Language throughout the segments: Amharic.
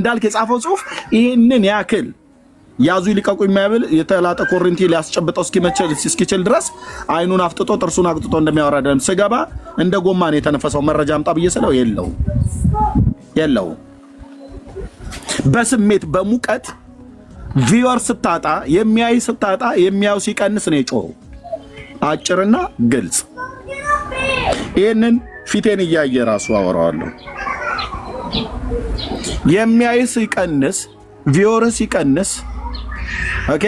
እንዳልክ የጻፈው ጽሁፍ ይሄንን ያክል ያዙ ይልቀቁ የሚያብል የተላጠ ኮሪንቲ ሊያስጨብጠው እስኪችል ድረስ አይኑን አፍጥጦ ጥርሱን አቅጥጦ እንደሚያወራ ደም ስገባ እንደ ጎማን የተነፈሰው መረጃ አምጣ ብየሰለው የለው በስሜት በሙቀት ቪወር ስታጣ የሚያይ ስታጣ የሚያው ሲቀንስ ነው የጮኸው። አጭርና ግልጽ። ይሄንን ፊቴን እያየ ራሱ አወራዋለሁ። የሚያይ ሲቀንስ ቪወር ሲቀንስ ኦኬ።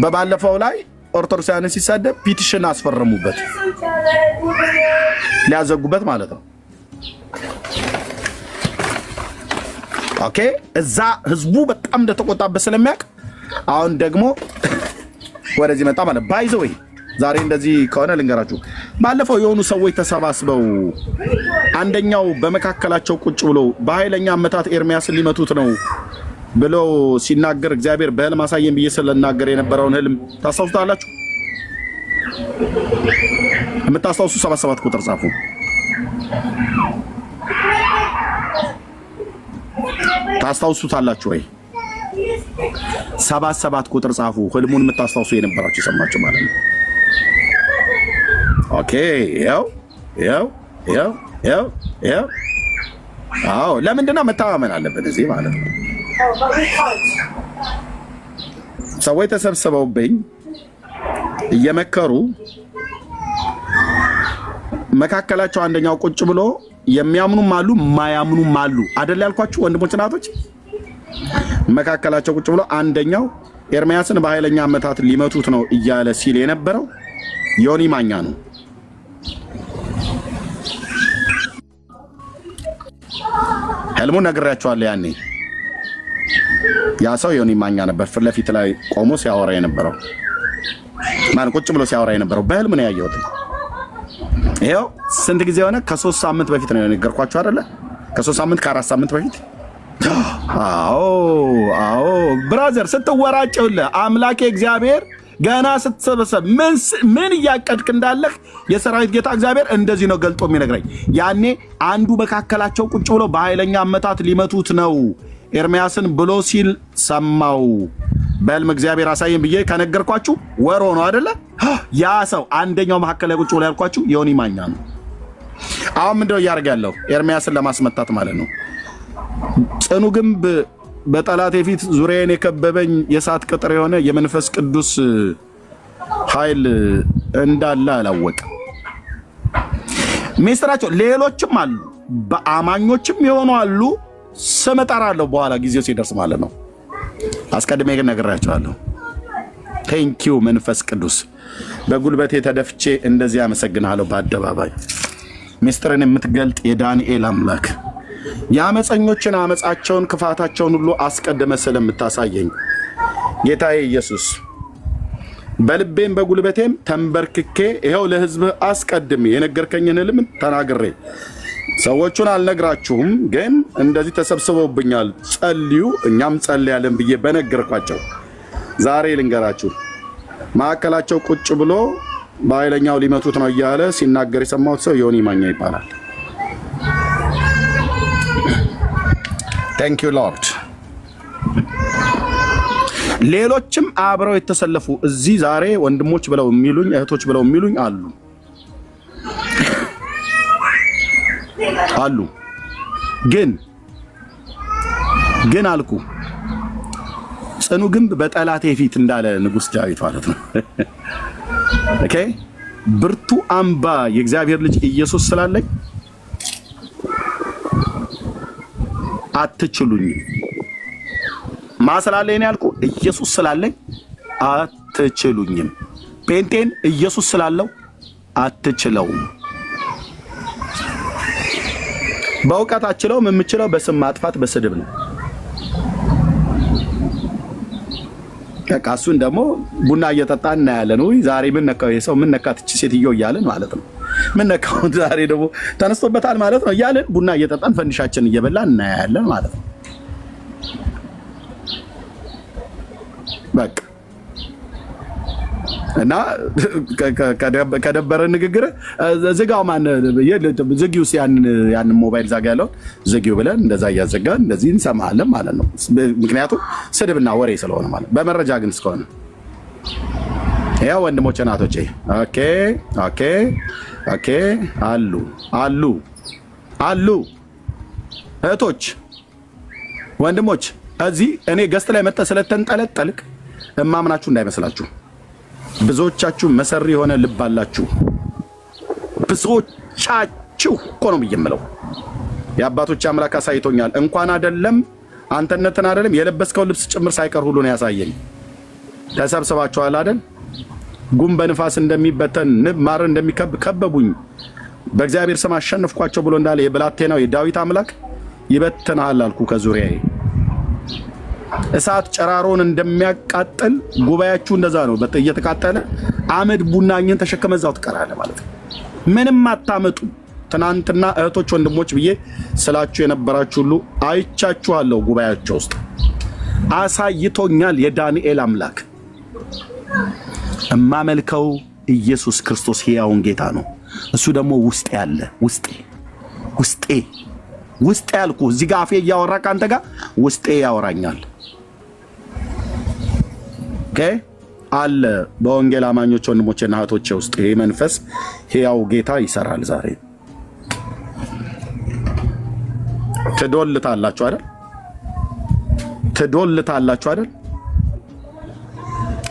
በባለፈው ላይ ኦርቶዶክሳውያን ሲሳደብ ፒቲሽን አስፈረሙበት ሊያዘጉበት ማለት ነው። ኦኬ እዛ ህዝቡ በጣም እንደተቆጣበት ስለሚያውቅ አሁን ደግሞ ወደዚህ መጣ ማለት ባይ ዘ ወይ። ዛሬ እንደዚህ ከሆነ ልንገራችሁ። ባለፈው የሆኑ ሰዎች ተሰባስበው አንደኛው በመካከላቸው ቁጭ ብሎ በኃይለኛ አመታት ኤርሚያስን ሊመቱት ነው ብሎ ሲናገር እግዚአብሔር በህልም አሳየን ብዬ ስለናገር የነበረውን ህልም ታስታውሱታላችሁ? የምታስታውሱ 77 ቁጥር ጻፉ። ታስታውሱታላችሁ ወይ? 77 ቁጥር ጻፉ። ህልሙን የምታስታውሱ የነበራችሁ ሰማችሁ ማለት ነው። ኦኬ ያው አዎ፣ ለምንድነው መተማመን አለብን እዚህ ማለት ነው። ሰዎች ተሰብስበውብኝ እየመከሩ መካከላቸው አንደኛው ቁጭ ብሎ የሚያምኑም አሉ ማያምኑም አሉ አይደል ያልኳችሁ ወንድሞች እናቶች። መካከላቸው ቁጭ ብሎ አንደኛው ኤርሚያስን በኃይለኛ አመታት ሊመቱት ነው እያለ ሲል የነበረው ዮኒ ማኛ ነው። ህልሙ ነግሬያችኋለሁ። ያኔ ያ ሰው ዮኒ ማኛ ነበር ፊት ለፊት ላይ ቆሞ ሲያወራ የነበረው ማን ቁጭ ብሎ ሲያወራ የነበረው በህልም ነው ያየሁት። ይሄው ስንት ጊዜ ሆነ? ከ3 ሳምንት በፊት ነው የነገርኳችሁ አይደለ? ከ3 ሳምንት ከ4 ሳምንት በፊት። አዎ ብራዘር ስትወራጨውልህ አምላኬ እግዚአብሔር ገና ስትሰበሰብ ምን እያቀድክ እንዳለህ የሰራዊት ጌታ እግዚአብሔር እንደዚህ ነው ገልጦ የሚነግረኝ። ያኔ አንዱ መካከላቸው ቁጭ ብሎ በኃይለኛ አመታት ሊመቱት ነው ኤርሚያስን ብሎ ሲል ሰማው። በህልም እግዚአብሔር አሳየን ብዬ ከነገርኳችሁ ወር ሆኖ አይደለ? ያ ሰው አንደኛው መካከል ላይ ቁጭ ብሎ ያልኳችሁ ዮኒ ማኛ ነው። አሁን ምንድነው እያደረገ ያለው? ኤርሚያስን ለማስመታት ማለት ነው። ጽኑ ግንብ በጠላቴ ፊት ዙሪያዬን የከበበኝ የእሳት ቅጥር የሆነ የመንፈስ ቅዱስ ኃይል እንዳለ አላወቅም። ሚስጥራቸው ሌሎችም አሉ፣ በአማኞችም የሆኑ አሉ። ስም እጠራለሁ በኋላ ጊዜው ሲደርስ ማለት ነው። አስቀድሜ ግን ነግራቸዋለሁ። ቴንኪዩ መንፈስ ቅዱስ። በጉልበቴ ተደፍቼ እንደዚህ አመሰግናለሁ በአደባባይ ሚስጥርን የምትገልጥ የዳንኤል አምላክ የአመፀኞችን አመፃቸውን ክፋታቸውን ሁሉ አስቀድመ ስለምታሳየኝ ጌታዬ ኢየሱስ በልቤም በጉልበቴም ተንበርክኬ ይኸው ለሕዝብህ አስቀድሜ የነገርከኝን ህልም ተናግሬ ሰዎቹን አልነግራችሁም፣ ግን እንደዚህ ተሰብስበውብኛል ጸልዩ እኛም ጸልያለን ብዬ በነገርኳቸው ዛሬ ልንገራችሁ። ማዕከላቸው ቁጭ ብሎ በኃይለኛው ሊመቱት ነው እያለ ሲናገር የሰማሁት ሰው ዮኒ ማኛ ይባላል። ታንክ ዩ ሎርድ። ሌሎችም አብረው የተሰለፉ እዚህ ዛሬ ወንድሞች ብለው የሚሉኝ እህቶች ብለው የሚሉኝ አሉ ግን አልኩ ጽኑ ግንብ በጠላቴ ፊት እንዳለ ንጉሥ ዳዊት ማለት ነው። ኦኬ ብርቱ አምባ የእግዚአብሔር ልጅ ኢየሱስ ስላለኝ አትችሉኝ። ማስላለኝ ነው ያልኩ ኢየሱስ ስላለኝ አትችሉኝም። ጴንጤን ኢየሱስ ስላለው አትችለውም። በእውቀት አትችለውም። የምችለው በስም ማጥፋት በስድብ ነው። ከቃሱን ደግሞ ቡና እየጠጣን እናያለን። ወይ ዛሬ ምን ነካው የሰው ምን ነካት እቺ ሴትዮ እያለን ማለት ነው። ምን ነካው ዛሬ ደግሞ ተነስቶበታል ማለት ነው እያለን ቡና እየጠጣን ፈንዲሻችን እየበላን እናያለን ማለት ነው። በቃ እና ከደበረ ንግግር ዝጋው ማን ዝጊው ያን ሞባይል ዛጋ ያለው ዝጊው ብለን እንደዛ እያዘጋን እንደዚህ እንሰማለን ማለት ነው። ምክንያቱም ስድብና ወሬ ስለሆነ ማለት በመረጃ ግን እስከሆነ ያው ወንድሞቼ ናቶቼ ኦኬ ኦኬ ኦኬ አሉ እህቶች ወንድሞች እዚህ እኔ ገስት ላይ መጣ ስለተንጠለጠልክ እማምናችሁ እንዳይመስላችሁ። ብዙዎቻችሁ መሰሪ የሆነ ልብ አላችሁ። ብዙዎቻችሁ እኮ ነው የምለው። የአባቶች አምላክ አሳይቶኛል። እንኳን አይደለም አንተነትን አይደለም የለበስከው ልብስ ጭምር ሳይቀር ሁሉ ነው ያሳየኝ። ተሰብስባችኋል አይደል? ጉም በንፋስ እንደሚበተን ንብ ማር እንደሚከበቡኝ በእግዚአብሔር ስም አሸንፍኳቸው ብሎ እንዳለ የብላቴናው የዳዊት አምላክ ይበተናል አልኩ። ከዙሪያዬ እሳት ጨራሮን እንደሚያቃጥል ጉባኤያችሁ እንደዛ ነው። እየተቃጠለ አመድ ቡናኝን ተሸከመዛው ትቀራለህ ማለት ነው። ምንም አታመጡ። ትናንትና እህቶች ወንድሞች ብዬ ስላችሁ የነበራችሁ ሁሉ አይቻችኋለሁ። ጉባኤያቸው ውስጥ አሳይቶኛል። የዳንኤል አምላክ እማመልከው ኢየሱስ ክርስቶስ ሕያውን ጌታ ነው። እሱ ደግሞ ውስጤ ያለ ውስጤ ያልኩ እዚህ ጋር አፌ እያወራ ካንተ ጋር ውስጤ ያወራኛል። ኦኬ አለ በወንጌል አማኞች ወንድሞቼና እህቶቼ ውስጥ ይሄ መንፈስ ሕያው ጌታ ይሰራል። ዛሬ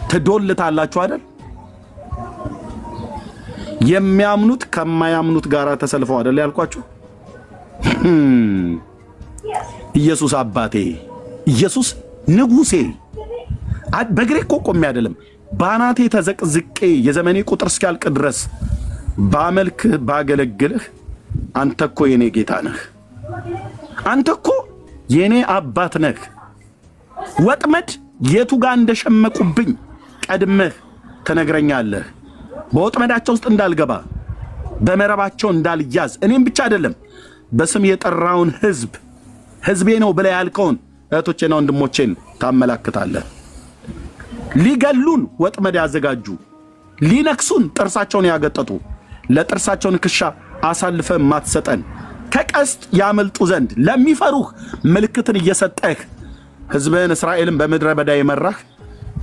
ትዶልታላችሁ አይደል? የሚያምኑት ከማያምኑት ጋር ተሰልፈው አይደል ያልኳችሁ? ኢየሱስ አባቴ፣ ኢየሱስ ንጉሴ በግሬ እኮ ቆሜ አይደለም ባናቴ ተዘቅዝቄ የዘመኔ ቁጥር እስኪያልቅ ድረስ ባመልክህ ባገለግልህ አንተ እኮ የኔ ጌታ ነህ። አንተ እኮ የኔ አባት ነህ። ወጥመድ የቱ ጋር እንደሸመቁብኝ ቀድመህ ትነግረኛለህ። በወጥመዳቸው ውስጥ እንዳልገባ በመረባቸው እንዳልያዝ እኔም ብቻ አይደለም በስም የጠራውን ህዝቤ ነው ብለህ ያልከውን እህቶቼና ወንድሞቼን ታመላክታለህ። ሊገሉን ወጥመድ ያዘጋጁ፣ ሊነክሱን ጥርሳቸውን ያገጠጡ፣ ለጥርሳቸው ንክሻ አሳልፈ ማትሰጠን ከቀስት ያመልጡ ዘንድ ለሚፈሩህ ምልክትን እየሰጠህ ህዝብህን እስራኤልን በምድረ በዳ የመራህ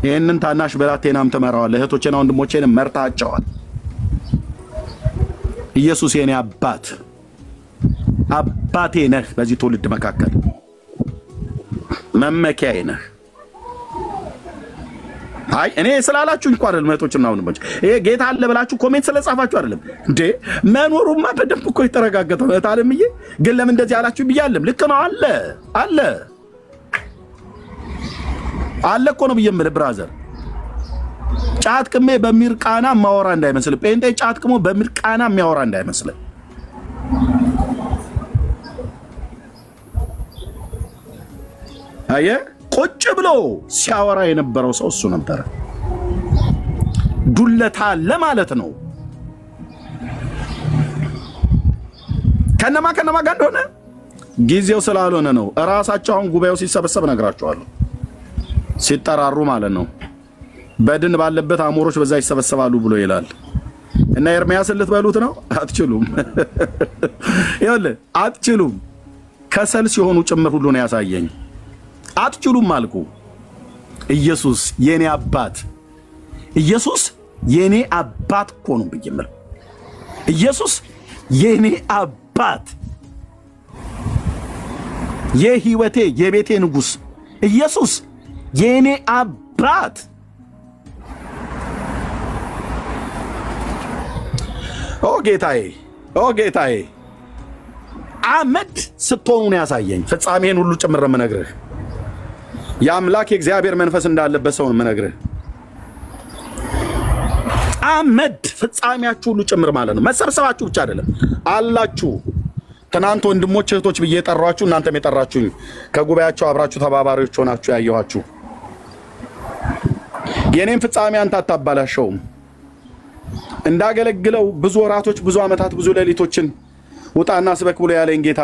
ይህንን ታናሽ ብላቴናም ትመራዋለህ። እህቶቼና ወንድሞቼንም መርታቸዋል። ኢየሱስ የኔ አባቴ ነህ። በዚህ ትውልድ መካከል መመኪያዬ ነህ። አይ እኔ ስላላችሁ እንኳን አይደለም እህቶችና ወንድሞች፣ ይሄ ጌታ አለ ብላችሁ ኮሜንት ስለጻፋችሁ አይደለም እንዴ። መኖሩማ በደንብ እኮ የተረጋገጠ ነው። ታለምዬ ግን ለምን እንደዚህ አላችሁ ብያለሁ። ልክ ነው አለ እኮ ነው ብዬ የምልህ ብራዘር። ጫት ቅሜ በሚርቃና ማወራ እንዳይመስል፣ ጴንጤ ጫት ቅሞ በሚርቃና የሚያወራ እንዳይመስል። አየህ ቁጭ ብሎ ሲያወራ የነበረው ሰው እሱ ነበረ። ዱለታ ለማለት ነው። ከነማ ጋር እንደሆነ ጊዜው ስላልሆነ ነው። እራሳቸው አሁን ጉባኤው ሲሰበሰብ ነግራቸዋለሁ። ሲጠራሩ ማለት ነው። በድን ባለበት አሞሮች በዛ ይሰበሰባሉ ብሎ ይላል እና ኤርሚያስን ልትበሉት ነው። አትችሉም። ይኸውልህ አትችሉም። ከሰል ሲሆኑ ጭምር ሁሉ ነው ያሳየኝ። አትችሉም አልኩ። ኢየሱስ የኔ አባት እኮ ነው ብዬምል። ኢየሱስ የኔ አባት፣ የህይወቴ የቤቴ ንጉስ ኢየሱስ የኔ አባት። ኦ ጌታዬ አመድ ስትሆኑ ነው ያሳየኝ። ፍጻሜን ሁሉ ጭምር የምነግርህ የአምላክ የእግዚአብሔር መንፈስ እንዳለበት ሰው የምነግርህ አመድ ፍጻሜያችሁ ሁሉ ጭምር ማለት ነው። መሰብሰባችሁ ብቻ አይደለም አላችሁ። ትናንት ወንድሞች እህቶች ብዬ የጠሯችሁ እናንተም የጠራችሁኝ ከጉባኤያቸው አብራችሁ ተባባሪዎች ሆናችሁ ያየኋችሁ የኔን ፍጻሜ አንተ አታባላሸውም። እንዳገለግለው ብዙ ወራቶች፣ ብዙ ዓመታት፣ ብዙ ሌሊቶችን ውጣና ስበክ ብሎ ያለኝ ጌታ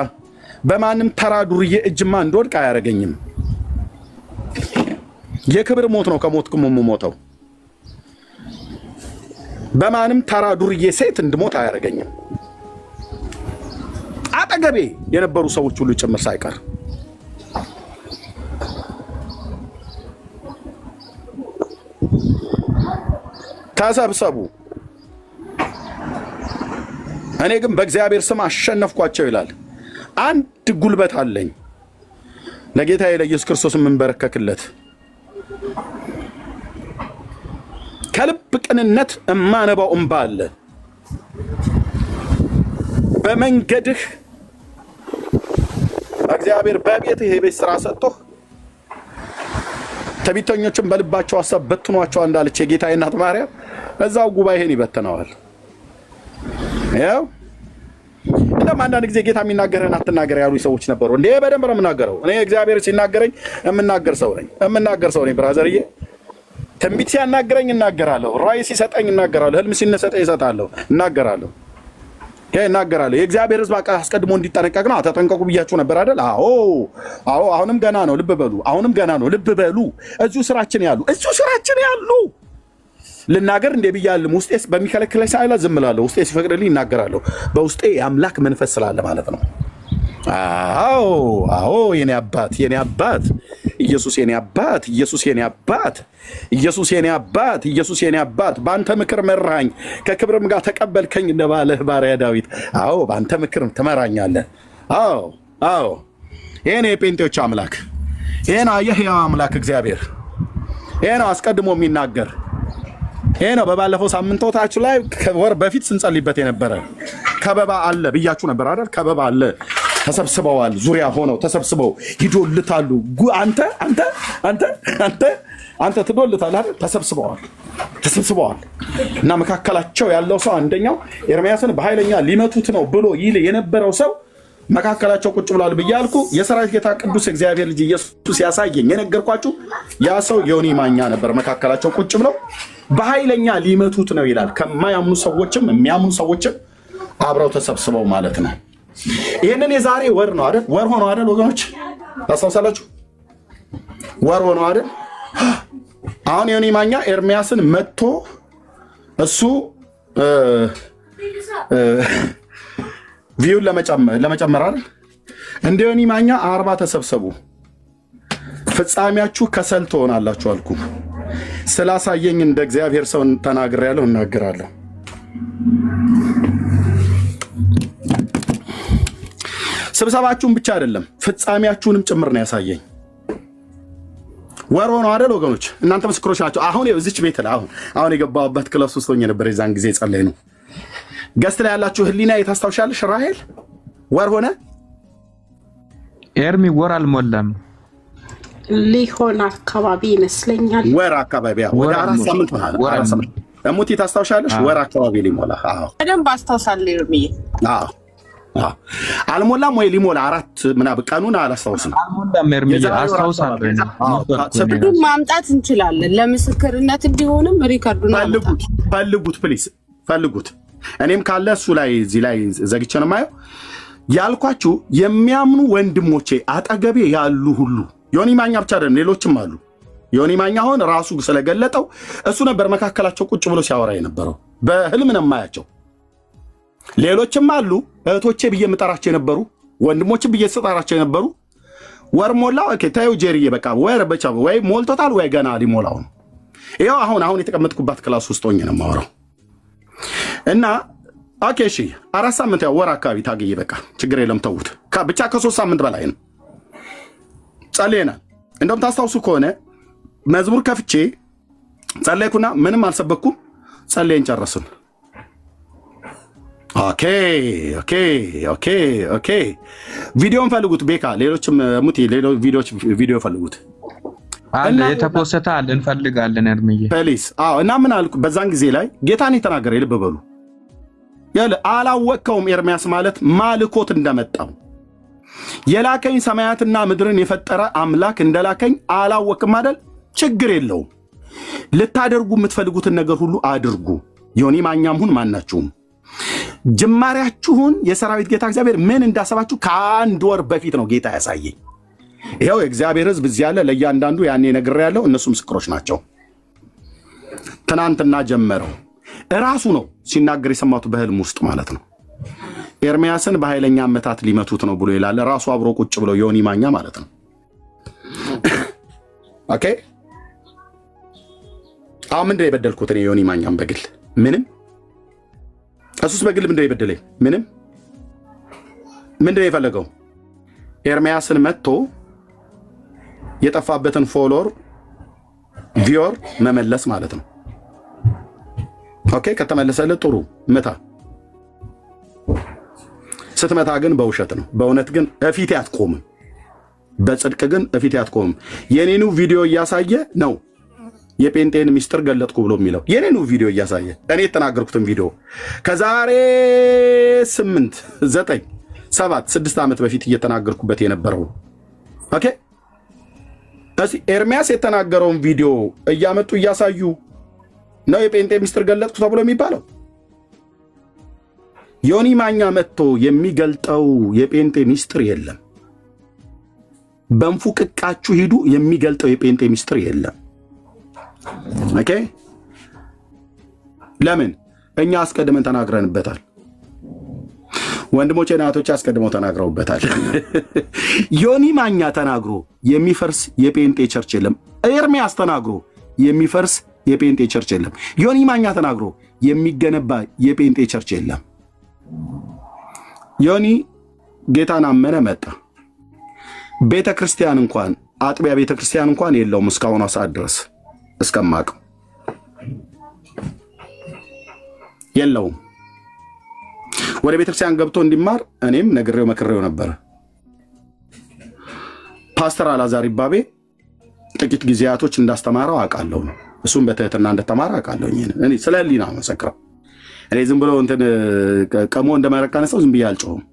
በማንም ተራ ዱርዬ እጅማ እንደወድቅ አያረገኝም። የክብር ሞት ነው ከሞትኩም የምሞተው። በማንም ተራ ዱርዬ ሴት እንድሞት አያደርገኝም። አጠገቤ የነበሩ ሰዎች ሁሉ ጭምር ሳይቀር ተሰብሰቡ፣ እኔ ግን በእግዚአብሔር ስም አሸነፍኳቸው ይላል። አንድ ጉልበት አለኝ፣ ለጌታዬ ለኢየሱስ ክርስቶስ የምንበረከክለት፣ ከልብ ቅንነት እማነባው እንባ አለ። በመንገድህ እግዚአብሔር በቤትህ የቤት ስራ ሰጥቶህ ትዕቢተኞችን በልባቸው ሐሳብ በትኗቸው እንዳለች የጌታዬ እናት ማርያም እዛው ጉባኤህን ይበትነዋል። ያው እንደውም አንዳንድ ጊዜ ጌታ የሚናገርህን አትናገር ያሉ ሰዎች ነበሩ። እንዴ በደንብ ነው የምናገረው። እኔ እግዚአብሔር ሲናገረኝ የምናገር ሰው ነኝ ብራዘርዬ። ትንቢት ሲያናገረኝ እናገራለሁ፣ ራእይ ሲሰጠኝ እናገራለሁ፣ ህልም ሲነሰጠኝ እሰጣለሁ፣ እናገራለሁ። የእግዚአብሔር ሕዝብ አስቀድሞ እንዲጠነቀቅ ነው። ተጠንቀቁ ብያችሁ ነበር አይደል? አዎ አሁንም ገና ነው። ልብ በሉ። እዚሁ ስራችን ያሉ ልናገር እንደ ብያለሁ። ውስጤስ በሚከለክለኝ ሳይላ ዝም እላለሁ። ውስጤ ሲፈቅድልኝ እናገራለሁ። በውስጤ የአምላክ መንፈስ ስላለ ማለት ነው። አዎ የኔ አባት ኢየሱስ የኔ አባት በአንተ ምክር መራኝ፣ ከክብርም ጋር ተቀበልከኝ እንደባለህ ባሪያ ዳዊት። አዎ በአንተ ምክር ትመራኛለህ። አዎ ይሄ ነው የጴንጤዎች አምላክ። ይሄ ነው የሕያው አምላክ እግዚአብሔር። ይሄ ነው አስቀድሞ የሚናገር። ይሄ ነው በባለፈው ሳምንቶታችሁ ላይ ከወር በፊት ስንጸልይበት የነበረ ከበባ አለ ብያችሁ ነበር አይደል? ከበባ አለ። ተሰብስበዋል። ዙሪያ ሆነው ተሰብስበው ይዶልታሉ። አንተ ትዶልታለህ አይደል? ተሰብስበዋል እና መካከላቸው ያለው ሰው አንደኛው ኤርምያስን በኃይለኛ ሊመቱት ነው ብሎ ይል የነበረው ሰው መካከላቸው ቁጭ ብሏል ብያልኩ። የሰራዊት ጌታ ቅዱስ እግዚአብሔር ልጅ ኢየሱስ ያሳየኝ የነገርኳችሁ ያ ሰው ዮኒ ማኛ ነበር። መካከላቸው ቁጭ ብለው በኃይለኛ ሊመቱት ነው ይላል። ከማያምኑ ሰዎችም የሚያምኑ ሰዎችም አብረው ተሰብስበው ማለት ነው። ይህንን የዛሬ ወር ነው አይደል? ወር ሆኖ አይደል ወገኖች? ታስታውሳላችሁ? ወር ሆኖ አይደል? አሁን ዮኒ ማኛ ኤርምያስን መጥቶ እሱ ቪውን ለመጨመር አይደል? እንደ ዮኒ ማኛ 40 ተሰብሰቡ፣ ፍጻሜያችሁ ከሰል ትሆናላችሁ አልኩ። ስላሳየኝ እንደ እግዚአብሔር ሰው ተናግሬያለሁ፣ እናገራለሁ። ስብሰባችሁን ብቻ አይደለም ፍጻሜያችሁንም ጭምር ነው ያሳየኝ። ወር ሆኖ አይደል ወገኖች? እናንተ ምስክሮች ናቸው። አሁን እዚች ቤት ላይ አሁን የገባሁበት ክላስ ውስጥ ሆኜ ነበር። የዛን ጊዜ ጸለይ ነው። ገስት ላይ ያላችሁ ህሊና የታስታውሻለሽ? ራሄል ወር ሆነ ኤርሚ ወር አልሞላም ሊሆን አካባቢ ይመስለኛል። ወር አካባቢ ወደ 4 ሳምንት ማለት ነው። እሙቲ ታስታውሻለሽ? ወር አካባቢ ሊሞላ። አዎ በደንብ አስታውሳለሁ ኤርሚ። አልሞላም ወይ ሊሞላ 4 ምናምን ቀኑን አላስታውስም። አልሞላም ኤርሚ አስታውሳለሁ። ማምጣት እንችላለን ለምስክርነት እንዲሆንም ሪከርዱን ፈልጉት ፕሊዝ ፈልጉት። እኔም ካለ እሱ ላይ እዚህ ላይ ዘግቼ ነው የማየው ያልኳችሁ። የሚያምኑ ወንድሞቼ አጠገቤ ያሉ ሁሉ ዮኒ ማኛ ብቻ አይደለም፣ ሌሎችም አሉ። ዮኒ ማኛ አሁን ራሱ ስለገለጠው እሱ ነበር መካከላቸው ቁጭ ብሎ ሲያወራ የነበረው። በህልም ነው የማያቸው። ሌሎችም አሉ እህቶቼ ብዬ የምጠራቸው የነበሩ ወንድሞቼ ብዬ ስጠራቸው የነበሩ። ወር ሞላው። ኦኬ ታዩ ጄሪዬ፣ በቃ ወር ብቻ ወይ ሞልቶታል ወይ ገና ሊሞላው ነው። ይኸው አሁን የተቀመጥኩባት ክላስ ውስጥ ሆኜ ነው የማወራው። እና ኦኬ እሺ 4 ሳምንት ያው ወር አካባቢ ታገየ። በቃ ችግር የለም ተውት። ብቻ ከ3 ሳምንት በላይ ነው ጸልየናል። እንደውም ታስታውሱ ከሆነ መዝሙር ከፍቼ ጸለይኩና ምንም አልሰበኩም፣ ጸለይን ጨረስን። ኦኬ ቪዲዮን ፈልጉት። ቤካ ሌሎችም ሙቲ ቪዲዮ ፈልጉት አለ የተፖሰተ አለ እንፈልጋለን እርምዬ ፕሊዝ። እና ምን አልኩ በዛን ጊዜ ላይ ጌታን የተናገረ ልብ በሉ። አላወቅከውም ኤርምያስ ማለት ማልኮት እንደመጣው የላከኝ ሰማያትና ምድርን የፈጠረ አምላክ እንደላከኝ አላወቅም አይደል? ችግር የለውም። ልታደርጉ የምትፈልጉትን ነገር ሁሉ አድርጉ። ዮኒ ማኛም ሁን ማናችሁም ጅማሬያችሁን የሰራዊት ጌታ እግዚአብሔር ምን እንዳሰባችሁ ከ1 ወር በፊት ነው ጌታ ያሳየኝ። ይኸው የእግዚአብሔር ሕዝብ እዚህ ያለ ለእያንዳንዱ ያኔ ነግሬያለሁ። እነሱ ምስክሮች ናቸው። ትናንትና ጀመረው። ራሱ ነው ሲናገር የሰማቱ በህልም ውስጥ ማለት ነው። ኤርሚያስን በኃይለኛ አመታት ሊመቱት ነው ብሎ ይላል። ራሱ አብሮ ቁጭ ብሎ ዮኒ ማኛ ማለት ነው። ኦኬ አሁን ምንድነው የበደልኩት እኔ ዮኒ ማኛም በግል ምንም? እሱስ በግል ምንድነው የበደለኝ? ምንም። ምንድነው የፈለገው? ኤርሚያስን መጥቶ የጠፋበትን ፎሎወር ቪዮር መመለስ ማለት ነው። ኦኬ ከተመለሰልህ ጥሩ መታ። ስትመታ ግን በውሸት ነው። በእውነት ግን እፊት ያትቆምም። በጽድቅ ግን እፊት ያትቆምም። የኔኑ ቪዲዮ እያሳየ ነው የጴንጤን ሚስጥር ገለጥኩ ብሎ የሚለው የኔኑ ቪዲዮ እያሳየ እኔ የተናገርኩትን ቪዲዮ ከዛሬ 8 9 7 6 ዓመት በፊት እየተናገርኩበት የነበረው ኦኬ። እዚህ ኤርሚያስ የተናገረውን ቪዲዮ እያመጡ እያሳዩ ነው የጴንጤ ሚስጥር ገለጥኩ ተብሎ የሚባለው። ዮኒ ማኛ መጥቶ የሚገልጠው የጴንጤ ሚስጥር የለም። በንፉቅቃችሁ ሂዱ፣ የሚገልጠው የጴንጤ ሚስጥር የለም። ኦኬ ለምን? እኛ አስቀድመን ተናግረንበታል። ወንድሞቼ እናቶቼ አስቀድመው ተናግረውበታል። ዮኒ ማኛ ተናግሮ የሚፈርስ የጴንጤ ቸርች የለም። ኤርሚያስ ተናግሮ የሚፈርስ የጴንጤ ቸርች የለም። ዮኒ ማኛ ተናግሮ የሚገነባ የጴንጤ ቸርች የለም። ዮኒ ጌታን አመነ መጣ። ቤተ ክርስቲያን እንኳን አጥቢያ ቤተ ክርስቲያን እንኳን የለውም እስካሁን ሰዓት ድረስ እስከማውቀው የለውም። ወደ ቤተ ክርስቲያን ገብቶ እንዲማር እኔም ነግሬው መክሬው ነበር። ፓስተር አላዛር ይባቤ ጥቂት ጊዜያቶች እንዳስተማረው አውቃለሁ ነው። እሱም በትህትና እንደተማረ አውቃለሁ። እኔ ስለ ህሊና መሰክረው እኔ ዝም ብሎ እንትን ቀሞ እንደማረካነ ሰው ዝም ብዬ አልጮህም።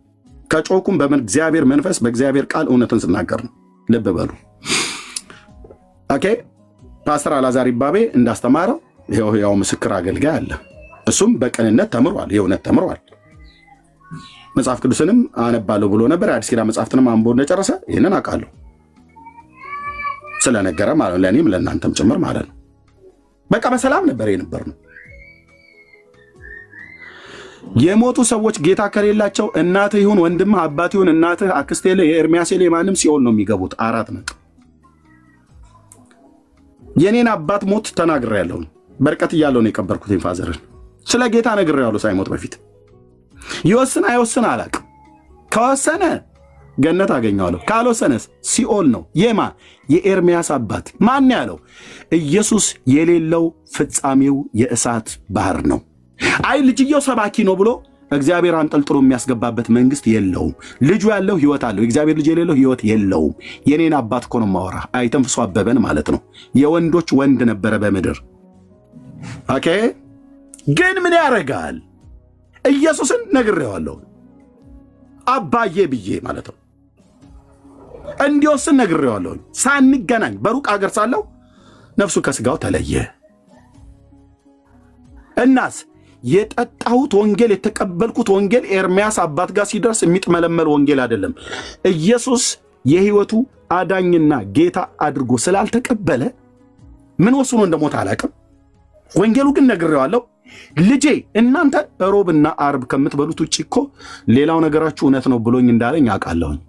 ከጮኩም በእግዚአብሔር መንፈስ በእግዚአብሔር ቃል እውነትን ስናገር ነው። ልብ በሉ። ኦኬ ፓስተር አላዛር ይባቤ እንዳስተማረው ያው ምስክር አገልጋይ አለ። እሱም በቅንነት ተምሯል፣ የእውነት ተምሯል። መጽሐፍ ቅዱስንም አነባለሁ ብሎ ነበር። አዲስ ኪዳን መጽሐፍትንም አንብቦ እንደጨረሰ ይህንን አውቃለሁ ስለነገረ ማለት ለእኔም ለእናንተም ጭምር ማለት ነው። በቃ በሰላም ነበር የነበርነው። የሞቱ ሰዎች ጌታ ከሌላቸው እናትህ ይሁን ወንድምህ፣ አባት ይሁን እናትህ፣ አክስቴ ላይ የኤርሚያስ ላይ ማንም ሲኦል ነው የሚገቡት። 4 ነጥብ። የኔን አባት ሞት ተናግሬያለሁ። በርቀት እያለሁ ነው የቀበርኩት ፋዘርን። ስለ ጌታ ነግሬያለሁ ሳይሞት በፊት። ይወስን አይወስን አላውቅም። ከወሰነ ገነት አገኘዋለሁ፣ ካልወሰነስ ሲኦል ነው። የኤርሚያስ አባት ማን ያለው? ኢየሱስ የሌለው ፍጻሜው የእሳት ባህር ነው። አይ ልጅየው ሰባኪ ነው ብሎ እግዚአብሔር አንጠልጥሎ የሚያስገባበት መንግስት የለውም። ልጁ ያለው ህይወት አለው። እግዚአብሔር ልጅ የሌለው ህይወት የለውም። የኔን አባት እኮ ነው የማወራ። አይተንፍሶ አበበን ማለት ነው። የወንዶች ወንድ ነበረ በምድር። ኦኬ ግን ምን ያደርጋል? ኢየሱስን ነግሬዋለሁ አባዬ ብዬ ማለት ነው። እንዲወስን ነግሬዋለሁ። ሳንገናኝ በሩቅ አገር ሳለው ነፍሱ ከስጋው ተለየ። እናስ የጠጣሁት ወንጌል የተቀበልኩት ወንጌል ኤርሚያስ አባት ጋር ሲደርስ የሚጥመለመል ወንጌል አይደለም። ኢየሱስ የህይወቱ አዳኝና ጌታ አድርጎ ስላልተቀበለ ምን ወስኖ እንደሞተ አላውቅም። ወንጌሉ ግን ነግሬዋለሁ። ልጄ እናንተ ሮብና አርብ ከምትበሉት ውጭ እኮ ሌላው ነገራችሁ እውነት ነው ብሎኝ እንዳለኝ አውቃለሁኝ።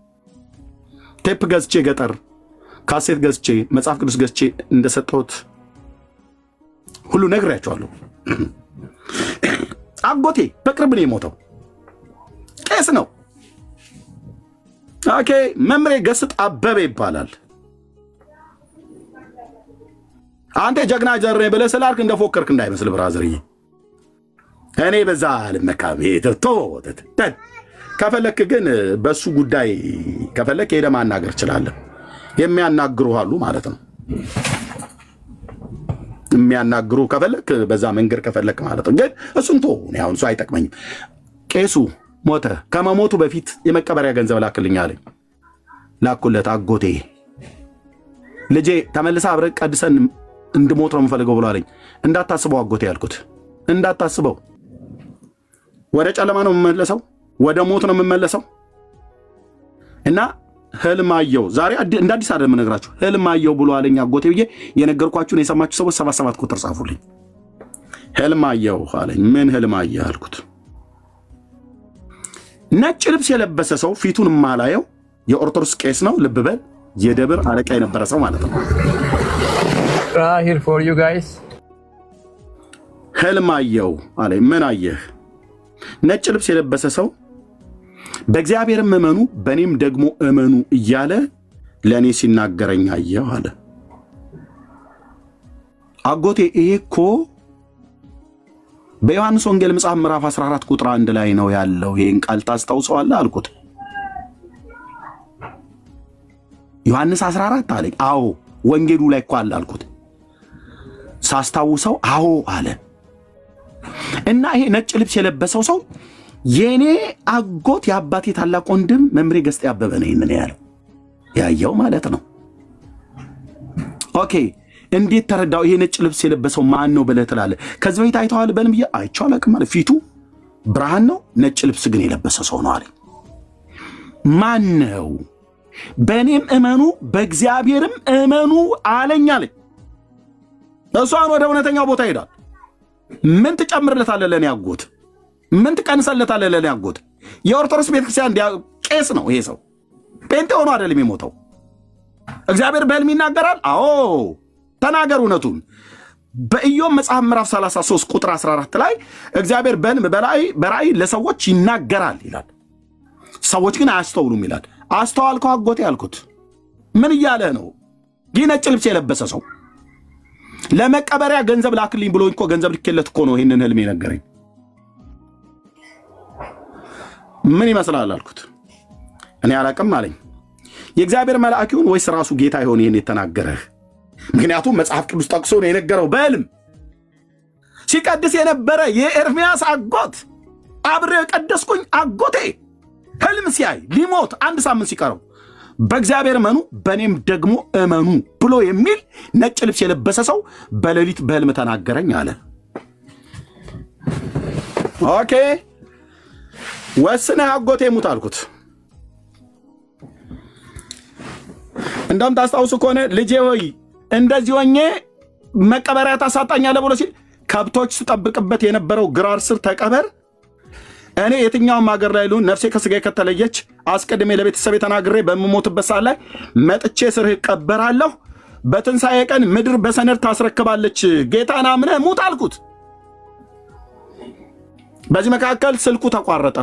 ቴፕ ገዝቼ ገጠር ካሴት ገዝቼ መጽሐፍ ቅዱስ ገዝቼ እንደሰጠሁት ሁሉ ነግሬያቸዋለሁ። አጎቴ በቅርብ ነው የሞተው፣ ቄስ ነው። ኦኬ መምሬ ገስጥ አበበ ይባላል። አንተ ጀግና ጀሬ ብለህ ስላልክ እንደፎከርክ እንዳይመስል ብራዘርዬ። እኔ በዛ አልመካም። ከፈለክ ግን በሱ ጉዳይ ከፈለክ ሄደህ ማናገር ትችላለህ። የሚያናግሩ አሉ ማለት ነው። የሚያናግሩ ከፈለክ በዛ መንገድ ከፈለክ ማለት ነው። ግን እሱን ተው፣ እሱ አይጠቅመኝም። ቄሱ ሞተ። ከመሞቱ በፊት የመቀበሪያ ገንዘብ ላክልኝ አለኝ። ላኩለት። አጎቴ ልጄ ተመልሰህ አብረን ቀድሰን እንድሞት ነው የምፈልገው ብሎ አለኝ። እንዳታስበው አጎቴ ያልኩት፣ እንዳታስበው። ወደ ጨለማ ነው የምመለሰው፣ ወደ ሞት ነው የምመለሰው። እና ህልም አየሁ ዛሬ እንደ አዲስ አይደለም የምነግራችሁ። ህልም አየሁ ብሎ አለኝ አጎቴ ብዬ የነገርኳችሁን የሰማችሁ ሰዎች 77 ቁጥር ጻፉልኝ። ህልም አየሁ አለኝ። ምን ህልም አየህ አልኩት። ነጭ ልብስ የለበሰ ሰው ፊቱን ማላየው የኦርቶዶክስ ቄስ ነው። ልብ በል የደብር አለቃ የነበረ ሰው ማለት ነው። here for you guys ህልም አየሁ አለኝ። ምን አየህ? ነጭ ልብስ የለበሰ ሰው በእግዚአብሔርም እመኑ በእኔም ደግሞ እመኑ እያለ ለእኔ ሲናገረኝ አየሁ አለ። አጎቴ ይሄ እኮ በዮሐንስ ወንጌል መጽሐፍ ምዕራፍ 14 ቁጥር 1 ላይ ነው ያለው። ይሄን ቃል ታስታውሰዋለህ አልኩት። ዮሐንስ 14 አለ። አዎ ወንጌሉ ላይ እኮ አለ አልኩት። ሳስታውሰው አዎ አለ። እና ይሄ ነጭ ልብስ የለበሰው ሰው የኔ አጎት የአባቴ ታላቅ ወንድም መምሬ ገስጤ አበበ ነው ይሄንን ያየው ማለት ነው። ኦኬ እንዴት ተረዳው? ይሄ ነጭ ልብስ የለበሰው ማን ነው ብለህ ትላለህ? ከዚህ በፊት አይተዋል በልም ብዬ አይቼው አላውቅም ማለት ፊቱ ብርሃን ነው፣ ነጭ ልብስ ግን የለበሰ ሰው ነው አለኝ። ማን ነው? በእኔም እመኑ በእግዚአብሔርም እመኑ አለኝ አለኝ። እሷን ወደ እውነተኛው ቦታ ሄዳል። ምን ትጨምርለታለህ ለኔ አጎት? ምን ትቀንሰለታለህ ለኔ አጎት? የኦርቶዶክስ ቤተክርስቲያን ቄስ ነው ይሄ ሰው። ጴንጤ ሆኖ አይደለም የሞተው። እግዚአብሔር በሕልም ይናገራል። አዎ ተናገር እውነቱን። በኢዮብ መጽሐፍ ምዕራፍ 33 ቁጥር 14 ላይ እግዚአብሔር በሕልም በራእይ ለሰዎች ይናገራል ይላል። ሰዎች ግን አያስተውሉም ይላል። አስተዋልከው አጎቴ ያልኩት ምን እያለ ነው? ይህ ነጭ ልብስ የለበሰ ሰው ለመቀበሪያ ገንዘብ ላክልኝ ብሎ እኮ ገንዘብ ልኬለት እኮ ነው ይህንን ህልም የነገረኝ። ምን ይመስላል አልኩት። እኔ አላቅም አለኝ። የእግዚአብሔር መልአክ ይሁን ወይስ ራሱ ጌታ ይሆን ይህን የተናገረህ? ምክንያቱም መጽሐፍ ቅዱስ ጠቅሶ ነው የነገረው። በሕልም ሲቀድስ የነበረ የኤርምያስ አጎት አብሬ የቀደስኩኝ አጎቴ ህልም ሲያይ ሊሞት 1 ሳምንት ሲቀረው በእግዚአብሔር እመኑ በእኔም ደግሞ እመኑ ብሎ የሚል ነጭ ልብስ የለበሰ ሰው በሌሊት በሕልም ተናገረኝ አለ። ኦኬ ወስነህ አጎቴ ሙት አልኩት። እንደውም ታስታውሱ ከሆነ ልጄ ሆይ እንደዚህ ሆኜ መቀበሪያ ታሳጣኛለህ ብሎ ሲል ከብቶች ስጠብቅበት የነበረው ግራር ስር ተቀበር፣ እኔ የትኛውም ሀገር ላይ ልሁን ነፍሴ ከስጋዬ ከተለየች አስቀድሜ ለቤተሰቤ ተናግሬ በምሞትበት ሰዓት ላይ መጥቼ ስርህ እቀበራለሁ፣ በትንሣኤ ቀን ምድር በሰነድ ታስረክባለች፣ ጌታን አምነህ ሙት አልኩት። በዚህ መካከል ስልኩ ተቋረጠ።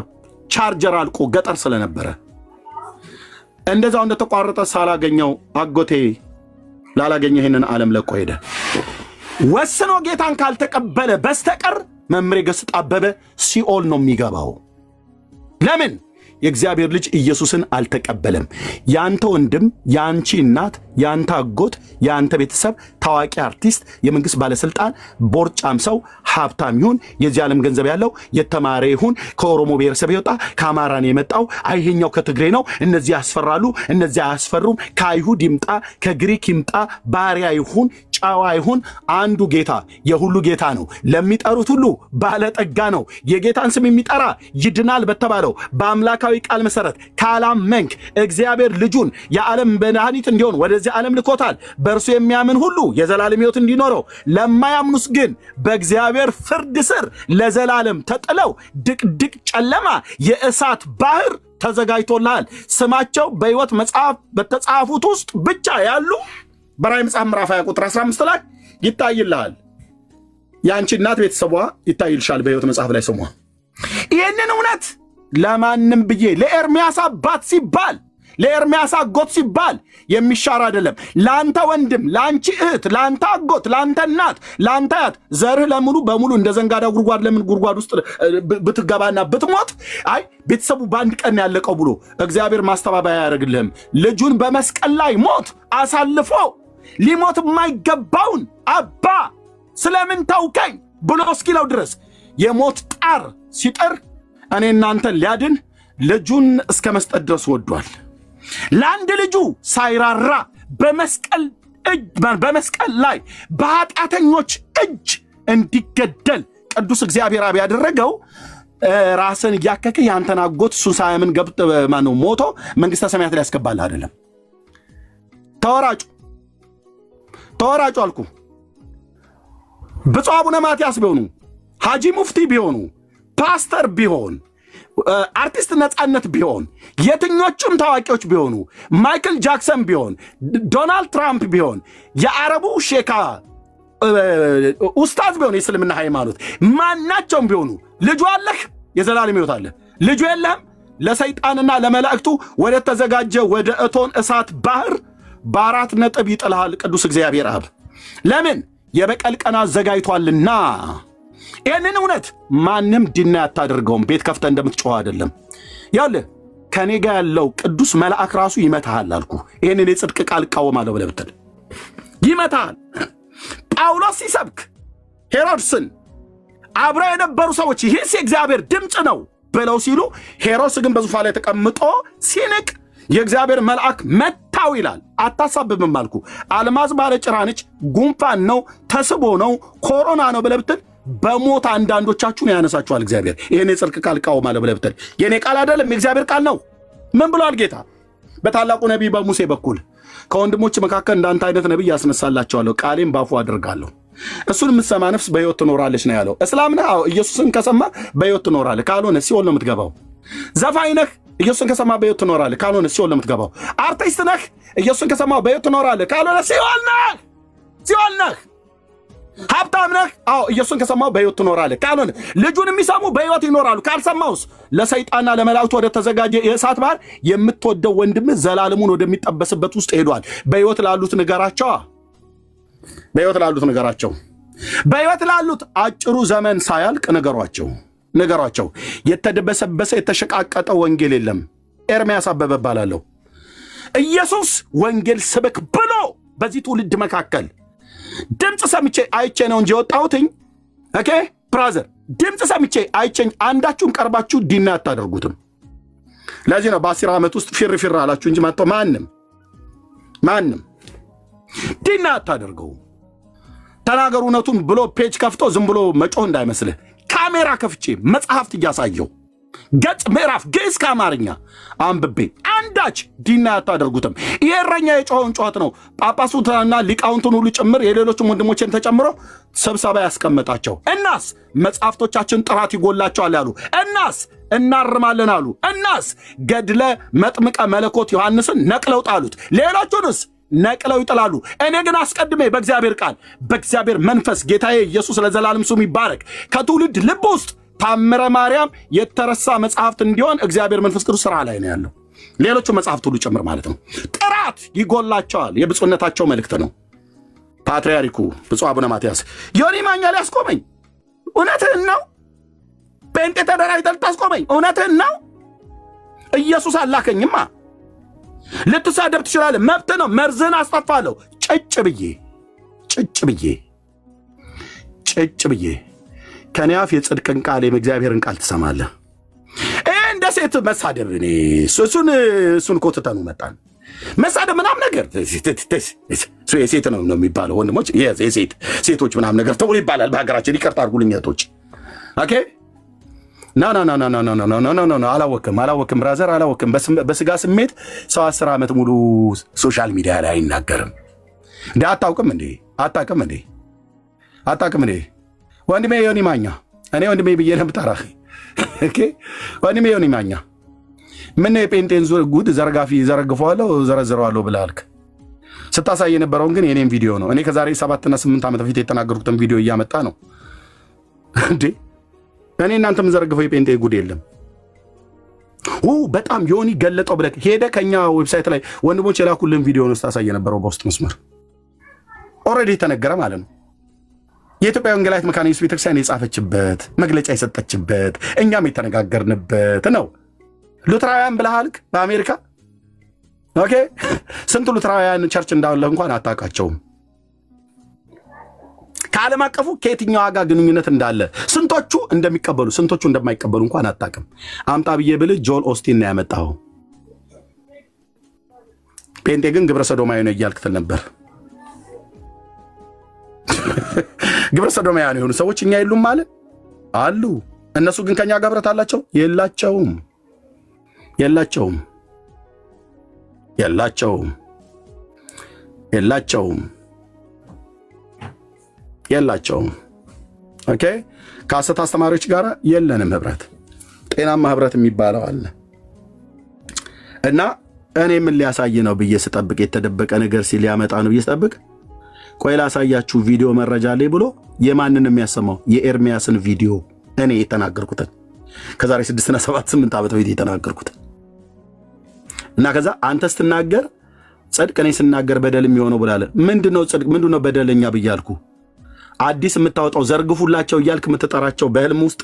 ቻርጀር አልቆ ገጠር ስለነበረ እንደዛው እንደተቋረጠ ሳላገኘው አጎቴ ላላገኘ ይህንን ዓለም ለቆ ሄደ። ወስኖ ጌታን ካልተቀበለ በስተቀር መምሬ ገስጥ አበበ ሲኦል ነው የሚገባው። ለምን? የእግዚአብሔር ልጅ ኢየሱስን አልተቀበለም። ያንተ ወንድም፣ ያንቺ እናት፣ ያንተ አጎት፣ ያንተ ቤተሰብ ታዋቂ አርቲስት፣ የመንግስት ባለስልጣን፣ ቦርጫም ሰው፣ ሀብታም ይሁን፣ የዚህ ዓለም ገንዘብ ያለው፣ የተማረ ይሁን፣ ከኦሮሞ ብሔረሰብ የወጣ ከአማራን የመጣው አይሄኛው ከትግሬ ነው፣ እነዚህ ያስፈራሉ፣ እነዚህ አያስፈሩም፣ ከአይሁድ ይምጣ ከግሪክ ይምጣ፣ ባሪያ ይሁን ጨዋ ይሁን፣ አንዱ ጌታ የሁሉ ጌታ ነው። ለሚጠሩት ሁሉ ባለጠጋ ነው። የጌታን ስም የሚጠራ ይድናል በተባለው በአምላካዊ ቃል መሰረት ካላመንክ እግዚአብሔር ልጁን የዓለም መድኃኒት እንዲሆን ወደዚህ ዓለም ልኮታል። በእርሱ የሚያምን ሁሉ የዘላለም ሕይወት እንዲኖረው፣ ለማያምኑስ ግን በእግዚአብሔር ፍርድ ስር ለዘላለም ተጥለው ድቅድቅ ጨለማ የእሳት ባህር ተዘጋጅቶልሃል። ስማቸው በሕይወት መጽሐፍ በተጻፉት ውስጥ ብቻ ያሉ በራእይ መጽሐፍ ምዕራፍ 20 ቁጥር 15 ላይ ይታይልሃል። የአንቺ እናት ቤተሰቧ ይታይልሻል በሕይወት መጽሐፍ ላይ ስሟ። ይህንን እውነት ለማንም ብዬ ለኤርምያስ አባት ሲባል ለኤርምያስ አጎት ሲባል የሚሻር አይደለም። ለአንተ ወንድም፣ ለአንቺ እህት፣ ለአንተ አጎት፣ ለአንተ እናት፣ ለአንተ አያት ዘርህ ለሙሉ በሙሉ እንደ ዘንጋዳ ጉድጓድ ለምን ጉድጓድ ውስጥ ብትገባና ብትሞት አይ ቤተሰቡ በአንድ ቀን ያለቀው ብሎ እግዚአብሔር ማስተባበያ አያደርግልህም። ልጁን በመስቀል ላይ ሞት አሳልፎ ሊሞት የማይገባውን አባ ስለምን ተውከኝ ብሎ እስኪለው ድረስ የሞት ጣር ሲጥር እኔ እናንተን ሊያድን ልጁን እስከ መስጠት ድረስ ወዷል። ለአንድ ልጁ ሳይራራ በመስቀል ላይ በኃጢአተኞች እጅ እንዲገደል ቅዱስ እግዚአብሔር አብ ያደረገው ራስን እያከከ ያንተን አጎት እሱን ሳያምን ገብቶ ማነው ሞቶ መንግስተ ሰማያት ላይ ያስገባልህ አይደለም። ተወራጩ አልኩ። ብፁዕ አቡነ ማትያስ ቢሆኑ ሀጂ ሙፍቲ ቢሆኑ ፓስተር ቢሆን አርቲስት ነጻነት ቢሆን የትኞቹም ታዋቂዎች ቢሆኑ ማይክል ጃክሰን ቢሆን ዶናልድ ትራምፕ ቢሆን የአረቡ ሼካ ኡስታዝ ቢሆን የእስልምና ሃይማኖት ማናቸውም ቢሆኑ ልጁ አለህ የዘላለም ሕይወት አለ። ልጁ የለም ለሰይጣንና ለመላእክቱ ወደ ተዘጋጀ ወደ እቶን እሳት ባህር በ4 ነጥብ ይጥልሃል ቅዱስ እግዚአብሔር አብ። ለምን? የበቀል ቀን አዘጋጅቷልና። ይህንን እውነት ማንም ዲና ያታደርገውም። ቤት ከፍተ እንደምትጮህ አይደለም። ያውልህ ከኔ ጋር ያለው ቅዱስ መልአክ ራሱ ይመታሃል አልኩ። ይህንን የጽድቅ ቃል እቃወማለሁ ብለህ ብትል ይመታሃል። ጳውሎስ ሲሰብክ ሄሮድስን አብረው የነበሩ ሰዎች ይህስ የእግዚአብሔር ድምፅ ነው ብለው ሲሉ ሄሮድስ ግን በዙፋን ላይ ተቀምጦ ሲንቅ የእግዚአብሔር መልአክ መታው ይላል። አታሳብብም አልኩ። አልማዝ ባለ ጭራንች ጉንፋን ነው ተስቦ ነው ኮሮና ነው ብለህ ብትል በሞት አንዳንዶቻችሁን ያነሳችኋል እግዚአብሔር። ይህን የጽድቅ ቃል እቃወማለሁ ብለህ ብትል የኔ ቃል አይደለም የእግዚአብሔር ቃል ነው። ምን ብሏል ጌታ? በታላቁ ነቢይ በሙሴ በኩል ከወንድሞች መካከል እንዳንተ አይነት ነቢይ ያስነሳላቸዋለሁ፣ ቃሌም ባፉ አድርጋለሁ፣ እሱን የምትሰማ ነፍስ በሕይወት ትኖራለች ነው ያለው። እስላም ነህ? ኢየሱስን ከሰማ በሕይወት ትኖራለህ፣ ካልሆነ ሲኦል ነው የምትገባው። ዘፋኝ ነህ? ኢየሱስን ከሰማ በሕይወት ትኖራለህ፣ ካልሆነ ሲኦል ነው የምትገባው። አርቲስት ነህ? ኢየሱስን ከሰማ በሕይወት ትኖራለህ፣ ካልሆነ ሲኦል ነህ፣ ሲኦል ነህ። ሀብታም ነህ? አዎ ኢየሱስን ከሰማው በሕይወት ትኖራለህ፣ ካልሆነ ልጁን የሚሰሙ በሕይወት ይኖራሉ። ካልሰማውስ ለሰይጣንና ለመላእክቱ ወደ ተዘጋጀ የእሳት ባህር የምትወደው ወንድምህ ዘላለሙን ወደሚጠበስበት ውስጥ ሄዷል። በሕይወት ላሉት ንገራቸው፣ በሕይወት ላሉት ንገራቸው፣ በሕይወት ላሉት አጭሩ ዘመን ሳያልቅ ንገሯቸው። የተደበሰበሰ የተሸቃቀጠ ወንጌል የለም። ኤርምያስ አበበ እባላለሁ። ኢየሱስ ወንጌል ስበክ ብሎ በዚህ ትውልድ መካከል ድምፅ ሰምቼ አይቼ ነው እንጂ የወጣሁትኝ። ኦኬ ብራዘር፣ ድምፅ ሰምቼ አይቼኝ አንዳችሁም ቀርባችሁ ዲና አታደርጉትም። ለዚህ ነው በ10 ዓመት ውስጥ ፊር አላችሁ እንጂ መጥቶ ማንም ዲና አታደርገው። ተናገሩ እውነቱን ብሎ ፔጅ ከፍቶ ዝም ብሎ መጮህ እንዳይመስልህ። ካሜራ ከፍቼ መጽሐፍት እያሳየው ገጽ ምዕራፍ ግዕዝ ከአማርኛ አንብቤ አንዳች ዲና አታደርጉትም። ይሄ እረኛ የጮኸውን ጩኸት ነው ጳጳሱና ሊቃውንቱን ሁሉ ጭምር የሌሎችም ወንድሞችን ተጨምሮ ስብሰባ ያስቀመጣቸው። እናስ መጽሐፍቶቻችን ጥራት ይጎላቸዋል ያሉ፣ እናስ እናርማለን አሉ፣ እናስ ገድለ መጥምቀ መለኮት ዮሐንስን ነቅለው ጣሉት፣ ሌሎቹንስ ነቅለው ይጥላሉ። እኔ ግን አስቀድሜ በእግዚአብሔር ቃል በእግዚአብሔር መንፈስ ጌታዬ ኢየሱስ ለዘላለም ስሙ ይባረክ ከትውልድ ልብ ውስጥ ታምረ ማርያም የተረሳ መጽሐፍት እንዲሆን እግዚአብሔር መንፈስ ቅዱስ ስራ ላይ ነው ያለው። ሌሎቹ መጽሐፍት ሁሉ ጭምር ማለት ነው። ጥራት ይጎላቸዋል። የብፁዕነታቸው መልእክት ነው። ፓትርያርኩ ብፁዕ አቡነ ማትያስ ዮኒ ማኛ ሊያስቆመኝ እውነትህን ነው? ጴንጤ ተደራጅተህ ልታስቆመኝ እውነትህን ነው? ኢየሱስ አላከኝማ። ልትሳደብ ትችላለህ፣ መብት ነው። መርዝህን አስጠፋለሁ። ጭጭ ብዬ ከኔ አፍ የጽድቅን ቃል የእግዚአብሔርን ቃል ትሰማለህ። እንደ ሴት መሳደብ እኔ እሱን ኮትተኑ መጣን መሳደብ ምናምን ነገር የሴት ነው የሚባለው። ወንድሞች ሴቶች ምናምን ነገር ተብሎ ይባላል በሀገራችን። ይቅርታ አድርጉልኝ እህቶች። ኦኬ ና አላወቅም ብራዘር፣ አላወቅም። በስጋ ስሜት ሰው 10 ዓመት ሙሉ ሶሻል ሚዲያ ላይ አይናገርም እንዴ? አታውቅም እንዴ? ወንድሜ ዮኒ ማኛ፣ እኔ ወንድሜ ብዬ ነው የምጠራህ። ኦኬ ወንድሜ ዮኒ ማኛ፣ ምን የጴንጤን ጉድ ዘረግፈዋለሁ ዘረዝረዋለሁ ብለህ አልክ። ስታሳይ የነበረውን ግን የኔም ቪዲዮ ነው። እኔ ከዛሬ 7 እና 8 ዓመት በፊት የተናገርኩትን ቪዲዮ እያመጣ ነው እንዴ? እኔ እናንተ የምንዘረግፈው የጴንጤ ጉድ የለም። በጣም ዮኒ ገለጠው ብለህ ሄደ ከኛ ዌብሳይት ላይ ወንድሞች የላኩልን ቪዲዮ ነው ስታሳይ የነበረው በውስጥ መስመር ኦልሬዲ የተነገረ ማለት ነው። የኢትዮጵያ ወንጌላዊት መካነ ኢየሱስ ቤተክርስቲያን የጻፈችበት መግለጫ የሰጠችበት እኛም የተነጋገርንበት ነው። ሉትራውያን ብለህ አልክ በአሜሪካ። ኦኬ ስንት ሉትራውያን ቸርች እንዳለ እንኳን አታውቃቸውም። ከዓለም አቀፉ ከየትኛው ጋር ግንኙነት እንዳለ ስንቶቹ እንደሚቀበሉ ስንቶቹ እንደማይቀበሉ እንኳን አታውቅም። አምጣ ብዬ ብልህ ጆል ኦስቲን ነው ያመጣው። ጴንጤ ግን ግብረ ሰዶማዊ ነው እያልክ ትል ነበር። ግብረ ሰዶማውያን የሆኑ ሰዎች እኛ የሉም ማለት አሉ። እነሱ ግን ከኛ ጋር ብረት አላቸው? የላቸውም። ኦኬ ከሐሰት አስተማሪዎች ጋር የለንም ህብረት። ጤናማ ህብረት የሚባለው አለ እና እኔ ምን ሊያሳይ ነው ብዬ ስጠብቅ የተደበቀ ነገር ሲል ያመጣ ነው ብዬ ስጠብቅ ቆይ ላሳያችሁ ቪዲዮ መረጃ ላይ ብሎ የማንን የሚያሰማው የኤርሚያስን ቪዲዮ እኔ የተናገርኩትን ከዛሬ 6 እና 7 8 ዓመት በፊት የተናገርኩትን እና ከዛ አንተ ስትናገር ጽድቅ እኔ ስናገር በደል የሚሆነው ብላለ ምንድነው ጽድቅ ምንድነው በደለኛ ብያልኩ አዲስ የምታወጣው ዘርግፉላቸው እያልክ የምትጠራቸው በህልም ውስጥ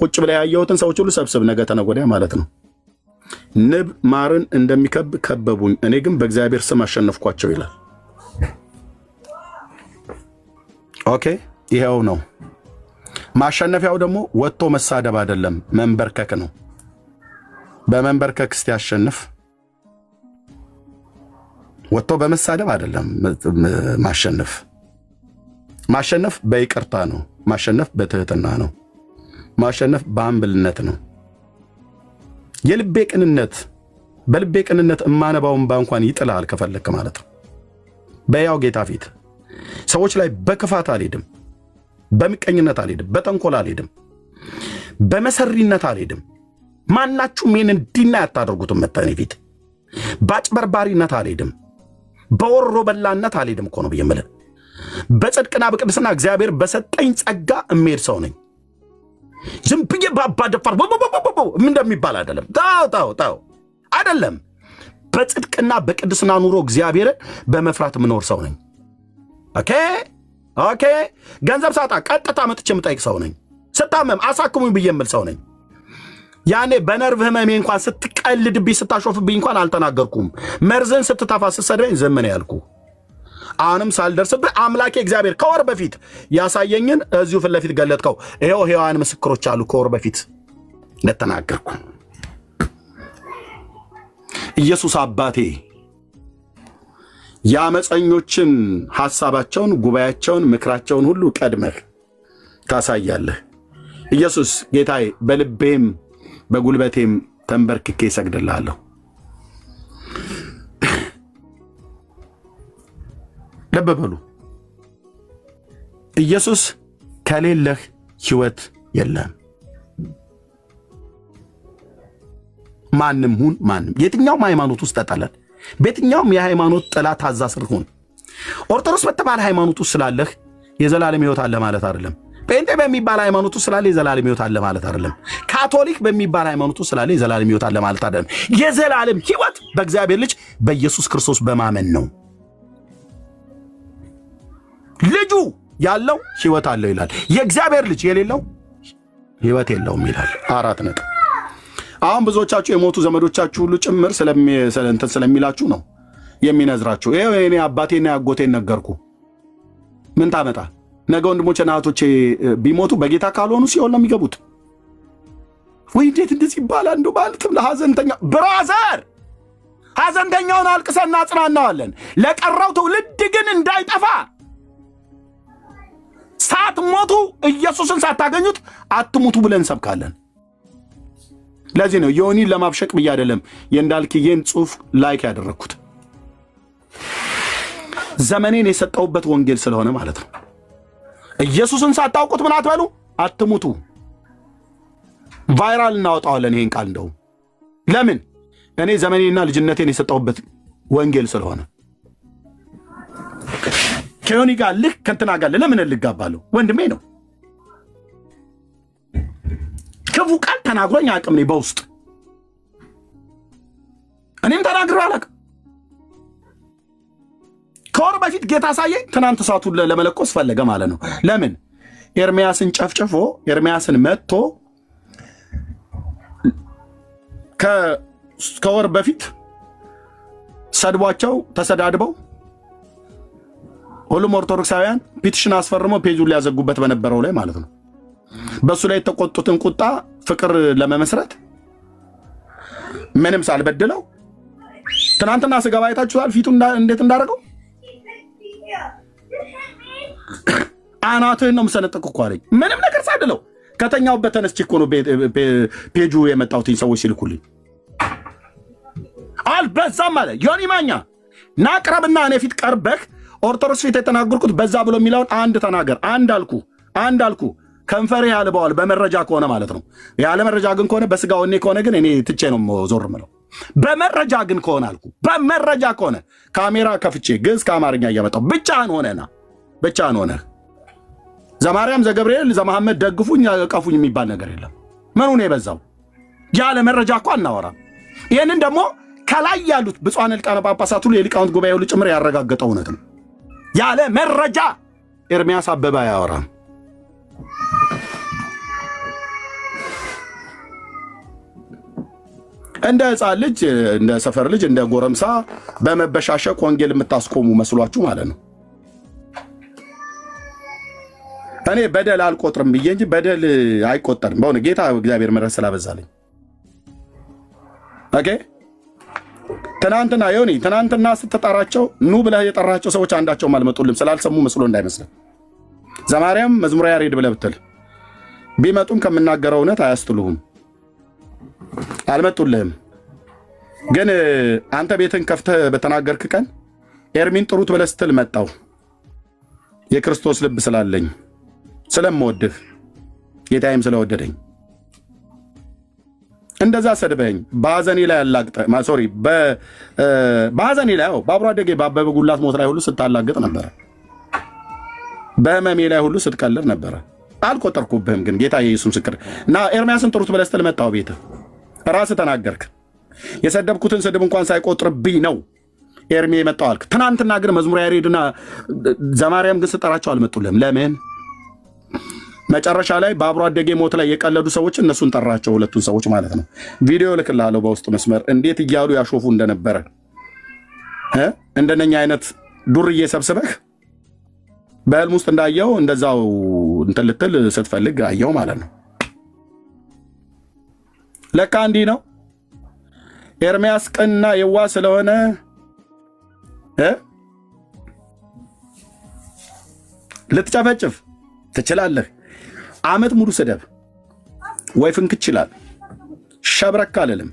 ቁጭ ብላ ያየሁትን ሰዎች ሁሉ ሰብስብ ነገ ተነጎዳያ ማለት ነው። ንብ ማርን እንደሚከብ ከበቡኝ እኔ ግን በእግዚአብሔር ስም አሸነፍኳቸው ይላል። ኦኬ ይሄው ነው ማሸነፊያው። ደግሞ ወጥቶ መሳደብ አይደለም መንበርከክ ነው። በመንበርከክ እስቲ ያሸንፍ። ወጥቶ በመሳደብ አይደለም ማሸነፍ በይቅርታ ነው። ማሸነፍ በትህትና ነው። ማሸነፍ በአምብልነት ነው። የልቤ ቅንነት በልቤ ቅንነት እማነባውን እንኳን ይጥላል ከፈለክ ማለት ነው። በያው ጌታ ፊት ሰዎች ላይ በክፋት አልሄድም፣ በምቀኝነት አልሄድም፣ በተንኮል አልሄድም፣ በመሰሪነት አልሄድም። ማናችሁ ምን እንዲና ያታደርጉትም መተኔ ፊት ባጭበርባሪነት አልሄድም፣ በወሮ በላነት አልሄድም እኮ ነው ብየምለ በጽድቅና በቅድስና እግዚአብሔር በሰጠኝ ጸጋ እምሄድ ሰው ነኝ። ዝም ብዬ ባባ ደፋር ምን እንደሚባል አይደለም። ታው አይደለም። በጽድቅና በቅድስና ኑሮ እግዚአብሔርን በመፍራት ምኖር ሰው ነኝ። ኦኬ ገንዘብ ሳጣ ቀጥታ መጥቼ የምጠይቅ ሰው ነኝ። ስታመም አሳክሙኝ ብዬ የምል ሰው ነኝ። ያኔ በነርቭ ህመሜ እንኳን ስትቀልድብኝ ስታሾፍብኝ እንኳን አልተናገርኩም። መርዝን ስትታፋ ስትሰድበኝ ዝም ነው ያልኩ። አሁንም ሳልደርስብህ አምላኬ እግዚአብሔር ከወር በፊት ያሳየኝን እዚሁ ፊት ለፊት ገለጥከው። ይሄው ሕያዋን ምስክሮች አሉ ከወር በፊት እንደተናገርኩ። ኢየሱስ አባቴ የአመፀኞችን ሐሳባቸውን፣ ጉባኤያቸውን፣ ምክራቸውን ሁሉ ቀድመህ ታሳያለህ። ኢየሱስ ጌታዬ በልቤም በጉልበቴም ተንበርክኬ ሰግድልሃለሁ። ልብ በሉ ኢየሱስ ከሌለህ ሕይወት የለም። ማንም ሁን ማንም የትኛውም ሃይማኖት ውስጥ ተጠለል፣ በየትኛውም የሃይማኖት ጥላ ታዛ ስር ሁን። ኦርቶዶክስ በተባለ ሃይማኖት ውስጥ ስላለህ የዘላለም ሕይወት አለ ማለት አይደለም። ጴንጤ በሚባል ሃይማኖት ውስጥ ስላለ የዘላለም ሕይወት አለ ማለት አይደለም። ካቶሊክ በሚባል ሃይማኖት ውስጥ ስላለ የዘላለም ሕይወት አለ ማለት አይደለም። የዘላለም ሕይወት በእግዚአብሔር ልጅ በኢየሱስ ክርስቶስ በማመን ነው። ልጁ ያለው ሕይወት አለው ይላል። የእግዚአብሔር ልጅ የሌለው ሕይወት የለውም ይላል። 4 ነጥብ። አሁን ብዙዎቻችሁ የሞቱ ዘመዶቻችሁ ሁሉ ጭምር ስለሚላችሁ ነው የሚነዝራችሁ። ይሄ እኔ አባቴና አጎቴን ነገርኩ። ምን ታመጣ? ነገ ወንድሞቼና እህቶቼ ቢሞቱ በጌታ ካልሆኑ ሲኦል ነው የሚገቡት። ወይ እንዴት እንደዚህ ይባላል? እንደው ባልትም ለሐዘንተኛ ብራዘር ሐዘንተኛውን አልቅሰን እናጽናናዋለን። ለቀረው ትውልድ ግን እንዳይጠፋ ሳትሞቱ ኢየሱስን ሳታገኙት አትሙቱ ብለን እንሰብካለን። ለዚህ ነው ዮኒን ለማብሸቅ ብዬ አይደለም የእንዳልክዬን ጽሑፍ ላይክ ያደረግኩት። ዘመኔን የሰጠሁበት ወንጌል ስለሆነ ማለት ነው። ኢየሱስን ሳታውቁት ምን አትበሉ፣ አትሙቱ። ቫይራል እናወጣዋለን ይሄን ቃል። እንደውም ለምን እኔ ዘመኔና ልጅነቴን የሰጠሁበት ወንጌል ስለሆነ ከዮኒ ጋር ልክ ከንትና ጋር ለምን ልጋባለሁ? ወንድሜ ነው። ክፉ ቃል ተናግሮኝ አቅም ነኝ በውስጥ እኔም ተናግሬ አላውቅም። ከወር በፊት ጌታ ሳየኝ ትናንት እሳቱን ለመለኮስ ፈለገ ማለት ነው። ለምን ኤርሚያስን ጨፍጭፎ ኤርሚያስን መጥቶ ከወር በፊት ሰድቧቸው ተሰዳድበው ሁሉም ኦርቶዶክሳውያን ፒቲሽን አስፈርመው ፔጁን ሊያዘጉበት በነበረው ላይ ማለት ነው። በሱ ላይ የተቆጡትን ቁጣ ፍቅር ለመመስረት ምንም ሳልበድለው ትናንትና ስገባ አይታችኋል። ፊቱ እንዴት እንዳደረገው አናትህን ነው የምሰነጥቅ እኮ አለኝ። ምንም ነገር ሳይደለው ከተኛውበት ተነስቼ እኮ ነው ፔጁ የመጣሁትኝ ሰዎች ሲልኩልኝ። አልበዛም አለ ዮኒ ማኛ። ናቅረብና እኔ ፊት ቀርበህ ኦርቶዶክስ ፊት የተናገርኩት በዛ ብሎ የሚለውን አንድ ተናገር። አንድ አልኩ አንድ አልኩ ከንፈሬ ያልበዋል በመረጃ ከሆነ ማለት ነው። ያለ መረጃ ግን ከሆነ በስጋ ወኔ ከሆነ ግን እኔ ትቼ ነው ዞር ምለው። በመረጃ ግን ከሆነ አልኩ በመረጃ ከሆነ ካሜራ ከፍቼ ግዕዝ ከአማርኛ እያመጣው ብቻህን ሆነና ብቻህን ሆነ ዘማርያም ዘገብርኤል ዘመሐመድ ደግፉኝ ያቀፉኝ የሚባል ነገር የለም። ምኑ ነው የበዛው? ያለ መረጃ እኮ አናወራም። ይህንን ደግሞ ከላይ ያሉት ብፁዓን ሊቃነ ጳጳሳት ሁሉ የሊቃውንት ጉባኤ ሁሉ ጭምር ያረጋገጠው እውነት ነው። ያለ መረጃ ኤርሚያስ አበበ አያወራም። እንደ ሕፃን ልጅ እንደ ሰፈር ልጅ እንደ ጎረምሳ በመበሻሸቅ ወንጌል የምታስቆሙ መስሏችሁ ማለት ነው። እኔ በደል አልቆጥርም ብዬ እንጂ በደል አይቆጠርም። በሆነ ጌታ እግዚአብሔር ምሕረት ስላበዛልኝ ኦኬ። ትናንትና ስትጠራቸው ኑ ብለህ የጠራቸው ሰዎች አንዳቸውም አልመጡልም። ስላልሰሙ መስሎ እንዳይመስልህ። ዘማርያም መዝሙረ ያሬድ ብለህ ብትል ቢመጡም ከምናገረው እውነት አያስጥሉህም። አልመጡልህም። ግን አንተ ቤትን ከፍተህ በተናገርክ ቀን ኤርሚን ጥሩት ብለህ ስትል መጣው። የክርስቶስ ልብ ስላለኝ ስለምወድህ ጌታዬም ስለወደደኝ እንደዛ ሰድበኝ በሐዘኔ ላይ ያላግጠ ሶሪ በሐዘኔ ላይ በአብሮ አደጌ በአበበ ጉላት ሞት ላይ ሁሉ ስታላግጥ ነበረ። በህመሜ ላይ ሁሉ ስትቀልር ነበረ። አልቆጠርኩብህም። ግን ጌታ ኢየሱስ ምስክር እና ኤርሚያስን ጥሩት ብለህ ስትል መጣው። ቤትህ ራስህ ተናገርክ። የሰደብኩትን ስድብ እንኳን ሳይቆጥርብኝ ነው ኤርሚ የመጣው አልክ። ትናንትና ግን መዝሙረ ያሬድና ዘማርያም ግን ስጠራቸው አልመጡልህም። ለምን? መጨረሻ ላይ በአብሮ አደጌ ሞት ላይ የቀለዱ ሰዎች እነሱን ጠራቸው፣ ሁለቱን ሰዎች ማለት ነው። ቪዲዮ ልክልሃለሁ በውስጥ መስመር እንዴት እያሉ ያሾፉ እንደነበረ እንደነኛ አይነት ዱርዬ ሰብስበህ በህልም ውስጥ እንዳየው እንደዛው እንትን ልትል ስትፈልግ አየው ማለት ነው። ለካ እንዲህ ነው። ኤርሚያስ ቅንና የዋ ስለሆነ ልትጨፈጭፍ ትችላለህ። ዓመት ሙሉ ስደብ ወይ ፍንክች ይችላል። ሸብረክ አልልም።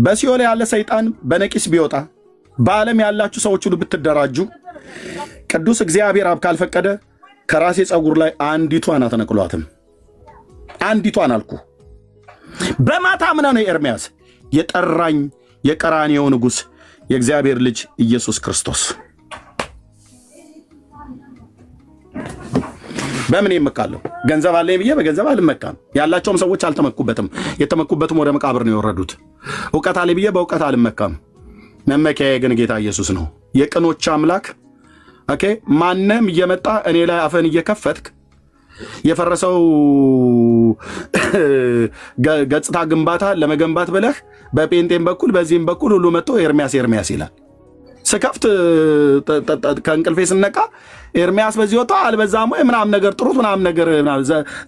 በሲኦል ያለ ሰይጣን በነቂስ ቢወጣ በዓለም ያላችሁ ሰዎች ሁሉ ብትደራጁ ቅዱስ እግዚአብሔር አብ ካልፈቀደ ከራሴ ፀጉር ላይ አንዲቷን አትነቅሏትም። አንዲቷን አልኩ። በማታ ምን ነው ኤርሚያስ የጠራኝ የቀራንዮው ንጉሥ የእግዚአብሔር ልጅ ኢየሱስ ክርስቶስ። በምን ይመካለሁ? ገንዘብ አለኝ ብዬ በገንዘብ አልመካም። ያላቸውም ሰዎች አልተመኩበትም። የተመኩበትም ወደ መቃብር ነው የወረዱት። እውቀት አለኝ ብዬ በእውቀት አልመካም። መመኪያዬ ግን ጌታ ኢየሱስ ነው፣ የቅኖች አምላክ። ኦኬ። ማንም እየመጣ እኔ ላይ አፈን እየከፈትክ የፈረሰው ገጽታ ግንባታ ለመገንባት ብለህ በጴንጤም በኩል በዚህም በኩል ሁሉ መጥቶ ኤርሚያስ ኤርሚያስ ይላል። ስከፍት ከእንቅልፌ ስነቃ ኤርሚያስ በዚህ ወጣ አልበዛም ወይ ምናምን ነገር ጥሩት ምናምን ነገር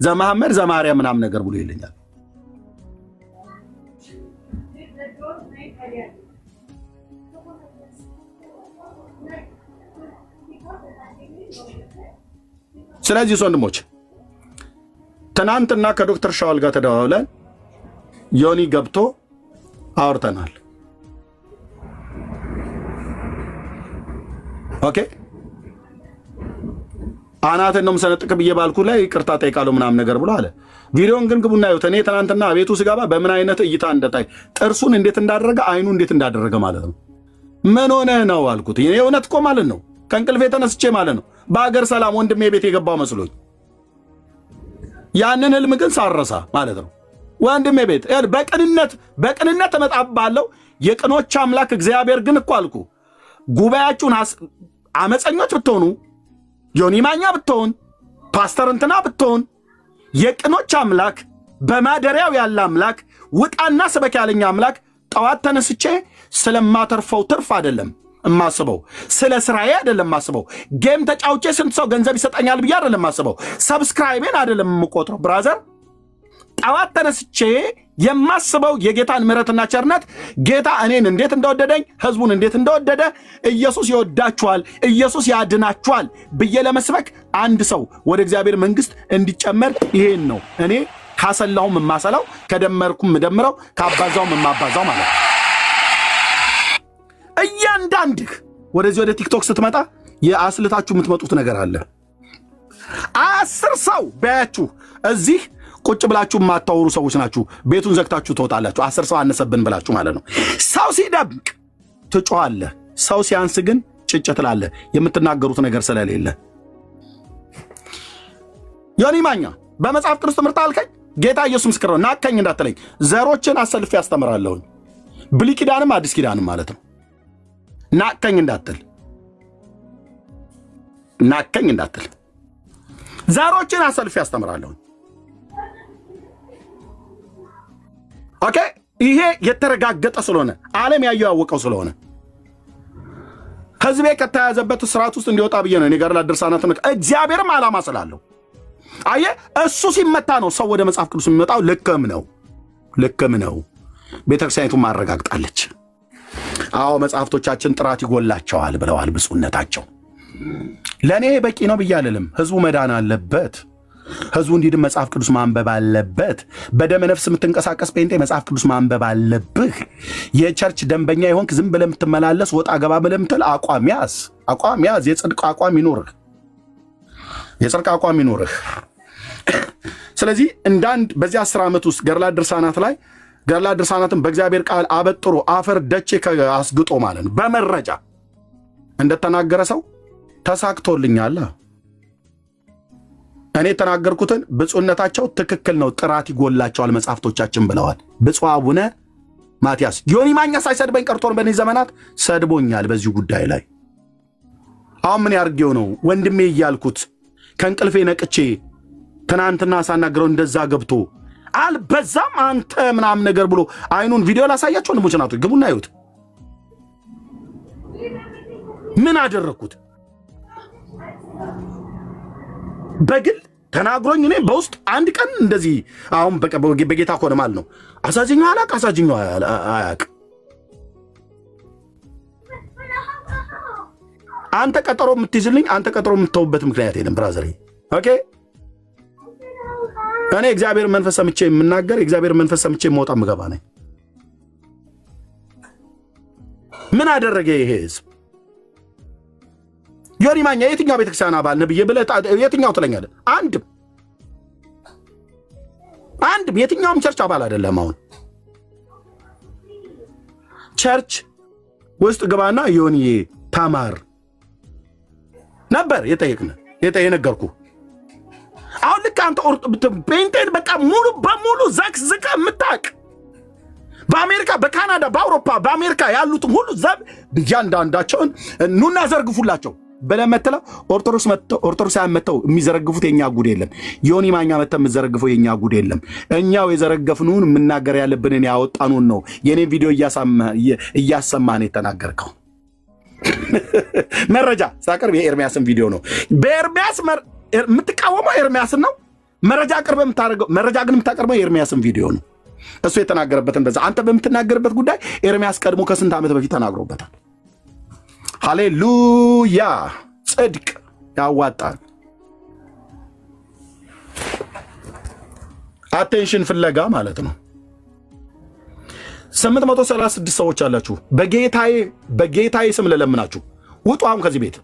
ዘመሐመድ ዘማርያም ምናምን ነገር ብሎ ይለኛል። ስለዚህ ወንድሞች ትናንትና ከዶክተር ሻውል ጋር ተደዋውለን ዮኒ ገብቶ አውርተናል። ኦኬ። አናትን ነው የምሰነጥቅ ብዬ ባልኩ ላይ ይቅርታ ጠይቃለሁ ምናምን ነገር ብሎ አለ። ቪዲዮን ግን ግቡና እዩት። እኔ ትናንትና ቤቱ ስገባ በምን አይነት እይታ እንደታይ ጥርሱን እንዴት እንዳደረገ አይኑ እንዴት እንዳደረገ ማለት ነው። ምን ሆነ ነው አልኩት። እኔ እውነት እኮ ማለት ነው ከእንቅልፌ ተነስቼ ማለት ነው በአገር ሰላም ወንድሜ ቤት የገባው መስሎኝ ያንን ህልም ግን ሳረሳ ማለት ነው ወንድሜ ቤት በቅንነት ተመጣባለው። የቅኖች አምላክ እግዚአብሔር ግን እኮ አልኩ ጉባኤያችሁን አመፀኞች ብትሆኑ ዮኒ ማኛ ብትሆን ፓስተር እንትና ብትሆን የቅኖች አምላክ በማደሪያው ያለ አምላክ ውጣና ስበክ ያለኝ አምላክ ጠዋት ተነስቼ ስለማተርፈው ትርፍ አይደለም እማስበው፣ ስለ ስራዬ አይደለም ማስበው፣ ጌም ተጫውቼ ስንት ሰው ገንዘብ ይሰጠኛል ብዬ አይደለም ማስበው፣ ሰብስክራይቤን አይደለም የምቆጥረው። ብራዘር ጠዋት ተነስቼ የማስበው የጌታን ምሕረትና ቸርነት ጌታ እኔን እንዴት እንደወደደኝ ህዝቡን እንዴት እንደወደደ ኢየሱስ ይወዳችኋል፣ ኢየሱስ ያድናችኋል ብዬ ለመስበክ አንድ ሰው ወደ እግዚአብሔር መንግስት እንዲጨመር ይሄን ነው እኔ ካሰላውም የማሰላው ከደመርኩም የምደምረው ካባዛውም የማባዛው ማለት ነው። እያንዳንድህ ወደዚህ ወደ ቲክቶክ ስትመጣ የአስልታችሁ የምትመጡት ነገር አለ። 10 ሰው ቢያያችሁ እዚህ ቁጭ ብላችሁ ማታወሩ ሰዎች ናችሁ። ቤቱን ዘግታችሁ ትወጣላችሁ። 10 ሰው አነሰብን ብላችሁ ማለት ነው። ሰው ሲደብቅ ትጮኻለህ፣ ሰው ሲያንስ ግን ጭጭ ትላለህ። የምትናገሩት ነገር ስለሌለ ዮኒ ማኛ በመጽሐፍ ቅዱስ ትምህርት አልከኝ። ጌታ ኢየሱስ ምስክር ነው። ናቀኝ እንዳትለኝ። ዘሮችን አሰልፌ ያስተምራለሁ። ብሉይ ኪዳንም አዲስ ኪዳንም ማለት ነው። ናቀኝ እንዳትል፣ ናቀኝ እንዳትል። ዘሮችን አሰልፌ ያስተምራለሁ። ኦኬ፣ ይሄ የተረጋገጠ ስለሆነ ዓለም ያየው ያወቀው ስለሆነ ህዝቤ ከተያዘበት ስርዓት ውስጥ እንዲወጣ ብዬ ነው። እኔ ጋር ለድርሳናት እግዚአብሔርም ዓላማ ስላለው አየ እሱ ሲመታ ነው ሰው ወደ መጽሐፍ ቅዱስ የሚመጣው። ልክም ነው። ቤተክርስቲያኒቱ ማረጋግጣለች። አዎ መጽሐፍቶቻችን ጥራት ይጎላቸዋል ብለዋል ብፁዕነታቸው። ለእኔ በቂ ነው ብዬ አልልም። ህዝቡ መዳን አለበት። ህዝቡ እንዲድን መጽሐፍ ቅዱስ ማንበብ አለበት። በደመ ነፍስ የምትንቀሳቀስ ጴንጤ መጽሐፍ ቅዱስ ማንበብ አለብህ። የቸርች ደንበኛ የሆንክ ዝም ብለህ የምትመላለስ ወጣ ገባ ብለህ የምትል አቋም ያዝ። የጽድቅ አቋም ይኖርህ። ስለዚህ እንዳንድ በዚህ 10 ዓመት ውስጥ ገድላት ድርሳናት ላይ ገድላት ድርሳናትን በእግዚአብሔር ቃል አበጥሮ አፈር ደቼ አስግጦ ማለት ነው በመረጃ እንደተናገረ ሰው ተሳክቶልኛል። እኔ የተናገርኩትን ብፁዕነታቸው ትክክል ነው፣ ጥራት ይጎላቸዋል መጽሐፍቶቻችን ብለዋል። ብፁዕ አቡነ ማትያስ ዮኒ ማኛ ሳይሰድበኝ ቀርቶን በእኔ ዘመናት ሰድቦኛል በዚህ ጉዳይ ላይ። አሁን ምን ያርጌው ነው ወንድሜ እያልኩት ከእንቅልፌ ነቅቼ ትናንትና ሳናግረው እንደዛ ገብቶ አልበዛም አንተ ምናምን ነገር ብሎ አይኑን ቪዲዮ ላሳያቸው ወንድሞች ናቶች ግቡና ይዩት። ምን አደረኩት? በግል ተናግሮኝ እኔ በውስጥ አንድ ቀን እንደዚህ አሁን በጌታ ኮነ ማለት ነው አሳጅኛው አያቅ አንተ ቀጠሮ የምትይዝልኝ አንተ ቀጠሮ የምትተውበት ምክንያት የለም ብራዘር። ኦኬ እኔ እግዚአብሔር መንፈስ ሰምቼ የምናገር እግዚአብሔር መንፈስ ሰምቼ የምወጣ ምገባ ነኝ። ምን አደረገ ይሄ ህዝብ? ዮኒ ማኛ የትኛው ቤተክርስቲያን አባል ነብዬ ብለህ የትኛው ትለኛለህ? አንድም የትኛውም ቸርች አባል አይደለም። አሁን ቸርች ውስጥ ግባና ዮኒዬ ተማር ነበር የነገርኩ። አሁን ልክ አንተ ጴንጤን በቃ ሙሉ በሙሉ ዘቅዝቀህ የምታውቅ በአሜሪካ በካናዳ በአውሮፓ በአሜሪካ ያሉትም ሁሉ ዘብ እያንዳንዳቸውን ኑና ዘርግፉላቸው በለመተላ ኦርቶዶክሳውያን መተው የሚዘረግፉት የኛ ጉድ የለም። ዮኒ ማኛ መተው የምዘረግፈው የኛ ጉድ የለም። እኛው የዘረገፍኑን የምናገር ያለብንን ያወጣኑን ነው። የኔን ቪዲዮ እያሰማን የተናገርከው መረጃ ሳቀርብ የኤርሚያስን ቪዲዮ ነው። በኤርሚያስ የምትቃወመው ኤርሚያስን ነው። መረጃ ግን የምታቀርበው የኤርሚያስን ቪዲዮ ነው። እሱ የተናገረበትን በዛ አንተ በምትናገርበት ጉዳይ ኤርሚያስ ቀድሞ ከስንት ዓመት በፊት ተናግሮበታል። ሃሌሉያ! ጽድቅ ያዋጣል። አቴንሽን ፍለጋ ማለት ነው። 836 ሰዎች አላችሁ። በጌታዬ ስም ለለምናችሁ ውጡ። አሁን ከዚህ ቤት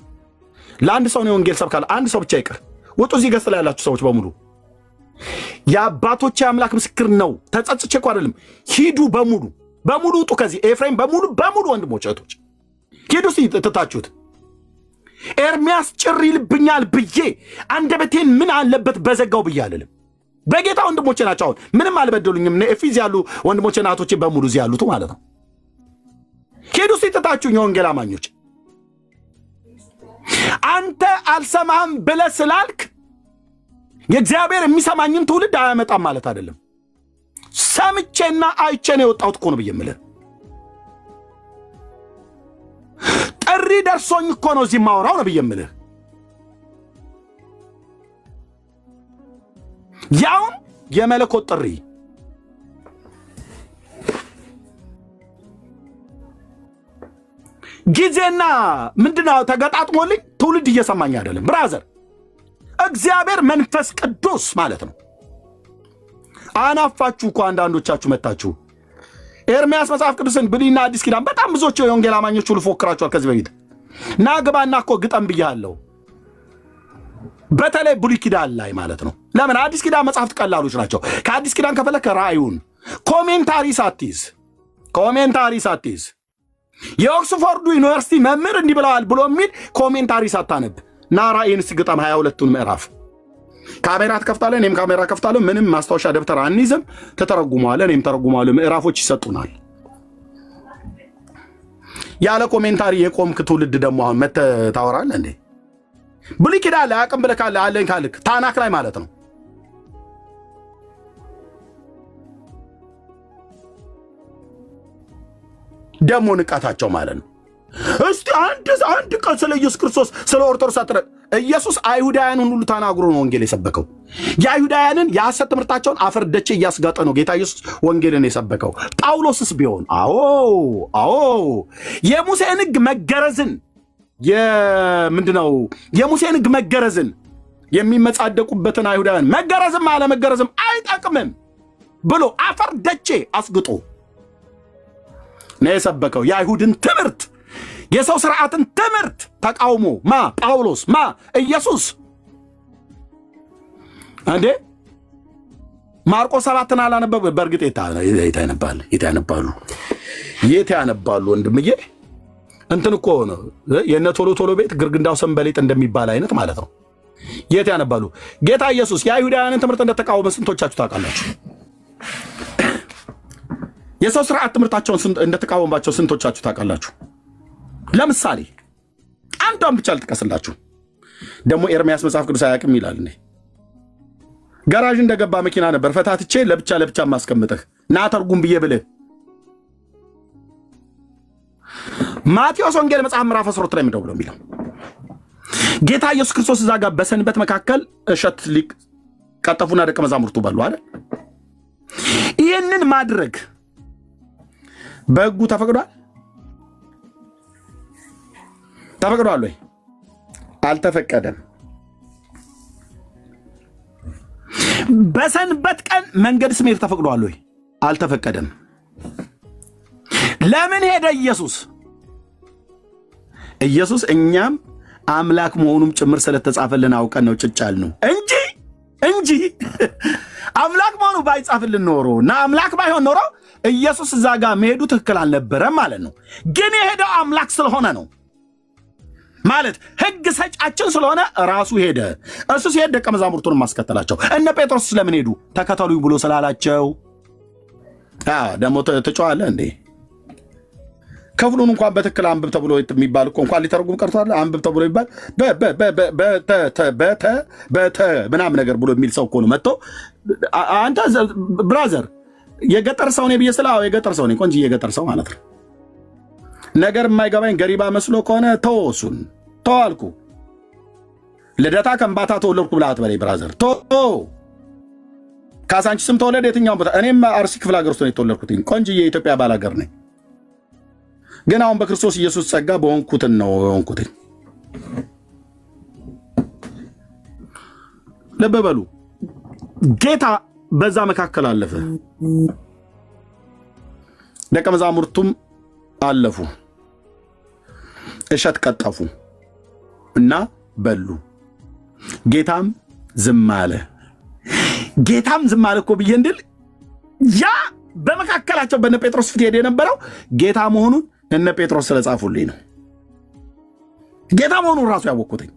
ለአንድ ሰው ነው ወንጌል ሰብካለሁ። አንድ ሰው ብቻ ይቀር ውጡ። እዚህ ገስት ላይ ያላችሁ ሰዎች በሙሉ የአባቶቼ አምላክ ምስክር ነው። ተጸጽቼ እኮ አይደለም። ሂዱ በሙሉ ውጡ ከዚህ ኤፍሬም በሙሉ ወንድሞች እህቶች ሂዱ። ትታችሁት ኤርሚያስ ጭር ይልብኛል ብዬ አንደበቴን ምን አለበት በዘጋው ብዬ አልልም። በጌታ ወንድሞቼ ናቸው። አሁን ምንም አልበደሉኝም። ኤፊዝ ያሉ ወንድሞቼ ናቶቼ በሙሉ እዚህ ያሉት ማለት ነው። ሂዱ ትታችሁኝ የወንጌል አማኞች። አንተ አልሰማህም ብለህ ስላልክ የእግዚአብሔር የሚሰማኝን ትውልድ አያመጣም ማለት አይደለም። ሰምቼና አይቼ ነው የወጣሁት እኮ ነው ብዬ የምልህ። ጥሪ ደርሶኝ እኮ ነው እዚህ ማወራው ነው ብዬ የምልህ። ያውም የመለኮት ጥሪ ጊዜና ምንድነው ተገጣጥሞልኝ ትውልድ እየሰማኝ አይደለም ብራዘር። እግዚአብሔር መንፈስ ቅዱስ ማለት ነው። አናፋችሁ እኮ አንዳንዶቻችሁ መጣችሁ ኤርሚያስ መጽሐፍ ቅዱስን ብሉይና አዲስ ኪዳን በጣም ብዙዎች የወንጌል አማኞች ሁሉ ፎክራቸዋል። ከዚህ በፊት ናግባና እኮ ግጠም ብያለሁ። በተለይ ብሉይ ኪዳን ላይ ማለት ነው። ለምን አዲስ ኪዳን መጽሐፍት ቀላሎች ናቸው። ከአዲስ ኪዳን ከፈለክ ራእዩን ኮሜንታሪ ሳትይዝ የኦክስፎርዱ ዩኒቨርሲቲ መምህር እንዲህ ብለዋል ብሎ የሚል ኮሜንታሪ ሳታነብ ና ራእይን ሲገጣም 22ቱን ምዕራፍ ካሜራ ትከፍታለህ፣ እኔም ካሜራ ከፍታለሁ። ምንም ማስታወሻ ደብተር አንይዝም። ተተረጉመዋል፣ እኔም ተረጉመዋለሁ። ምዕራፎች ይሰጡናል። ያለ ኮሜንታሪ የቆምክ ትውልድ ደግሞ አሁን መተህ ታወራለህ እንዴ? ብሉይ ኪዳን ላይ አቅም ብለህ ካለ አለኝ ካልክ ታናክ ላይ ማለት ነው። ደሞ ንቃታቸው ማለት ነው። እስቲ አንድ ቀን ስለ ኢየሱስ ክርስቶስ ስለ ኦርቶዶክስ አጥረ ኢየሱስ አይሁዳውያንን ሁሉ ተናግሮ ነው ወንጌል የሰበከው። የአይሁዳውያንን የሐሰት ትምህርታቸውን አፈርደቼ እያስጋጠ ነው ጌታ ኢየሱስ ወንጌልን የሰበከው። ጳውሎስስ ቢሆን የሙሴን ሕግ መገረዝን የሙሴን ሕግ መገረዝን የሚመጻደቁበትን አይሁዳውያን መገረዝም አለመገረዝም አይጠቅምም ብሎ አፈርደቼ አስግጦ ነው የሰበከው። የአይሁድን ትምህርት የሰው ስርዓትን ትምህርት ተቃውሞ ጳውሎስ ኢየሱስ እንዴ ማርቆስ 7ን አላነበብ? በእርግጥ የት ያነባሉ ወንድምዬ? እንትን እኮ ነው የነ ቶሎ ቤት ግርግንዳው ሰንበሌጥ እንደሚባል አይነት ማለት ነው። የት ያነባሉ? ጌታ ኢየሱስ የአይሁዳውያንን ትምህርት እንደተቃወመ ስንቶቻችሁ ታውቃላችሁ? የሰው ስርዓት ትምህርታቸውን እንደተቃወመባቸው ስንቶቻችሁ ታውቃላችሁ? ለምሳሌ አንዷን ብቻ ልጥቀስላችሁ። ደግሞ ኤርምያስ መጽሐፍ ቅዱስ አያውቅም ይላል። እኔ ጋራዥ እንደገባ መኪና ነበር ፈታትቼ ለብቻ ማስቀምጥህ ና ተርጉም ብዬ ብልህ ማቴዎስ ወንጌል መጽሐፍ ምዕራፍ 13 ላይ ምንድነው የሚለው? ጌታ ኢየሱስ ክርስቶስ እዛ ጋር በሰንበት መካከል እሸት ሊቀጠፉና ደቀ መዛሙርቱ በሉ አይደል? ይህንን ማድረግ በሕጉ ተፈቅዷል ወይ? አልተፈቀደም። በሰንበት ቀን መንገድ ስሜር ተፈቅዷል ወይ? አልተፈቀደም። ለምን ሄደ ኢየሱስ እኛም አምላክ መሆኑም ጭምር ስለተጻፈልን አውቀን ነው ጭጫል ነው እንጂ አምላክ መሆኑ ባይጻፍልን ኖሮ እና አምላክ ባይሆን ኖሮ ኢየሱስ እዛ ጋር መሄዱ ትክክል አልነበረም ማለት ነው። ግን የሄደው አምላክ ስለሆነ ነው ማለት ሕግ ሰጫችን ስለሆነ ራሱ ሄደ። እሱ ሲሄድ ደቀ መዛሙርቱን ማስከተላቸው። እነ ጴጥሮስ ስለምን ሄዱ? ተከተሉኝ ብሎ ስላላቸው። ደግሞ ትጮኻለህ እንዴ? ክፍሉን እንኳን በትክክል አንብብ ተብሎ የሚባል እኮ እንኳን ሊተረጉም ቀርቷል። አንብብ ተብሎ ይባል በተ ምናምን ነገር ብሎ የሚል ሰው እኮ ነው መጥቶ አንተ ብራዘር የገጠር ሰው ነኝ ብዬ የገጠር ሰው ነኝ፣ ቆንጆ የገጠር ሰው ማለት ነው። ነገር የማይገባኝ ገሪባ መስሎ ከሆነ ተወሱን ተዋልኩ። ልደታ ከምባታ ተወለድኩ ብለህ አትበለኝ ብራዘር። ካሳንቺስም ተወለደ የትኛውም ቦታ። እኔም አርሲ ክፍለ ሀገር ውስጥ ነው የተወለድኩት። ቆንጆ የኢትዮጵያ ባላገር ነኝ። ግን አሁን በክርስቶስ ኢየሱስ ጸጋ በሆንኩትን ነው የሆንኩት። ልብ በሉ ጌታ በዛ መካከል አለፈ። ደቀ መዛሙርቱም አለፉ፣ እሸት ቀጠፉ እና በሉ። ጌታም ዝም አለ እኮ ብዬ እንድል ያ በመካከላቸው በነ ጴጥሮስ ፊት ሄደ የነበረው ጌታ መሆኑን እነ ጴጥሮስ ስለጻፉልኝ ነው። ጌታ መሆኑን ራሱ ያወቅኩትኝ።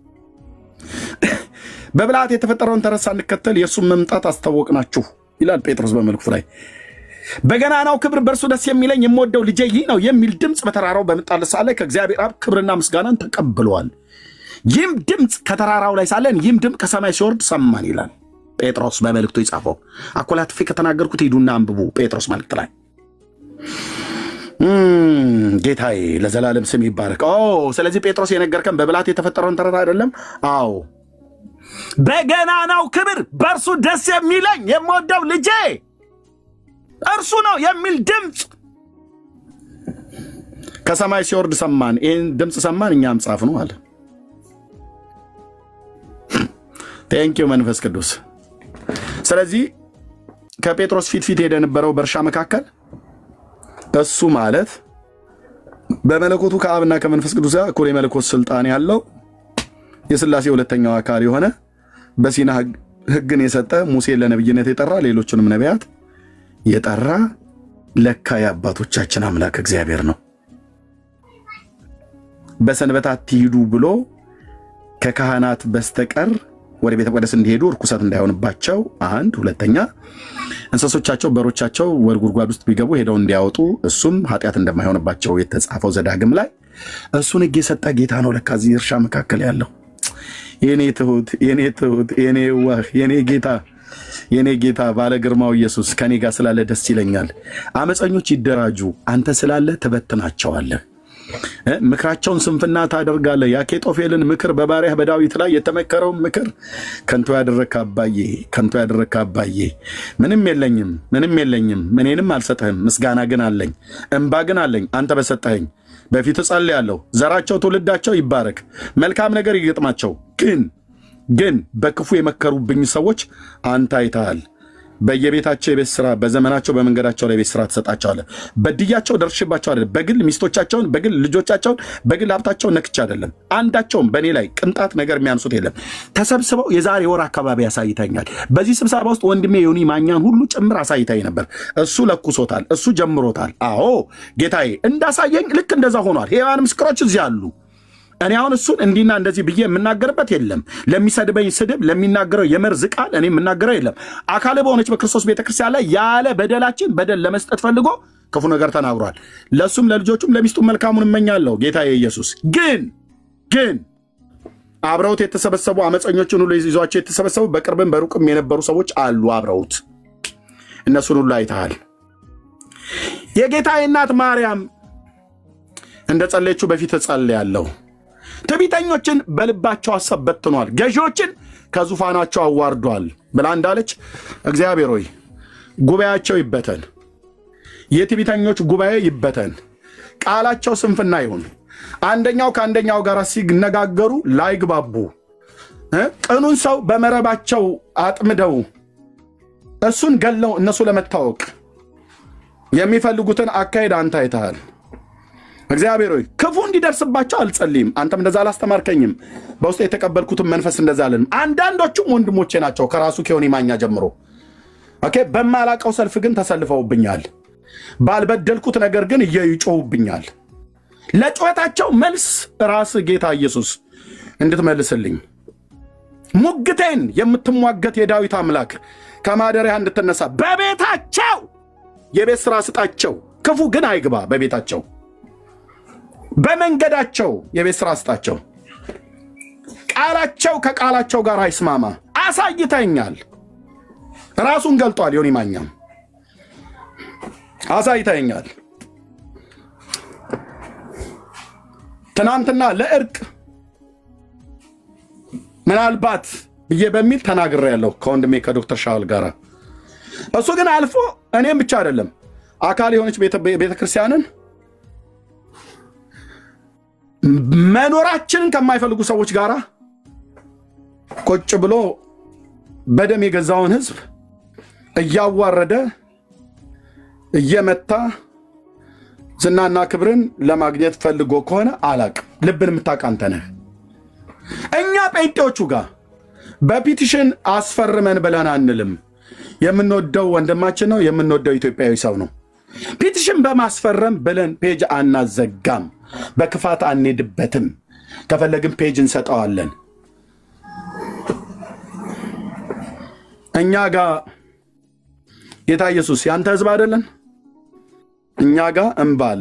በብልሃት የተፈጠረውን ተረት ሳንከተል የእሱን መምጣት አስታወቅናችሁ ይላል ጴጥሮስ በመልእክቱ ላይ። በገናናው ክብር በእርሱ ደስ የሚለኝ የምወደው ልጄ ይህ ነው የሚል ድምፅ በተራራው በመጣለት ሰዓት ላይ ከእግዚአብሔር አብ ክብርና ምስጋናን ተቀብለዋል። ይህም ድምፅ ከተራራው ላይ ሳለን ይህም ድምፅ ከሰማይ ሲወርድ ሰማን ይላል ጴጥሮስ በመልእክቱ ይጻፈው። አኮላትፌ ከተናገርኩት ሂዱና አንብቡ ጴጥሮስ መልእክት ላይ። ጌታዬ ለዘላለም ስም ይባረክ። ስለዚህ ጴጥሮስ የነገርከን በብልሃት የተፈጠረውን ተረት አይደለም። አዎ በገናናው ክብር በእርሱ ደስ የሚለኝ የምወደው ልጄ እርሱ ነው የሚል ድምፅ ከሰማይ ሲወርድ ሰማን። ይህን ድምፅ ሰማን፣ እኛም ጻፍ ነው አለ። ቴንኪው መንፈስ ቅዱስ። ስለዚህ ከጴጥሮስ ፊት ሄደ የነበረው በእርሻ መካከል እሱ ማለት በመለኮቱ ከአብና ከመንፈስ ቅዱስ ጋር እኩል የመለኮት ስልጣን ያለው የሥላሴ ሁለተኛው አካል የሆነ በሲና ሕግን የሰጠ ሙሴ ለነብይነት የጠራ ሌሎችንም ነቢያት የጠራ ለካ የአባቶቻችን አምላክ እግዚአብሔር ነው። በሰንበት አትሂዱ ብሎ ከካህናት በስተቀር ወደ ቤተ መቅደስ እንዲሄዱ ርኩሰት እንዳይሆንባቸው አንድ፣ ሁለተኛ እንስሶቻቸው በሮቻቸው ወደ ጉድጓድ ውስጥ ቢገቡ ሄደው እንዲያወጡ እሱም ኃጢአት እንደማይሆንባቸው የተጻፈው ዘዳግም ላይ እሱን ሕግ የሰጠ ጌታ ነው። ለካ እዚህ እርሻ መካከል ያለው የኔ ትሁት የኔ ዋህ የኔ ጌታ ባለ ግርማው ኢየሱስ ከኔ ጋር ስላለ ደስ ይለኛል። አመፀኞች ይደራጁ፣ አንተ ስላለ ትበትናቸዋለህ። ምክራቸውን ስንፍና ታደርጋለህ። የአኬጦፌልን ምክር በባሪያህ በዳዊት ላይ የተመከረውን ምክር ከንቱ ያደረግክ አባዬ። ምንም የለኝም፣ ምኔንም አልሰጠህም። ምስጋና ግን አለኝ፣ እንባ ግን አለኝ። አንተ በሰጠኸኝ በፊት ጸልያለሁ። ዘራቸው ትውልዳቸው ይባረክ፣ መልካም ነገር ይገጥማቸው። ግን በክፉ የመከሩብኝ ሰዎች አንተ አይተሃል። በየቤታቸው የቤት ስራ በዘመናቸው በመንገዳቸው ላይ ቤት ስራ ትሰጣቸዋለህ። በድያቸው ደርሽባቸው አይደለም። በግል ሚስቶቻቸውን፣ በግል ልጆቻቸውን፣ በግል ሀብታቸውን ነክቼ አይደለም። አንዳቸውም በእኔ ላይ ቅንጣት ነገር የሚያንሱት የለም። ተሰብስበው የዛሬ ወር አካባቢ ያሳይተኛል። በዚህ ስብሰባ ውስጥ ወንድሜ ዮኒ ማኛን ሁሉ ጭምር አሳይታኝ ነበር። እሱ ለኩሶታል፣ እሱ ጀምሮታል። አዎ ጌታዬ እንዳሳየኝ ልክ እንደዛ ሆኗል። ሕያዋን ምስክሮች እዚህ አሉ። እኔ አሁን እሱን እንዲና እንደዚህ ብዬ የምናገርበት የለም። ለሚሰድበኝ ስድብ፣ ለሚናገረው የመርዝ ቃል እኔ የምናገረው የለም። አካል በሆነች በክርስቶስ ቤተክርስቲያን ላይ ያለ በደላችን በደል ለመስጠት ፈልጎ ክፉ ነገር ተናግሯል። ለእሱም ለልጆቹም ለሚስቱም መልካሙን እመኛለሁ። ጌታዬ ኢየሱስ ግን አብረውት የተሰበሰቡ አመፀኞችን ሁሉ ይዟቸው የተሰበሰቡ በቅርብም በሩቅም የነበሩ ሰዎች አሉ አብረውት። እነሱን ሁሉ አይተሃል። የጌታዬ እናት ማርያም እንደ ጸለየችው በፊት ጸልያለሁ። ትዕቢተኞችን በልባቸው ሐሳብ በትኗል፣ ገዢዎችን ከዙፋናቸው አዋርዷል ብላ እንዳለች እግዚአብሔር ሆይ ጉባኤያቸው ይበተን፣ የትዕቢተኞች ጉባኤ ይበተን፣ ቃላቸው ስንፍና ይሁን፣ አንደኛው ከአንደኛው ጋር ሲነጋገሩ ላይግባቡ፣ ቅኑን ሰው በመረባቸው አጥምደው እሱን ገለው እነሱ ለመታወቅ የሚፈልጉትን አካሄድ አንተ አይተሃል። እግዚአብሔር ሆይ ክፉ እንዲደርስባቸው አልጸልይም። አንተም እንደዛ አላስተማርከኝም። በውስጥ የተቀበልኩትን መንፈስ እንደዛ አለንም። አንዳንዶቹም ወንድሞቼ ናቸው ከራሱ ከዮኒ ማኛ ጀምሮ። ኦኬ፣ በማላቀው ሰልፍ ግን ተሰልፈውብኛል። ባልበደልኩት ነገር ግን እየይጮሁብኛል። ለጩኸታቸው መልስ ራስ ጌታ ኢየሱስ እንድትመልስልኝ፣ ሙግቴን የምትሟገት የዳዊት አምላክ ከማደሪያ እንድትነሳ በቤታቸው የቤት ስራ ስጣቸው። ክፉ ግን አይግባ በቤታቸው። በመንገዳቸው የቤት ስራ ስጣቸው። ቃላቸው ከቃላቸው ጋር አይስማማ። አሳይተኛል። ራሱን ገልጧል። ዮኒ ማኛም አሳይተኛል። ትናንትና ለእርቅ ምናልባት ብዬ በሚል ተናግሬያለሁ ከወንድሜ ከዶክተር ሻውል ጋር። እሱ ግን አልፎ እኔም ብቻ አይደለም አካል የሆነች ቤተክርስቲያንን መኖራችንን ከማይፈልጉ ሰዎች ጋር ቁጭ ብሎ በደም የገዛውን ሕዝብ እያዋረደ እየመታ ዝናና ክብርን ለማግኘት ፈልጎ ከሆነ አላቅም። ልብን የምታውቅ አንተ ነህ። እኛ ጴንጤዎቹ ጋር በፒቲሽን አስፈርመን ብለን አንልም። የምንወደው ወንድማችን ነው። የምንወደው ኢትዮጵያዊ ሰው ነው። ፒቲሽን በማስፈረም ብለን ፔጅ አናዘጋም። በክፋት አንሄድበትም። ከፈለግን ፔጅ እንሰጠዋለን። እኛ ጋር ጌታ ኢየሱስ ያንተ ህዝብ አይደለን? እኛ ጋር እንባ አለ።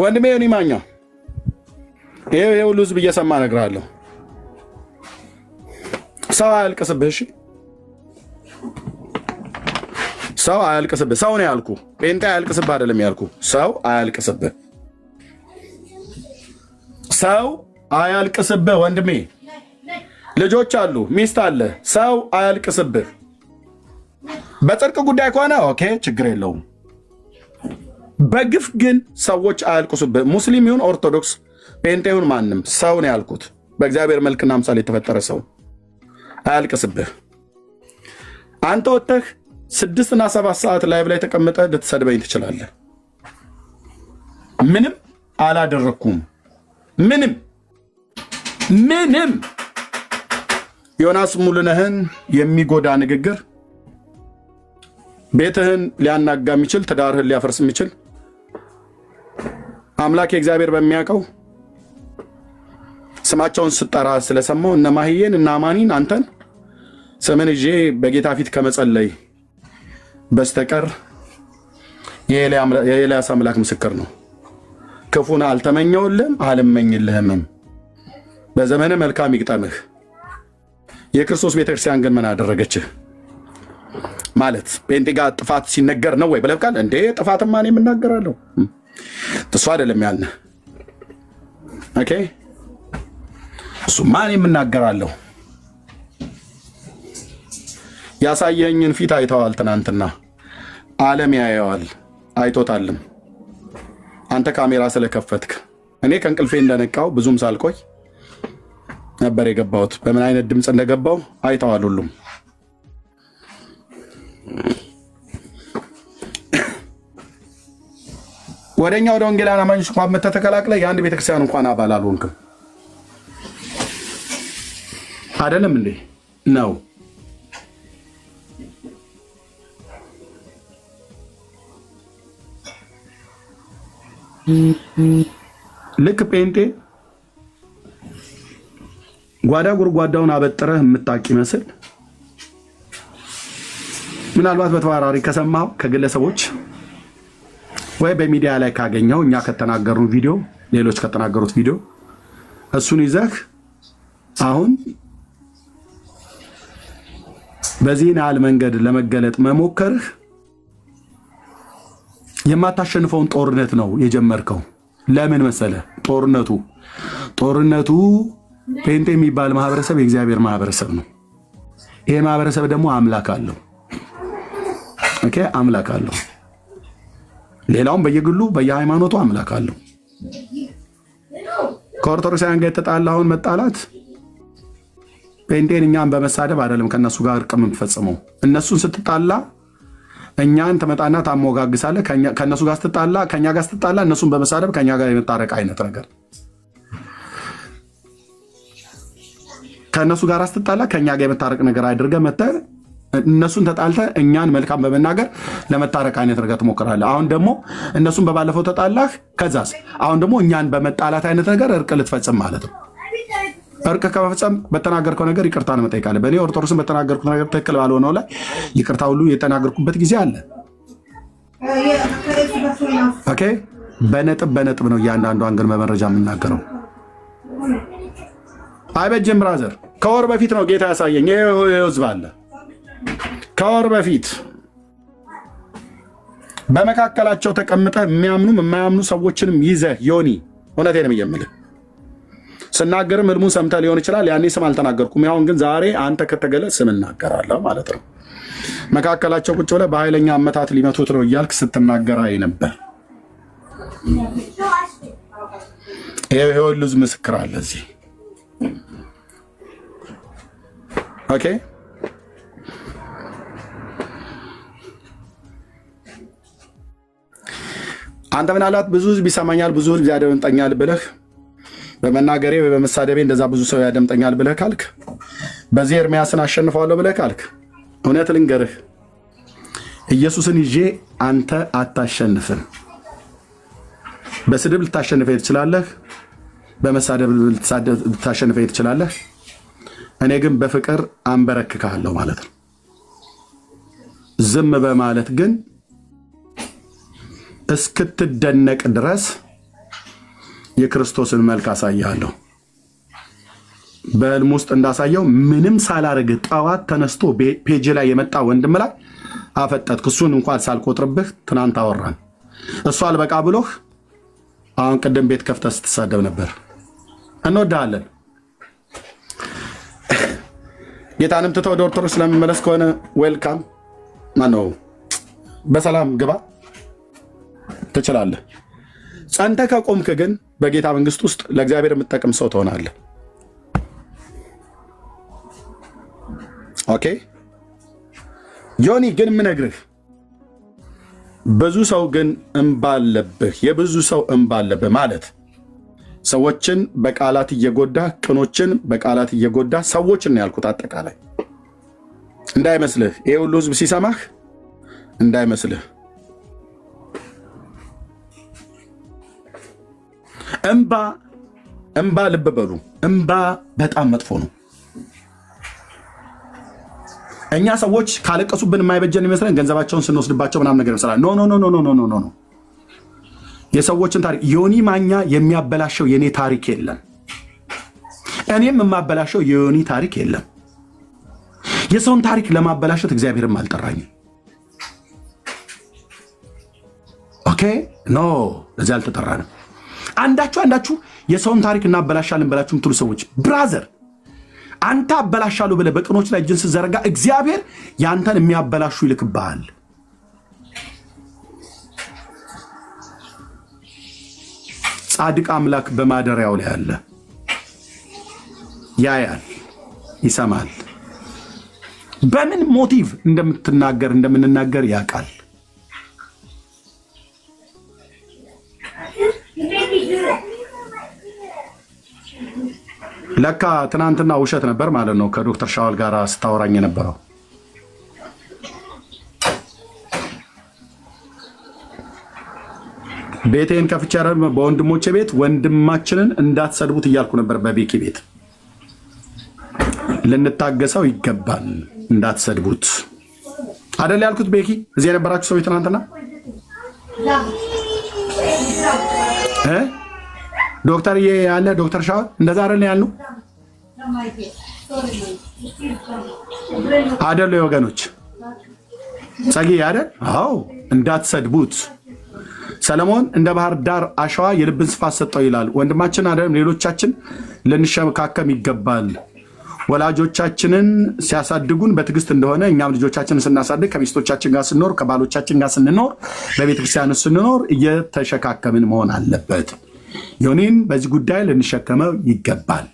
ወንድሜ ዮኒ ማኛ ይሄ ሁሉ ህዝብ እየሰማ እነግርሃለሁ። ሰው አያልቅስብህ። እሺ ሰው አያልቅስብህ። ሰው ነው ያልኩ። ጴንጤ አያልቅስብህ አይደለም ያልኩ። ሰው አያልቅስብህ። ሰው አያልቅስብህ ወንድሜ። ልጆች አሉ፣ ሚስት አለ። ሰው አያልቅስብህ። በጽድቅ ጉዳይ ከሆነ ኦኬ ችግር የለውም። በግፍ ግን ሰዎች አያልቅሱብህ። ሙስሊም ይሁን ኦርቶዶክስ፣ ጴንጤ ይሁን ማንም ሰው ነው ያልኩት። በእግዚአብሔር መልክና ምሳሌ የተፈጠረ ሰው አያልቅስብህ። አንተ ወጥተህ 6 እና 7 ሰዓት ላይቭ ላይ ተቀምጠህ ልትሰድበኝ ትችላለህ። ምንም አላደረኩም። ምንም ዮናስ ሙሉነህን የሚጎዳ ንግግር ቤትህን ሊያናጋ የሚችል ትዳርህን ሊያፈርስ የሚችል አምላክ እግዚአብሔር በሚያውቀው ስማቸውን ስጠራ ስለሰማው እነ ማህዬን እና አማኒን አንተን ስምን ይዤ በጌታ ፊት ከመጸለይ በስተቀር የኤልያስ አምላክ ምስክር ነው። ክፉን አልተመኘውልህም አልመኝልህም። በዘመነ መልካም ይግጠምህ። የክርስቶስ ቤተክርስቲያን ግን ምን አደረገችህ? ማለት ጴንጤ ጋር ጥፋት ሲነገር ነው ወይ ብለህ ቃል እንዴ ጥፋትማ እኔ የምናገራለሁ እሱ አይደለም ያልነ። ኦኬ እሱማ እኔ የምናገራለሁ። ያሳየኝን ፊት አይተዋል። ትናንትና ዓለም ያየዋል አይቶታልም። አንተ ካሜራ ስለከፈትክ እኔ ከእንቅልፌ እንደነቃው ብዙም ሳልቆይ ነበር የገባሁት። በምን አይነት ድምፅ እንደገባው አይተዋል ሁሉም። ወደኛ ወደ ወንጌላውያን አማኞች እንኳን መተህ ተቀላቅለህ የአንድ ቤተክርስቲያን እንኳን አባል አልሆንክም። አይደለም እንዴ ነው? ልክ ጴንጤ ጓዳ ጉርጓዳውን አበጥረህ የምታውቅ ይመስል ምናልባት በተዋራሪ ከሰማው ከግለሰቦች ወይ በሚዲያ ላይ ካገኘው እኛ ከተናገሩ ቪዲዮ ሌሎች ከተናገሩት ቪዲዮ እሱን ይዘህ አሁን በዚህ ያህል መንገድ ለመገለጥ መሞከርህ የማታሸንፈውን ጦርነት ነው የጀመርከው። ለምን መሰለ? ጦርነቱ ጴንጤ የሚባል ማህበረሰብ የእግዚአብሔር ማህበረሰብ ነው። ይሄ ማህበረሰብ ደግሞ አምላክ አለው። ኦኬ አምላክ አለው። ሌላውም በየግሉ በየሃይማኖቱ አምላክ አለው። ከኦርቶዶክሳውያን ጋር የተጣላውን መጣላት ጴንጤን እኛን በመሳደብ አይደለም ከነሱ ጋር እርቅ የምንፈጽመው። እነሱን ስትጣላ እኛን ተመጣና ታሞጋግሳለህ። ከነሱ ጋር ስትጣላ ከኛ ጋር ስትጣላ እነሱን በመሳደብ ከኛ ጋር የመጣረቅ አይነት ነገር። ከነሱ ጋር ስትጣላ ከኛ ጋር የመጣረቅ ነገር አድርገህ መተህ እነሱን ተጣልተህ እኛን መልካም በመናገር ለመጣረቅ አይነት ነገር ትሞክራለህ። አሁን ደግሞ እነሱን በባለፈው ተጣላህ፣ ከዛስ አሁን ደግሞ እኛን በመጣላት አይነት ነገር እርቅ ልትፈጽም ማለት ነው። እርቅ ከመፈጸም በተናገርከው ነገር ይቅርታ ነው መጠይቃለህ። በእኔ ኦርቶዶክስን በተናገርኩት ነገር ትክክል ባልሆነው ላይ ይቅርታ ሁሉ የተናገርኩበት ጊዜ አለ። ኦኬ በነጥብ ነው እያንዳንዷን ግን በመረጃ የምናገረው። አይበጅም ብራዘር። ከወር በፊት ነው ጌታ ያሳየኝ። ይሄው ህዝብ አለ። ከወር በፊት በመካከላቸው ተቀምጠህ የሚያምኑ የማያምኑ ሰዎችንም ይዘህ ዮኒ እውነቴን ነው የምልህ ስናገርም ህልሙን ሰምተህ ሊሆን ይችላል። ያኔ ስም አልተናገርኩም። ያሁን ግን ዛሬ አንተ ከተገለጽ ስም እናገራለሁ ማለት ነው። መካከላቸው ቁጭ ብለህ በኃይለኛ አመታት ሊመቱት ነው እያልክ ስትናገር አይ ነበር። ይሄው ልዝ ምስክር አለ እዚህ። ኦኬ አንተ ምናልባት ብዙ ህዝብ ይሰማኛል፣ ብዙ ህዝብ ያደምጠኛል ብለህ በመናገሬ ወይ በመሳደቤ እንደዛ ብዙ ሰው ያደምጠኛል ብለህ ካልክ፣ በዚህ ኤርሚያስን አሸንፈዋለሁ ብለህ ካልክ፣ እውነት ልንገርህ ኢየሱስን ይዤ አንተ አታሸንፍም። በስድብ ልታሸንፈኝ ትችላለህ፣ በመሳደብ ልታሸንፈኝ ትችላለህ። እኔ ግን በፍቅር አንበረክካለሁ ማለት ነው። ዝም በማለት ግን እስክትደነቅ ድረስ የክርስቶስን መልክ አሳያለሁ። በህልም ውስጥ እንዳሳየው ምንም ሳላረግ ጠዋት ተነስቶ ፔጅ ላይ የመጣ ወንድም ላይ አፈጠጥኩ። እሱን እንኳን ሳልቆጥርብህ ትናንት አወራን። እሱ አልበቃ ብሎህ አሁን ቅድም ቤት ከፍተህ ስትሳደብ ነበር። እንወድሃለን። ጌታንም ትተህ ወደ ኦርቶዶክስ ስለሚመለስ ከሆነ ዌልካም ማነው፣ በሰላም ግባ ትችላለህ። ጸንተህ ከቆምክ ግን በጌታ መንግስት ውስጥ ለእግዚአብሔር የምትጠቅም ሰው ትሆናለህ። ኦኬ ዮኒ ግን ምነግርህ ብዙ ሰው ግን እንባ አለብህ። የብዙ ሰው እንባ አለብህ ማለት ሰዎችን በቃላት እየጎዳ ቅኖችን በቃላት እየጎዳ ሰዎችን ነው ያልኩት። አጠቃላይ እንዳይመስልህ ይሄ ሁሉ ህዝብ ሲሰማህ እንዳይመስልህ። እንባ ልብ በሉ፣ እንባ በጣም መጥፎ ነው። እኛ ሰዎች ካለቀሱብን የማይበጀን ይመስለን ገንዘባቸውን ስንወስድባቸው ምናምን ነገር ይመስላል። ኖ ኖ ኖ ኖ ኖ ኖ ኖ። የሰዎችን ታሪክ ዮኒ ማኛ የሚያበላሸው የኔ ታሪክ የለም። እኔም የማበላሸው የዮኒ ታሪክ የለም። የሰውን ታሪክ ለማበላሸት እግዚአብሔርም አልጠራኝም። ኦኬ ኖ ለዚህ አልተጠራንም። አንዳችሁ የሰውን ታሪክ እናበላሻለን ብላችሁ የምትሉ ሰዎች ብራዘር አንተ አበላሻለሁ ብለህ በቅኖች ላይ እጅን ስትዘረጋ እግዚአብሔር ያንተን የሚያበላሹ ይልክብሃል። ጻድቅ አምላክ በማደሪያው ላይ አለ። ያያል፣ ይሰማል። በምን ሞቲቭ እንደምንናገር ያውቃል። ለካ ትናንትና ውሸት ነበር ማለት ነው ከዶክተር ሻዋል ጋር ስታወራኝ የነበረው። ቤቴን ከፍቼ በወንድሞቼ ቤት ወንድማችንን እንዳትሰድቡት እያልኩ ነበር። በቤኪ ቤት ልንታገሰው ይገባል፣ እንዳትሰድቡት አደል ያልኩት። ቤኪ እዚህ የነበራችሁ ሰዎች ትናንትና ዶክተር ያለ ዶክተር ሻዋል እንደዛ አይደል ያልነው አይደል ወገኖች? ጸጊ አይደል? አዎ እንዳትሰድቡት። ሰለሞን እንደ ባህር ዳር አሸዋ የልብን ስፋት ሰጠው ይላል። ወንድማችን አይደለም ሌሎቻችን ልንሸካከም ይገባል። ወላጆቻችንን ሲያሳድጉን በትዕግስት እንደሆነ እኛም ልጆቻችንን ስናሳድግ ከሚስቶቻችን ጋር ስንኖር ከባሎቻችን ጋር ስንኖር በቤተክርስቲያን ስንኖር እየተሸካከምን መሆን አለበት። ዮኒን በዚህ ጉዳይ ልንሸከመው ይገባል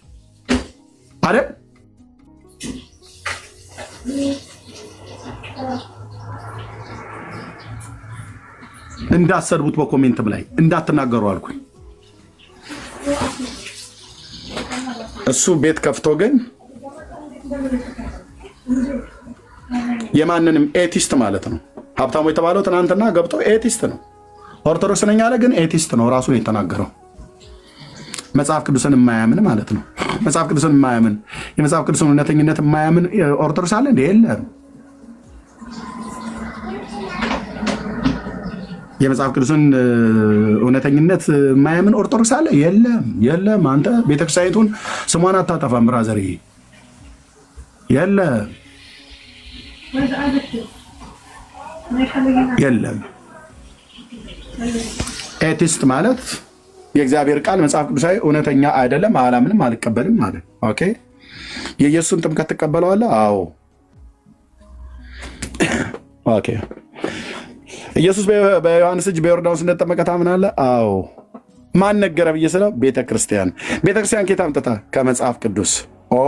አይደል? እንዳትሰድቡት፣ በኮሜንትም ላይ እንዳትናገሩ አልኩኝ። እሱ ቤት ከፍቶ ግን የማንንም ኤቲስት ማለት ነው። ሀብታሙ የተባለው ትናንትና ገብቶ ኤቲስት ነው። ኦርቶዶክስ ነኝ አለ፣ ግን ኤቲስት ነው። ራሱ ነው የተናገረው። መጽሐፍ ቅዱስን የማያምን ማለት ነው። መጽሐፍ ቅዱስን የማያምን የመጽሐፍ ቅዱስን እውነተኝነት የማያምን ኦርቶዶክስ አለ እንዴ? የለም። የመጽሐፍ ቅዱስን እውነተኝነት የማያምን ኦርቶዶክስ አለ? የለም፣ የለም። አንተ ቤተክርስቲያኒቱን ስሟን አታጠፋም ብራዘር። የለም፣ የለም። ኤቲስት ማለት የእግዚአብሔር ቃል መጽሐፍ ቅዱሳዊ እውነተኛ አይደለም፣ አላምንም፣ አልቀበልም ማለት። ኦኬ። የኢየሱስን ጥምቀት ትቀበለዋለህ? አዎ። ኦኬ። ኢየሱስ በዮሐንስ እጅ በዮርዳኖስ እንደተጠመቀ ታምናለህ? አዎ። ማን ነገረ ብዬ ስለው ቤተክርስቲያን። ቤተክርስቲያን ከየት አምጥታ? ከመጽሐፍ ቅዱስ። ኦ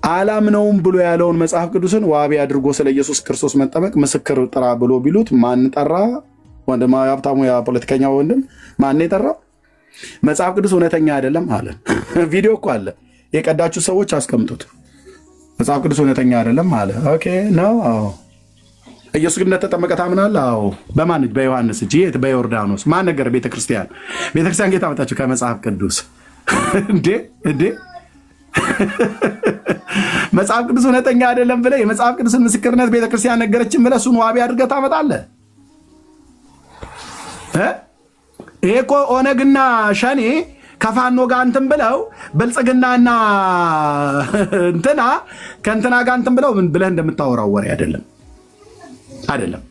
አላምነውም ብሎ ያለውን መጽሐፍ ቅዱስን ዋቢ አድርጎ ስለ ኢየሱስ ክርስቶስ መጠመቅ ምስክር ጥራ ብሎ ቢሉት ማን ጠራ? ወንድማዊ ሀብታሙ የፖለቲከኛ ወንድም ማን የጠራው? መጽሐፍ ቅዱስ እውነተኛ አይደለም አለ። ቪዲዮ እኮ አለ፣ የቀዳችሁ ሰዎች አስቀምጡት። መጽሐፍ ቅዱስ እውነተኛ አይደለም አለ። ኦኬ ነው። አዎ። ኢየሱስ ግን እንደተጠመቀ ታምናለህ? አዎ። በማን እጅ? በዮሐንስ እጅ። የት? በዮርዳኖስ። ማን ነገር? ቤተክርስቲያን። ቤተክርስቲያን ጌታ መጣችሁ ከመጽሐፍ ቅዱስ እንዴ? እንዴ? መጽሐፍ ቅዱስ እውነተኛ አይደለም ብለህ የመጽሐፍ ቅዱስን ምስክርነት ቤተክርስቲያን ነገረችን ብለህ እሱን ዋቢ አድርገህ ታመጣለህ? ይሄ እኮ ኦነግና ሸኔ ከፋኖ ጋር እንትን ብለው ብልጽግናና እንትና ከእንትና ጋር እንትን ብለው ምን ብለህ እንደምታወራው ወሬ አይደለም። አይደለም፣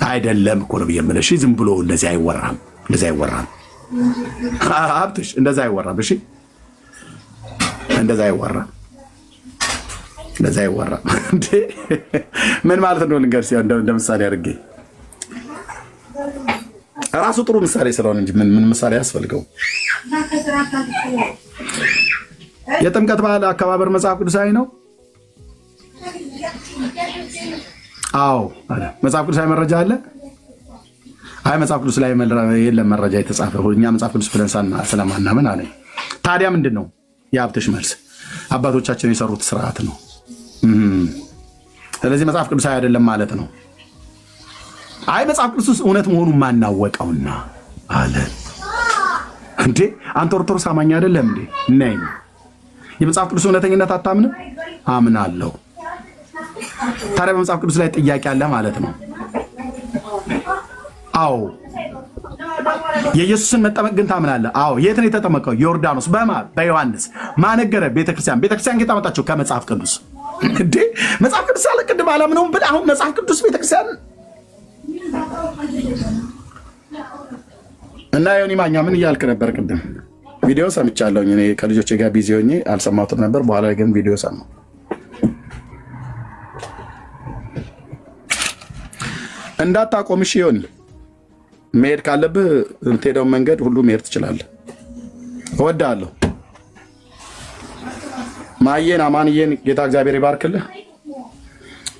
አይደለም እኮ ነው የምልህ። እሺ ዝም ብሎ እንደዚህ አይወራም፣ እንደዚህ አይወራም። ሀብትሽ እንደዚህ አይወራም። እሺ እንደዚህ አይወራም፣ እንደዚህ አይወራም። ምን ማለት ነው ልንገርህ፣ እንደ ምሳሌ አድርጌ ራሱ ጥሩ ምሳሌ ስለሆነ እንጂ ምን ምሳሌ ያስፈልገው? የጥምቀት በዓል አከባበር መጽሐፍ ቅዱሳዊ ነው አዎ አለ። መጽሐፍ ቅዱስ ላይ መረጃ አለ? አይ መጽሐፍ ቅዱስ ላይ የለም መረጃ የተጻፈው እኛ መጽሐፍ ቅዱስ ብለን ስለማናምን አለ። ታዲያ ምንድነው የሀብትሽ መልስ? አባቶቻችን የሰሩት ስርዓት ነው። ስለዚህ መጽሐፍ ቅዱስ አይደለም ማለት ነው። አይ መጽሐፍ ቅዱስ እውነት መሆኑን ማናወቀውና አለ። እንዴ አንተ ኦርቶዶክስ አማኝ አይደለም እንዴ? ነኝ። የመጽሐፍ ቅዱስ እውነተኝነት አታምንም? አምናለሁ። ታዲያ በመጽሐፍ ቅዱስ ላይ ጥያቄ አለ ማለት ነው? አዎ። የኢየሱስን መጠመቅ ግን ታምናለህ? አዎ። የት ነው የተጠመቀው? ዮርዳኖስ። በዮሐንስ ማነገረ ቤተክርስቲያን ከየት ከመጽሐፍ ቅዱስ። እንዴ መጽሐፍ ቅዱስ አለ ቅድም አላምነውም ብለህ አሁን መጽሐፍ ቅዱስ ቤተክርስቲያን እና ዮኒ ማኛ ምን እያልክ ነበር ቅድም? ቪዲዮ ሰምቻለሁኝ እኔ ከልጆቼ ጋር ቢዚ ሆኜ አልሰማሁትም ነበር። በኋላ ግን ቪዲዮ ሰማሁ። እንዳታቆም እሺ ዮኒ፣ መሄድ ካለብህ የምትሄደውን መንገድ ሁሉ መሄድ ትችላለህ። እወድሃለሁ። ማየን አማንዬን ጌታ እግዚአብሔር ይባርክልህ።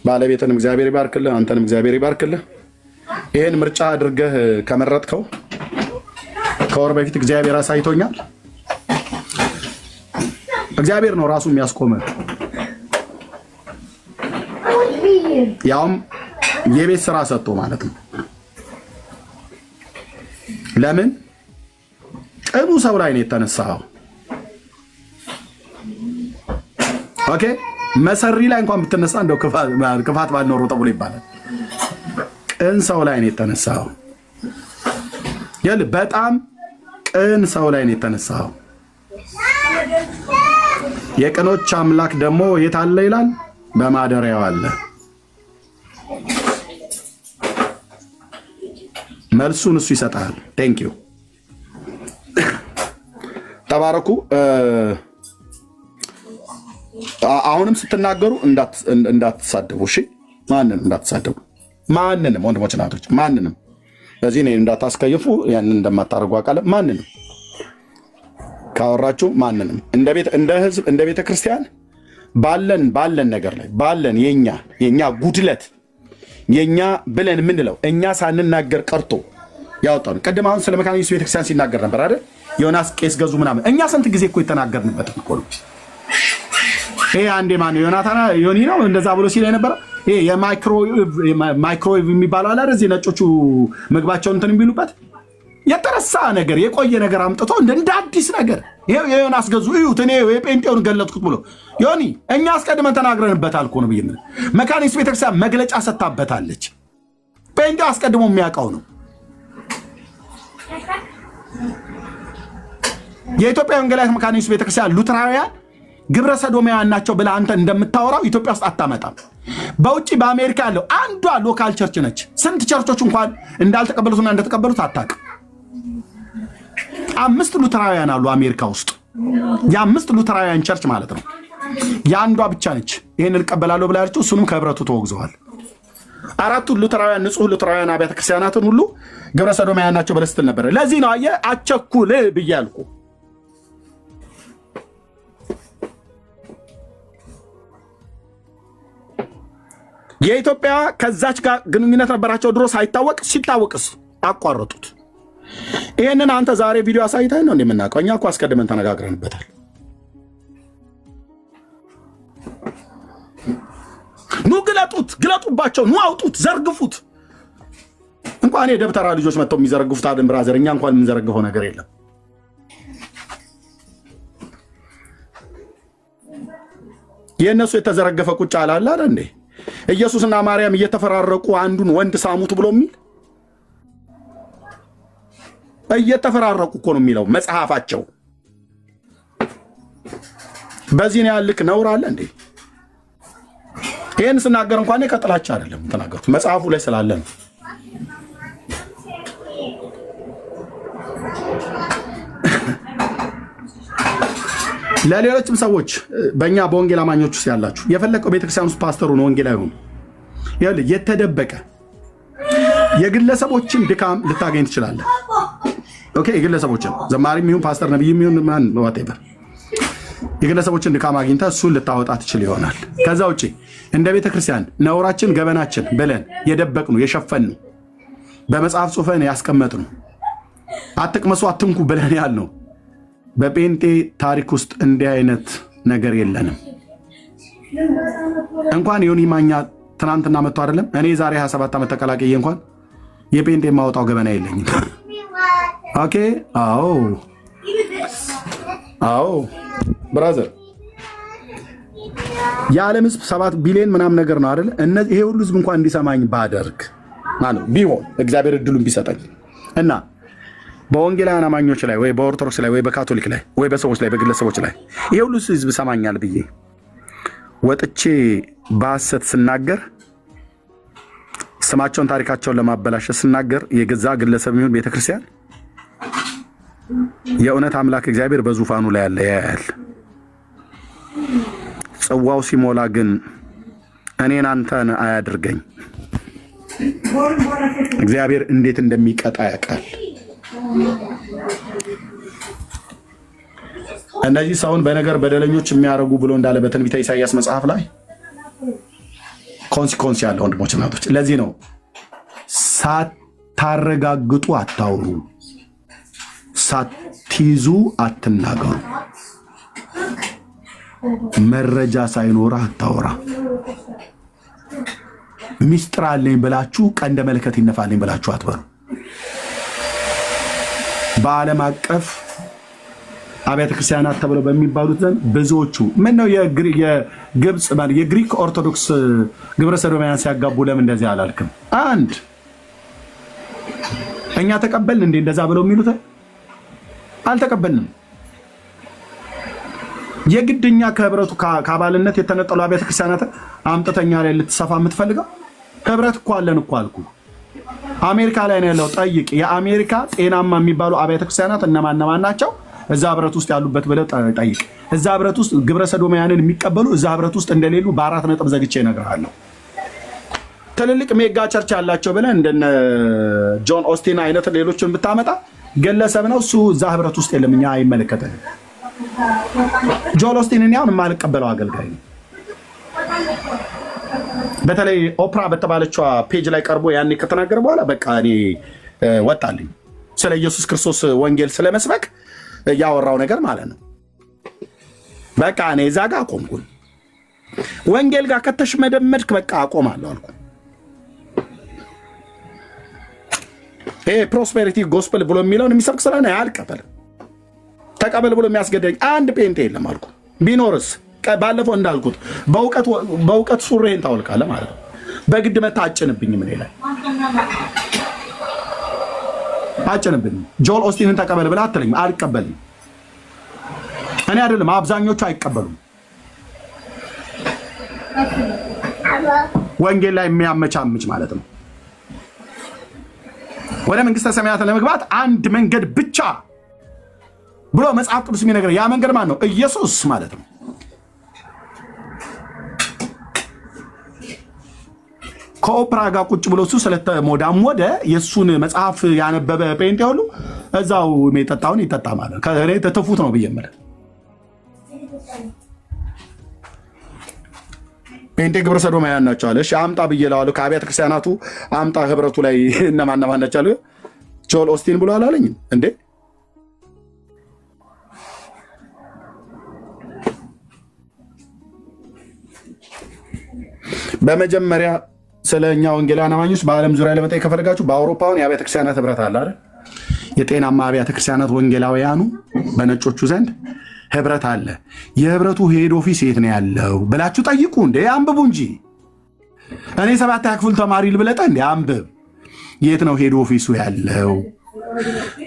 ባለቤትንም እግዚአብሔር ይባርክልህ። አንተንም እግዚአብሔር ይባርክልህ። ይሄን ምርጫ አድርገህ ከመረጥከው ከወር በፊት እግዚአብሔር አሳይቶኛል። እግዚአብሔር ነው ራሱ የሚያስቆመው። ያውም የቤት ስራ ሰጥቶ ማለት ነው። ለምን ቅኑ ሰው ላይ ነው የተነሳው? ኦኬ መሰሪ ላይ እንኳን ብትነሳ እንደው ክፋት ባልኖረው ተብሎ ይባላል። ቅን ሰው ላይ ነው የተነሳው። በጣም ቅን ሰው ላይ ነው የተነሳው። የቅኖች አምላክ ደግሞ የት አለ ይላል? በማደሪያው አለ። መልሱን እሱ ይሰጣል። ቴንክ ዩ ተባረኩ። አሁንም ስትናገሩ እንዳትሳደቡ እሺ። ማንንም እንዳትሳደቡ፣ ማንንም ወንድሞች እናቶች፣ ማንንም በዚህ እኔ እንዳታስከይፉ። ያንን እንደማታደርጉ አውቃለሁ። ማንንም ካወራችሁ ማንንም እንደ ህዝብ እንደ ቤተ ክርስቲያን ባለን ነገር ላይ ባለን የኛ ጉድለት የኛ ብለን የምንለው እኛ ሳንናገር ቀርቶ ያወጣን። ቀደም አሁን ስለ መካነ ኢየሱስ ቤተክርስቲያን ሲናገር ነበር አይደል? ዮናስ ቄስ ገዙ ምናምን። እኛ ስንት ጊዜ እኮ የተናገርንበት እኮ ነው። ይሄ አንዴ ማነው ዮናታና ዮኒ ነው እንደዛ ብሎ ሲል የነበረ ይሄ የማይክሮዌቭ የሚባለው አለ አይደል? ነጮቹ ምግባቸውን እንትን የሚሉበት የተረሳ ነገር የቆየ ነገር አምጥቶ እንደ አዲስ ነገር ይሄ የዮናስ ገዙ እዩት፣ እኔ የጴንጤውን ገለጥኩት ብሎ ዮኒ እኛ አስቀድመን ተናግረንበታል እኮ ነው ብዬ መካነ ኢየሱስ ቤተክርስቲያን መግለጫ ሰጥታበታለች። ጴንጤው አስቀድሞ የሚያውቀው ነው። የኢትዮጵያ ወንጌላዊት መካነ ኢየሱስ ቤተክርስቲያን ሉትራውያን ግብረ ሰዶማውያን ናቸው ብለህ አንተ እንደምታወራው ኢትዮጵያ ውስጥ አታመጣም። በውጪ በአሜሪካ ያለው አንዷ ሎካል ቸርች ነች። ስንት ቸርቾች እንኳን እንዳልተቀበሉትና እንደተቀበሉት አታውቅም። 5 ሉትራውያን አሉ አሜሪካ ውስጥ። የ5 ሉትራውያን ቸርች ማለት ነው። የአንዷ ብቻ ነች ይሄን እቀበላለሁ ብላ ያለችው። እሱንም ከህብረቱ ተወግዘዋል። 4ቱ ሉትራውያን ንጹህ ሉትራውያን አብያተ ክርስቲያናትን ሁሉ ግብረ ሰዶማውያን ናቸው ብለህ ስትል ነበር። ለዚህ ነው አየህ አቸኩል ብያልኩ። የኢትዮጵያ ከዛች ጋር ግንኙነት ነበራቸው ድሮ ሳይታወቅ፣ ሲታወቅስ አቋረጡት። ይሄንን አንተ ዛሬ ቪዲዮ አሳይተህ ነው እንደምናውቀው። እኛ እኮ አስቀድመን ተነጋግረንበታል። ኑ ግለጡባቸው፣ ኑ አውጡት፣ ዘርግፉት። እንኳን የደብተራ ልጆች መጥተው የሚዘረግፉት አይደል ብራዘር፣ እኛ እንኳን የምንዘረግፈው ነገር የለም። የእነሱ የተዘረገፈ ቁጭ አላለ አይደል እንዴ? ኢየሱስና ማርያም እየተፈራረቁ አንዱን ወንድ ሳሙት ብሎ የሚል እየተፈራረቁ እኮ ነው የሚለው መጽሐፋቸው። በዚህ ነው ያልክ ነውር አለ እንዴ? ይሄን ስናገር እንኳን የቀጥላች አይደለም ተናገርኩት፣ መጽሐፉ ላይ ስላለ ነው። ለሌሎችም ሰዎች በእኛ በወንጌል አማኞች ውስጥ ያላችሁ የፈለቀው ቤተክርስቲያን ውስጥ ፓስተሩ ነው ወንጌል አይሆኑ የተደበቀ የግለሰቦችን ድካም ልታገኝ ትችላለህ። ኦኬ የግለሰቦችን ዘማሪም ይሁን ፓስተር ነብይም ይሁን ማን ወጣይበር የግለሰቦችን ድካም አግኝተህ እሱን ልታወጣ ትችል ይሆናል። ከዛ ውጪ እንደ ቤተክርስቲያን ነውራችን ገበናችን ብለን የደበቅነው የሸፈንነው በመጽሐፍ ጽፈን ያስቀመጥነው አትቅመሱ አትንኩ ብለን ያልነው በጴንጤ ታሪክ ውስጥ እንዲህ አይነት ነገር የለንም። እንኳን ዮኒ ማኛ ትናንትና መጥቶ አይደለም እኔ ዛሬ 27 ዓመት ተቀላቀየ እንኳን የጴንጤ ማውጣው ገበና የለኝም። ኦኬ አዎ ብራዘር የዓለም ሕዝብ 7 ቢሊዮን ምናምን ነገር ነው አይደል? እነዚህ ይሄ ሁሉ ሕዝብ እንኳን እንዲሰማኝ ባደርግ ማለት ቢሆን እግዚአብሔር እድሉን ቢሰጠኝ እና በወንጌላውያን አማኞች ላይ ወይ በኦርቶዶክስ ላይ ወይ በካቶሊክ ላይ ወይ በሰዎች ላይ በግለሰቦች ላይ ይሄ ሁሉ ሕዝብ ሰማኛል ብዬ ወጥቼ በሐሰት ስናገር ስማቸውን ታሪካቸውን ለማበላሸት ስናገር የገዛ ግለሰብ የሚሆን ቤተክርስቲያን የእውነት አምላክ እግዚአብሔር በዙፋኑ ላይ ያለ ያያል። ጽዋው ሲሞላ ግን እኔን አንተን አያድርገኝ። እግዚአብሔር እንዴት እንደሚቀጣ ያውቃል። እነዚህ ሰውን በነገር በደለኞች የሚያደርጉ ብሎ እንዳለ በትንቢተ ኢሳይያስ መጽሐፍ ላይ ኮንሲኮንስ ያለው ወንድሞች እናቶች፣ ለዚህ ነው ሳታረጋግጡ አታውሩ፣ ሳትይዙ አትናገሩ፣ መረጃ ሳይኖር አታወራ። ሚስጥር አለኝ ብላችሁ ቀንደ መለከት ይነፋልኝ ብላችሁ አትበሩ። በዓለም አቀፍ አብያተ ክርስቲያናት ተብለው በሚባሉት ዘንድ ብዙዎቹ ምን ነው የግብጽ የግሪክ ኦርቶዶክስ ግብረ ሰዶማውያን ሲያጋቡ ለምን እንደዚህ አላልክም? አንድ እኛ ተቀበልን እንዴ እንደዛ ብለው የሚሉት አልተቀበልንም። የግድኛ ከህብረቱ ከአባልነት የተነጠሉ አብያተ ክርስቲያናት አምጥተኛ ላይ ልትሰፋ የምትፈልገው ህብረት እኮ አለን እኮ አልኩ። አሜሪካ ላይ ነው ያለው። ጠይቅ። የአሜሪካ ጤናማ የሚባሉ አብያተ ክርስቲያናት እነማን ናቸው? እዛ ህብረት ውስጥ ያሉበት ብለው ጠይቅ። እዛ ህብረት ውስጥ ግብረ ሰዶማውያንን የሚቀበሉ እዛ ህብረት ውስጥ እንደሌሉ በ4 ነጥብ ዘግቼ እነግርሃለሁ። ትልልቅ ሜጋ ቸርች ያላቸው ብለህ እንደነ ጆን ኦስቲን አይነት ሌሎችን ብታመጣ ግለሰብ ነው እሱ። እዛ ህብረት ውስጥ የለም። እኛ አይመለከተንም። ጆን ኦስቲን እኔ አሁን የማልቀበለው አገልጋይ ነው። በተለይ ኦፕራ በተባለችው ፔጅ ላይ ቀርቦ ያኔ ከተናገረ በኋላ በቃ እኔ ወጣልኝ። ስለ ኢየሱስ ክርስቶስ ወንጌል ስለመስበክ ያወራው ነገር ማለት ነው። በቃ እኔ እዛ ጋር አቆምኩኝ። ወንጌል ጋር ከተሽመደመድክ በቃ አቆማለሁ አልኩ። ይሄ ፕሮስፔሪቲ ጎስፐል ብሎ የሚለውን የሚሰብክ ስለሆነ አልቀበልም። ተቀበል ብሎ የሚያስገደኝ አንድ ጴንጤ የለም አልኩ። ቢኖርስ ባለፈው እንዳልኩት በእውቀት ሱሬን ታወልቃለህ ማለት ነው። በግድ መታ አጭንብኝ ምን ላይ አጭንብኝ። ጆል ኦስቲንን ተቀበል ብለህ አትለኝ። አልቀበልም። እኔ አይደለም አብዛኞቹ አይቀበሉም። ወንጌል ላይ የሚያመቻምች ማለት ነው። ወደ መንግስተ ሰማያት ለመግባት አንድ መንገድ ብቻ ብሎ መጽሐፍ ቅዱስ የሚነግረን ያ መንገድ ማን ነው? ኢየሱስ ማለት ነው። ከኦፕራ ጋር ቁጭ ብሎ እሱ ስለተሞዳሞደ የእሱን መጽሐፍ ያነበበ ጴንጤ ሁሉ እዛው የሚጠጣውን ይጠጣ ማለት ከእኔ ተተፉት ነው ብዬ የምልህ። ጴንጤ ግብረ ሰዶማውያን ናቸው አለ። እሺ አምጣ ብዬ እለዋለሁ። ከአብያተ ክርስቲያናቱ አምጣ ህብረቱ ላይ እነማን ናቸው አለ። ጆል ኦስቲን ብሎ አላለኝም እንዴ? በመጀመሪያ ስለኛ ወንጌላውያን አማኞች በዓለም ዙሪያ ለመጠየቅ ከፈለጋችሁ በአውሮፓውን የአብያተ ክርስቲያናት ህብረት አለ አይደል? የጤናማ አብያተ ክርስቲያናት ወንጌላውያኑ በነጮቹ ዘንድ ህብረት አለ። የህብረቱ ሄድ ኦፊስ የት ነው ያለው ብላችሁ ጠይቁ። እንዴ አንብቡ እንጂ እኔ 7ኛ ክፍል ተማሪ ልብለጠ እንዴ? አንብብ። የት ነው ሄድ ኦፊሱ ያለው?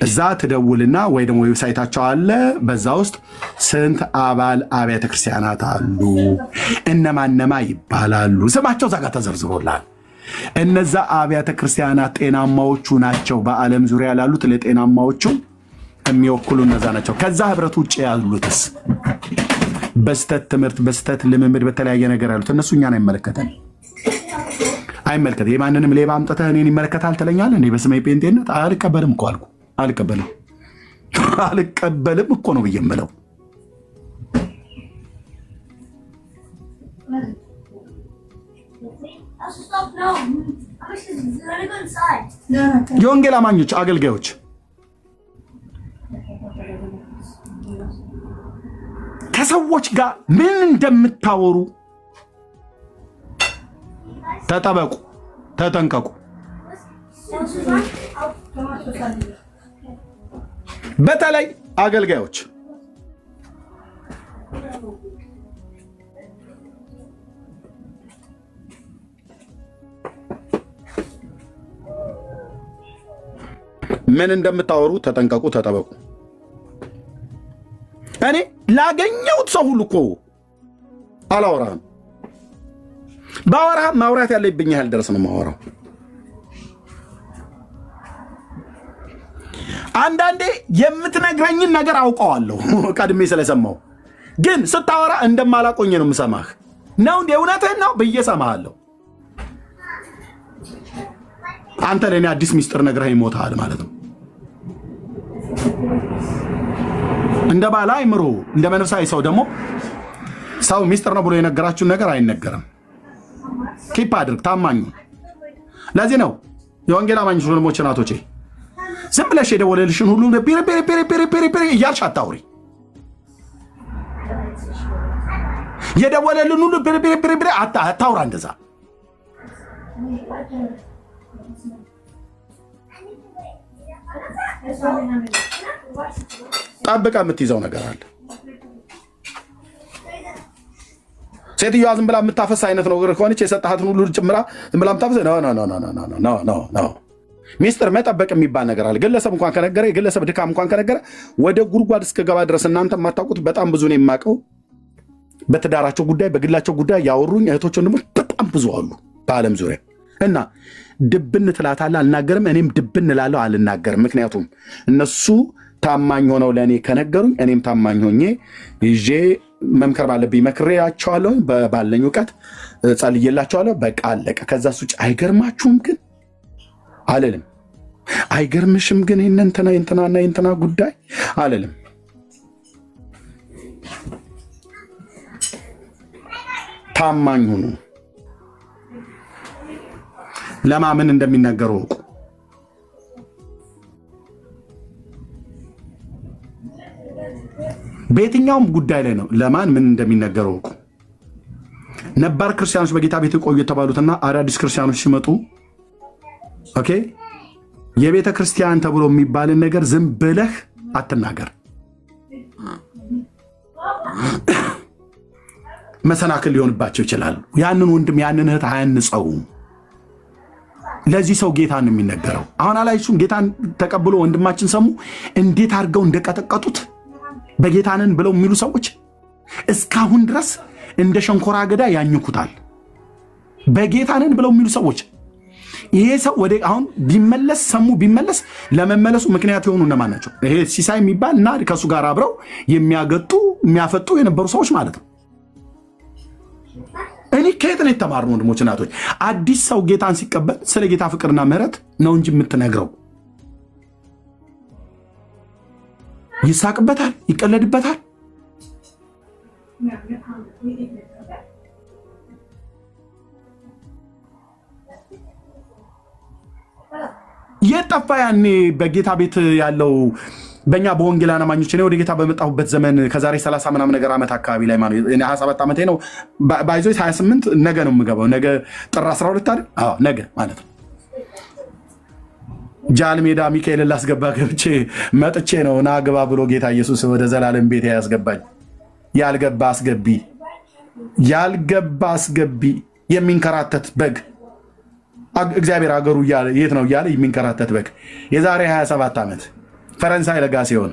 እዛ ትደውልና ወይ ደግሞ ዌብሳይታቸው አለ። በዛ ውስጥ ስንት አባል አብያተ ክርስቲያናት አሉ፣ እነማነማ ይባላሉ፣ ስማቸው እዛ ጋር ተዘርዝሮላል። እነዛ አብያተ ክርስቲያናት ጤናማዎቹ ናቸው። በዓለም ዙሪያ ላሉት ለጤናማዎቹ የሚወክሉ እነዛ ናቸው። ከዛ ህብረት ውጭ ያሉትስ በስተት ትምህርት፣ በስተት ልምምድ፣ በተለያየ ነገር ያሉት እነሱ እኛን አይመለከተን። የማንንም ሌባ አምጥተህ እኔን ይመለከታል ትለኛለህ እንዴ? በስሜ ጴንጤነት አልቀበልም እኮ አልኩ። አልቀበልም እኮ ነው ብዬ የምለው። የወንጌል አማኞች አገልጋዮች ከሰዎች ጋር ምን እንደምታወሩ ተጠበቁ፣ ተጠንቀቁ። በተለይ አገልጋዮች ምን እንደምታወሩ ተጠንቀቁ፣ ተጠበቁ። እኔ ላገኘሁት ሰው ሁሉ እኮ አላወራም። ባወራ ማውራት ያለብኝ ያህል ድረስ ነው ማወራው። አንዳንዴ የምትነግረኝን ነገር አውቀዋለሁ ቀድሜ ስለሰማው፣ ግን ስታወራ እንደማላቆኝ ነው የምሰማህ። ነው እንደ እውነትህን ነው ብዬ እሰማሃለሁ። አንተ ለእኔ አዲስ ሚስጥር ነግረህ ይሞታል ማለት ነው። እንደ ባለ አእምሮ እንደ መንፈሳዊ ሰው ደግሞ ሰው ሚስጥር ነው ብሎ የነገራችሁን ነገር አይነገርም። ኪፕ አድርግ፣ ታማኝ። ለዚህ ነው የወንጌል አማኞች ወንድሞቼ እናቶቼ ዝም ብለሽ የደወለልሽን ሁሉ ፔሬ እያልሽ አታውሪ። የደወለልን ሁሉ ፔሬ አታውራ። እንደዛ ጠብቀ የምትይዘው ነገር አለ። ሴትዮዋ ዝም ብላ የምታፈስ አይነት ነው ከሆነች የሰጣሃትን ሁሉ ጭምራ ዝም ብላ የምታፈስ ኖ። ሚስጥር መጠበቅ የሚባል ነገር አለ። ግለሰብ እንኳን ከነገረ የግለሰብ ድካም እንኳን ከነገረ ወደ ጉድጓድ እስከገባ ድረስ እናንተ የማታውቁት በጣም ብዙ ነው የማውቀው። በትዳራቸው ጉዳይ በግላቸው ጉዳይ ያወሩኝ እህቶች ወንድሞች በጣም ብዙ አሉ በዓለም ዙሪያ እና ድብን ትላታለህ አልናገርም። እኔም ድብን እላለሁ አልናገርም። ምክንያቱም እነሱ ታማኝ ሆነው ለእኔ ከነገሩኝ እኔም ታማኝ ሆኜ ይዤ መምከር ባለብኝ መክሬያቸዋለሁ። ባለኝ እውቀት ጸልዬላቸዋለሁ። በቃ አለቀ። ከዛ ውጭ አይገርማችሁም ግን አልልም። አይገርምሽም ግን የእንትናና የእንትና ጉዳይ አልልም። ታማኝ ሁኑ። ለማመን እንደሚናገሩ እወቁ። በየትኛውም ጉዳይ ላይ ነው ለማን ምን እንደሚናገሩ እወቁ። ነባር ክርስቲያኖች በጌታ ቤት ቆዩ የተባሉትና አዳዲስ ክርስቲያኖች ሲመጡ ኦኬ የቤተ ክርስቲያን ተብሎ የሚባልን ነገር ዝም ብለህ አትናገር። መሰናክል ሊሆንባቸው ይችላል። ያንን ወንድም ያንን እህት አያንጸውም። ለዚህ ሰው ጌታን ነው የሚነገረው። አሁን አላይሱም ጌታን ተቀብሎ ወንድማችን ሰሙ እንዴት አድርገው እንደቀጠቀጡት በጌታንን ብለው የሚሉ ሰዎች እስካሁን ድረስ እንደ ሸንኮራ አገዳ ያኝኩታል። በጌታንን ብለው የሚሉ ሰዎች ይሄ ሰው ወደ አሁን ቢመለስ ሰሙ ቢመለስ ለመመለሱ ምክንያት የሆኑ እነማን ናቸው? ይሄ ሲሳይ የሚባል እና ከሱ ጋር አብረው የሚያገጡ የሚያፈጡ የነበሩ ሰዎች ማለት ነው። እኔ ከየት ነው የተማርነው? ወንድሞች እናቶች፣ አዲስ ሰው ጌታን ሲቀበል ስለ ጌታ ፍቅርና ምሕረት ነው እንጂ የምትነግረው ይሳቅበታል፣ ይቀለድበታል። የጠፋ ያኔ በጌታ ቤት ያለው በእኛ በወንጌላውያን አማኞች እኔ ወደ ጌታ በመጣሁበት ዘመን ከዛሬ 30 ምናምን ነገር ዓመት አካባቢ ላይ ማለት እኔ 27 ዓመቴ ነው። ባይዞ 28 ነገ ነው የምገባው። ነገ ጥር 12 አይደል? አዎ ነገ ማለት ነው። ጃል ሜዳ ሚካኤል ላስገባ ገብቼ መጥቼ ነው ና ግባ ብሎ ጌታ ኢየሱስ ወደ ዘላለም ቤት ያስገባኝ። ያልገባ አስገቢ፣ ያልገባ አስገቢ። የሚንከራተት በግ እግዚአብሔር አገሩ የት ነው እያለ የሚንከራተት በግ የዛሬ 27 ዓመት ፈረንሳይ ለጋ ሲሆን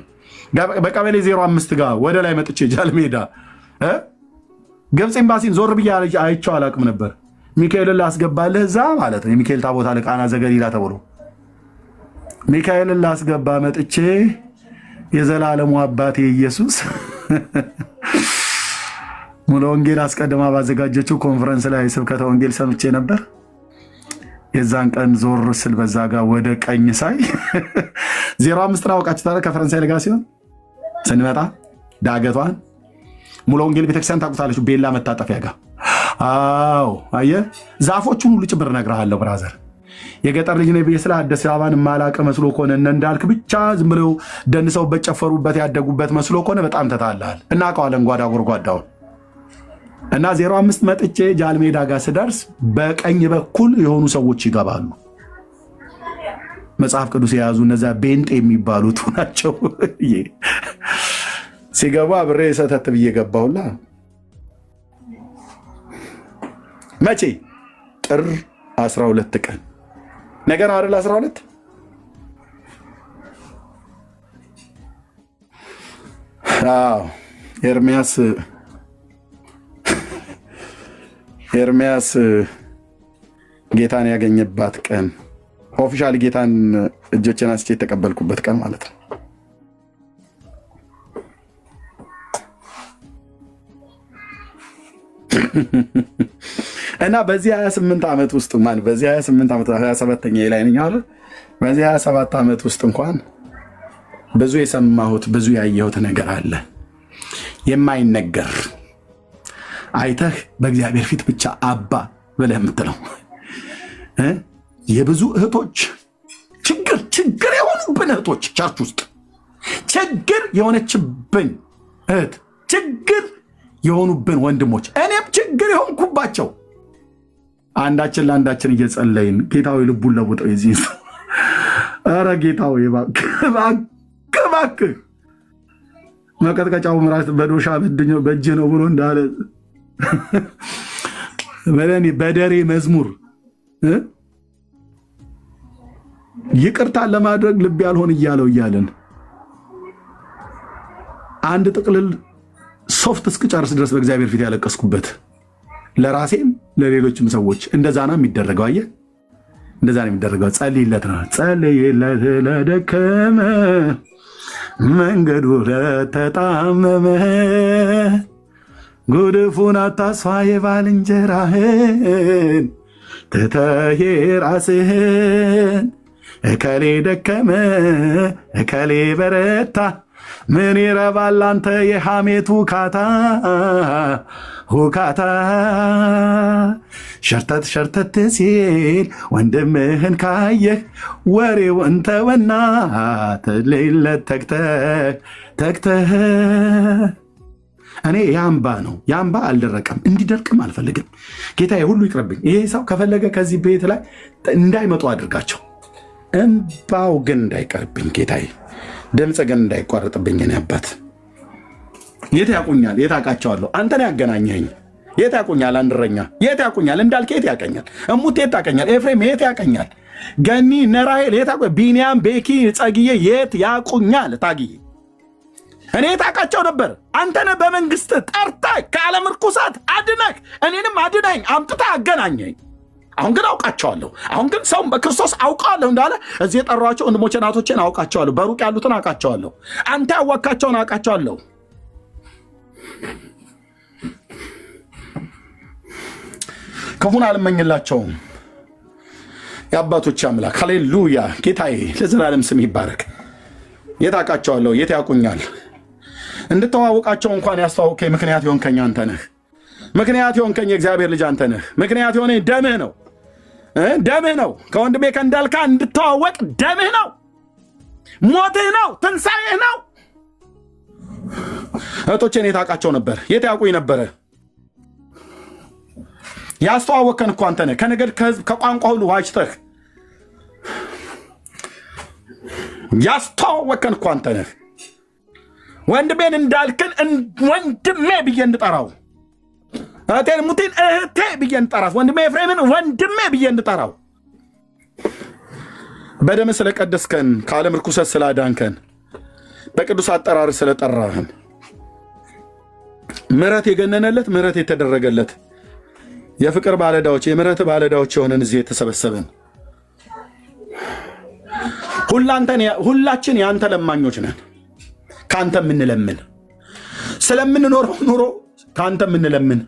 በቀበሌ 05 ጋር ወደ ላይ መጥቼ ጃል ሜዳ ግብፅ ኤምባሲን ዞር ብዬ አይቼው አላቅም ነበር። ሚካኤልን ላስገባልህ እዛ ማለት ነው። የሚካኤል ታቦታ ለቃና ዘገሊላ ተብሎ ሚካኤልን ላስገባ መጥቼ የዘላለሙ አባቴ ኢየሱስ ሙሉ ወንጌል አስቀድማ ባዘጋጀችው ኮንፈረንስ ላይ ስብከተ ወንጌል ሰምቼ ነበር። የዛን ቀን ዞር ስል በዛ ጋር ወደ ቀኝ ሳይ 05 አውቃችሁ ታዲያ ከፈረንሳይ ለጋ ሲሆን ስንመጣ ዳገቷን ሙሉ ወንጌል ቤተክርስቲያን ታውቁታለች። ቤላ መታጠፊያ ጋር አዎ አየህ፣ ዛፎቹን ሁሉ ጭብር እነግርሃለሁ ብራዘር። የገጠር ልጅ ነኝ ብዬ ስለ አዲስ አበባን ማላቀ መስሎ ከሆነ እንዳልክ ብቻ ዝም ብለው ደንሰውበት ጨፈሩበት ያደጉበት መስሎ ከሆነ በጣም ተታለሃል። እናውቀዋለን ጓዳ ጎርጓዳውን እና 05 መጥቼ ጃልሜዳ ጋር ስደርስ በቀኝ በኩል የሆኑ ሰዎች ይገባሉ። መጽሐፍ ቅዱስ የያዙ እነዛ ቤንጤ የሚባሉት ናቸው። ሲገቡ አብሬ ሰተት ብዬ ገባሁላ። መቼ? ጥር 12 ቀን ነገር አይደል? 12 አዎ ኤርሚያስ ጌታን ያገኘባት ቀን ኦፊሻሊ ጌታን እጆቼን አንስቼ የተቀበልኩበት ቀን ማለት ነው። እና በዚህ 28 ዓመት ውስጥ በዚህ 28 ዓመት 27ኛ ላይ ነኝ አይደል? በዚህ 27 ዓመት ውስጥ እንኳን ብዙ የሰማሁት ብዙ ያየሁት ነገር አለ የማይነገር አይተህ በእግዚአብሔር ፊት ብቻ አባ ብለህ የምትለው የብዙ እህቶች ችግር የሆኑብን እህቶች ቸርች ውስጥ ችግር የሆነችብን እህት ችግር የሆኑብን ወንድሞች እኔም ችግር የሆንኩባቸው አንዳችን ለአንዳችን እየጸለይን ጌታዊ ልቡን ለውጠው ይዚህ ኧረ ጌታዊ እባክህ መቀጥቀጫው ምራት በዶሻ በእጅ ነው ብሎ እንዳለ በደሬ መዝሙር ይቅርታን ለማድረግ ልብ ያልሆን እያለን አንድ ጥቅልል ሶፍት እስክጨርስ ድረስ በእግዚአብሔር ፊት ያለቀስኩበት ለራሴም ለሌሎችም ሰዎች እንደዛ ነው የሚደረገው። አየህ፣ እንደዛ ነው የሚደረገው። ጸልይለት ነው ጸልይለት ለደከመ መንገዱ ለተጣመመ ጉድፉን አታስፋ የባልንጀራህን ትተህ ራስህን እከሌ ደከመ እከሌ በረታ ምን ይረባል አንተ የሐሜት ሁካታ ሸርተት ሲል ወንድምህን ካየህ ወሬውን ተወና ትልይለት ተግተህ እኔ ያምባ ነው ያምባ አልደረቀም እንዲደርቅም አልፈልግም። ጌታዬ ሁሉ ይቅርብኝ። ይሄ ሰው ከፈለገ ከዚህ ቤት ላይ እንዳይመጡ አድርጋቸው፣ እምባው ግን እንዳይቀርብኝ ጌታዬ፣ ድምፅ ግን እንዳይቋረጥብኝ። እኔ አባት የት ያቁኛል? የት አውቃቸዋለሁ? አንተን ያገናኘኝ የት ያቁኛል? አንድረኛ የት ያቁኛል? እንዳልክ የት ያቀኛል? እሙት የት ያቀኛል? ኤፍሬም የት ያቀኛል? ገኒ ነራሄል የት ያቁኛል? ቢንያም ቤኪ ጸግዬ የት ያቁኛል? ታግዬ እኔ የታውቃቸው ነበር። አንተነ በመንግስት ጠርተህ ከዓለም ርኩሳት አድነህ እኔንም አድነኝ አምጥተህ አገናኘኝ። አሁን ግን አውቃቸዋለሁ። አሁን ግን ሰውን በክርስቶስ አውቃለሁ እንዳለ እዚህ የጠሯቸው ወንድሞቼ እናቶቼን አውቃቸዋለሁ። በሩቅ ያሉትን አውቃቸዋለሁ። አንተ ያወካቸውን አውቃቸዋለሁ። ክፉን አልመኝላቸውም። የአባቶች አምላክ ሃሌሉያ፣ ጌታዬ ለዘላለም ስም ይባረክ። የት አውቃቸዋለሁ? የት ያውቁኛል? እንድተዋወቃቸው እንኳን ያስተዋወቀኝ ምክንያት የሆንከኝ አንተ ነህ። ምክንያት የሆንከኝ የእግዚአብሔር ልጅ አንተ ነህ። ምክንያት የሆነኝ ደምህ ነው። ደምህ ነው። ከወንድሜ ከእንዳልካ እንድተዋወቅ ደምህ ነው፣ ሞትህ ነው፣ ትንሣኤህ ነው። እህቶቼን የት አውቃቸው ነበር? የት ያውቁኝ ነበረ? ያስተዋወቀን እኮ አንተ ነህ። ከነገድ ከህዝብ ከቋንቋ ሁሉ ዋጅተህ ያስተዋወቀን እኮ አንተ ነህ። ወንድሜን እንዳልክን ወንድሜ ብዬ እንድጠራው፣ እህቴን ሙቲን እህቴ ብዬ እንድጠራት፣ ወንድሜ ኤፍሬምን ወንድሜ ብዬ እንድጠራው፣ በደም ስለቀደስከን፣ ከዓለም ርኩሰት ስላዳንከን፣ በቅዱስ አጠራር ስለጠራህን፣ ምሕረት የገነነለት ምሕረት የተደረገለት የፍቅር ባለዳዎች የምሕረት ባለዳዎች የሆነን እዚህ የተሰበሰብን ሁላችን የአንተ ለማኞች ነን። ከአንተ የምንለምን ስለምንኖረው ኑሮ ከአንተ የምንለምን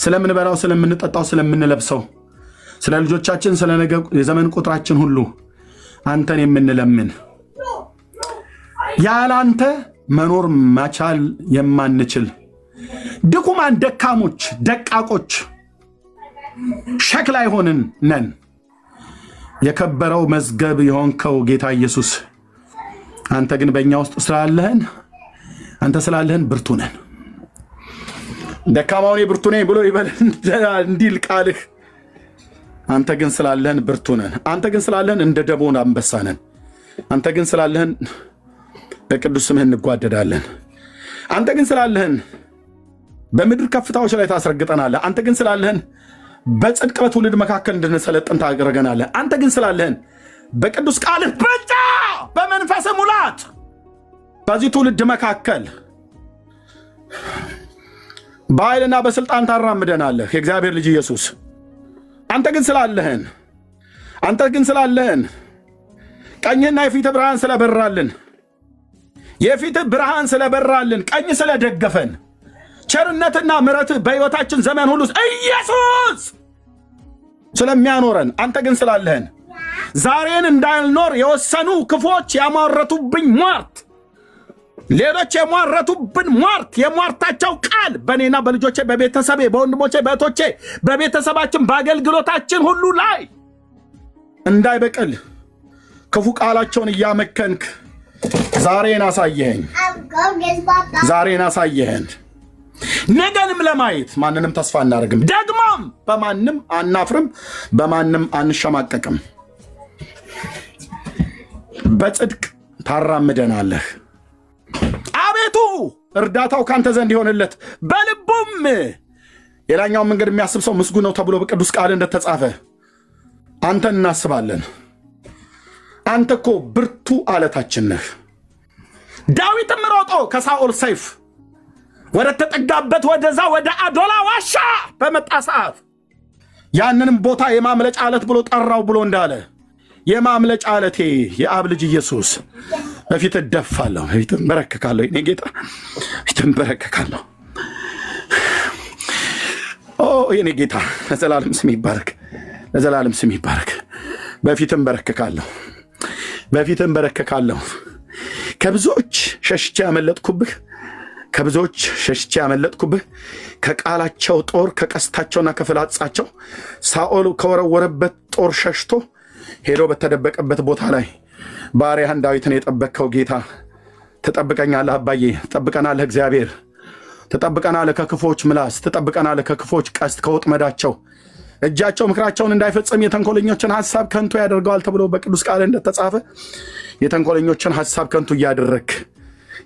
ስለምንበላው፣ ስለምንጠጣው፣ ስለምንለብሰው፣ ስለ ልጆቻችን፣ ስለ ነገ የዘመን ቁጥራችን ሁሉ አንተን የምንለምን ያለ አንተ መኖር መቻል የማንችል ድኩማን፣ ደካሞች፣ ደቃቆች ሸክላ ይሆንን ነን። የከበረው መዝገብ የሆንከው ጌታ ኢየሱስ አንተ ግን በእኛ ውስጥ ስላለህን ብርቱ ነን። ደካማው እኔ ብርቱ ነኝ ብሎ ይበል እንዲል ቃልህ። አንተ ግን ስላለህን ብርቱ ነን። አንተ ግን ስላለህን እንደ ደቦን አንበሳ ነን። አንተ ግን ስላለህን በቅዱስ ስምህ እንጓደዳለን። አንተ ግን ስላለህን በምድር ከፍታዎች ላይ ታስረግጠናለህ። አንተ ግን ስላለህን በጽድቅ በትውልድ መካከል እንድንሰለጥን ታደርገናለህ። አንተ ግን ስላለህን በቅዱስ ቃልህ ብቻ በመንፈስ ሙላት በዚህ ትውልድ መካከል በኃይልና በስልጣን ታራምደናለህ። የእግዚአብሔር ልጅ ኢየሱስ አንተ ግን ስላለህን ቀኝና የፊት ብርሃን ስለበራልን ቀኝ ስለደገፈን ቸርነትና ምሕረትህ በሕይወታችን ዘመን ሁሉ ኢየሱስ ስለሚያኖረን አንተ ግን ስላለህን ዛሬን እንዳልኖር የወሰኑ ክፎች ያሟረቱብኝ ሟርት፣ ሌሎች የሟረቱብን ሟርት የሟርታቸው ቃል በእኔና በልጆቼ በቤተሰቤ በወንድሞቼ በእህቶቼ በቤተሰባችን በአገልግሎታችን ሁሉ ላይ እንዳይበቅል ክፉ ቃላቸውን እያመከንክ ዛሬን አሳየኸን። ነገንም ለማየት ማንንም ተስፋ አናደርግም። ደግሞም በማንም አናፍርም፣ በማንም አንሸማቀቅም። በጽድቅ ታራምደናለህ። አቤቱ እርዳታው ካንተ ዘንድ ይሆንለት፣ በልቡም የላኛውን መንገድ የሚያስብ ሰው ምስጉን ነው ተብሎ በቅዱስ ቃል እንደተጻፈ አንተን እናስባለን። አንተ እኮ ብርቱ አለታችን ነህ። ዳዊትም ሮጦ ከሳኦል ሰይፍ ወደ ተጠጋበት ወደዛ ወደ አዶላ ዋሻ በመጣ ሰዓት ያንንም ቦታ የማምለጫ አለት ብሎ ጠራው ብሎ እንዳለ የማምለጫ አለቴ የአብ ልጅ ኢየሱስ በፊት እደፋለሁ፣ በፊት እንበረከካለሁ። እኔ ጌታ በፊት እንበረከካለሁ። የኔ ጌታ ለዘላለም ስም ይባረክ፣ ለዘላለም ስም ይባረክ። በፊት እንበረከካለሁ። ከብዙዎች ሸሽቼ ያመለጥኩብህ ከቃላቸው ጦር ከቀስታቸውና ከፍላጻቸው ሳኦል ከወረወረበት ጦር ሸሽቶ ሄዶ በተደበቀበት ቦታ ላይ ባሪያህን ዳዊትን የጠበቅከው ጌታ ትጠብቀኛለህ። አባዬ ትጠብቀናለህ። እግዚአብሔር ትጠብቀናለህ። ከክፎች ምላስ ትጠብቀናለህ። ከክፎች ቀስት ከወጥመዳቸው እጃቸው ምክራቸውን እንዳይፈጽም የተንኮለኞችን ሐሳብ ከንቱ ያደርገዋል ተብሎ በቅዱስ ቃል እንደተጻፈ የተንኮለኞችን ሐሳብ ከንቱ እያደረግ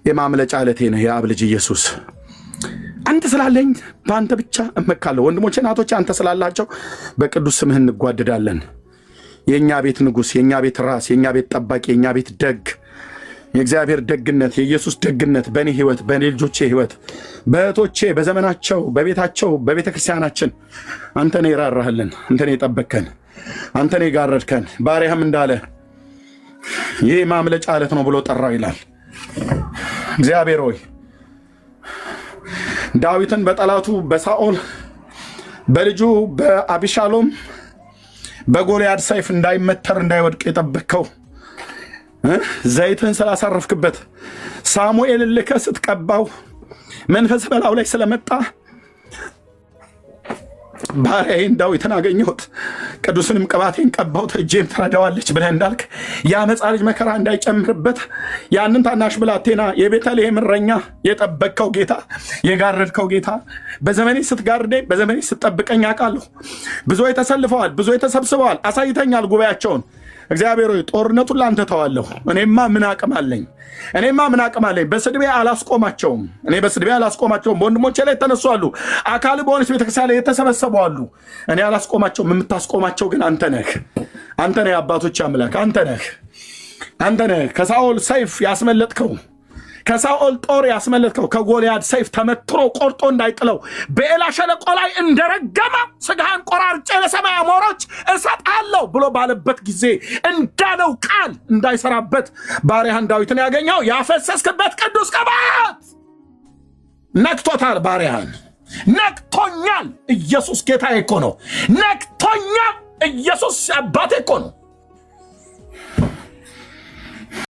የማምለጫ አለቴ ነህ የአብ ልጅ ኢየሱስ። አንተ ስላለኝ በአንተ ብቻ እመካለሁ። ወንድሞቼ እናቶቼ አንተ ስላላቸው በቅዱስ ስምህ እንጓደዳለን። የእኛ ቤት ንጉሥ፣ የእኛ ቤት ራስ፣ የእኛ ቤት ጠባቂ፣ የእኛ ቤት ደግ፣ የእግዚአብሔር ደግነት፣ የኢየሱስ ደግነት በእኔ ሕይወት፣ በእኔ ልጆቼ ሕይወት፣ በእህቶቼ በዘመናቸው፣ በቤታቸው፣ በቤተ ክርስቲያናችን አንተ ነህ የራራህልን፣ አንተ ነህ የጠበቅከን፣ አንተ ነህ የጋረድከን። ባሪያህም እንዳለ ይህ ማምለጫ አለት ነው ብሎ ጠራው ይላል። እግዚአብሔር ሆይ ዳዊትን በጠላቱ በሳኦል በልጁ በአቢሻሎም በጎልያድ ሰይፍ እንዳይመተር እንዳይወድቅ የጠበቅከው ዘይትህን ስላሳረፍክበት ሳሙኤልን ልከህ ስትቀባው መንፈስ በላዩ ላይ ስለመጣ ባሪያዬን ዳዊትን አገኘሁት፣ ቅዱስንም ቅባቴን ቀባሁት፣ እጄም ትረዳዋለች ብለህ እንዳልክ የአመፃ ልጅ መከራ እንዳይጨምርበት ያንን ታናሽ ብላቴና የቤተልሔም እረኛ የጠበቅከው ጌታ፣ የጋረድከው ጌታ በዘመኔ ስትጋርደኝ በዘመኔ ስትጠብቀኝ አውቃለሁ። ብዙዎች ተሰልፈዋል፣ ብዙዎች ተሰብስበዋል፣ አሳይተኛል ጉባኤያቸውን። እግዚአብሔር ሆይ ጦርነቱን ላንተ ተዋለሁ። እኔማ ምን አቅም አለኝ? በስድቤ አላስቆማቸውም። በወንድሞቼ ላይ ተነሷሉ። አካል በሆነች ቤተክርስቲያን ላይ የተሰበሰቡ አሉ። እኔ አላስቆማቸውም። የምታስቆማቸው ግን አንተ ነህ። አንተ ነህ የአባቶች አምላክ። አንተ ነህ ከሳኦል ሰይፍ ያስመለጥከው፣ ከሳኦል ጦር ያስመለጥከው፣ ከጎልያድ ሰይፍ ተመትሮ ቆርጦ እንዳይጥለው በኤላ ሸለቆ ላይ እንደረገመ ስጋህን ቆራርጬ ለሰማይ አሞሮች እሰጣለሁ ብሎ ባለበት ጊዜ እንዳለው ቃል እንዳይሰራበት ባሪያህን ዳዊትን ያገኘው ያፈሰስክበት ቅዱስ ቅባት ነክቶታል። ባሪያህን ነክቶኛል። ኢየሱስ ጌታዬ እኮ ነው። ነክቶኛል። ኢየሱስ አባቴ እኮ ነው።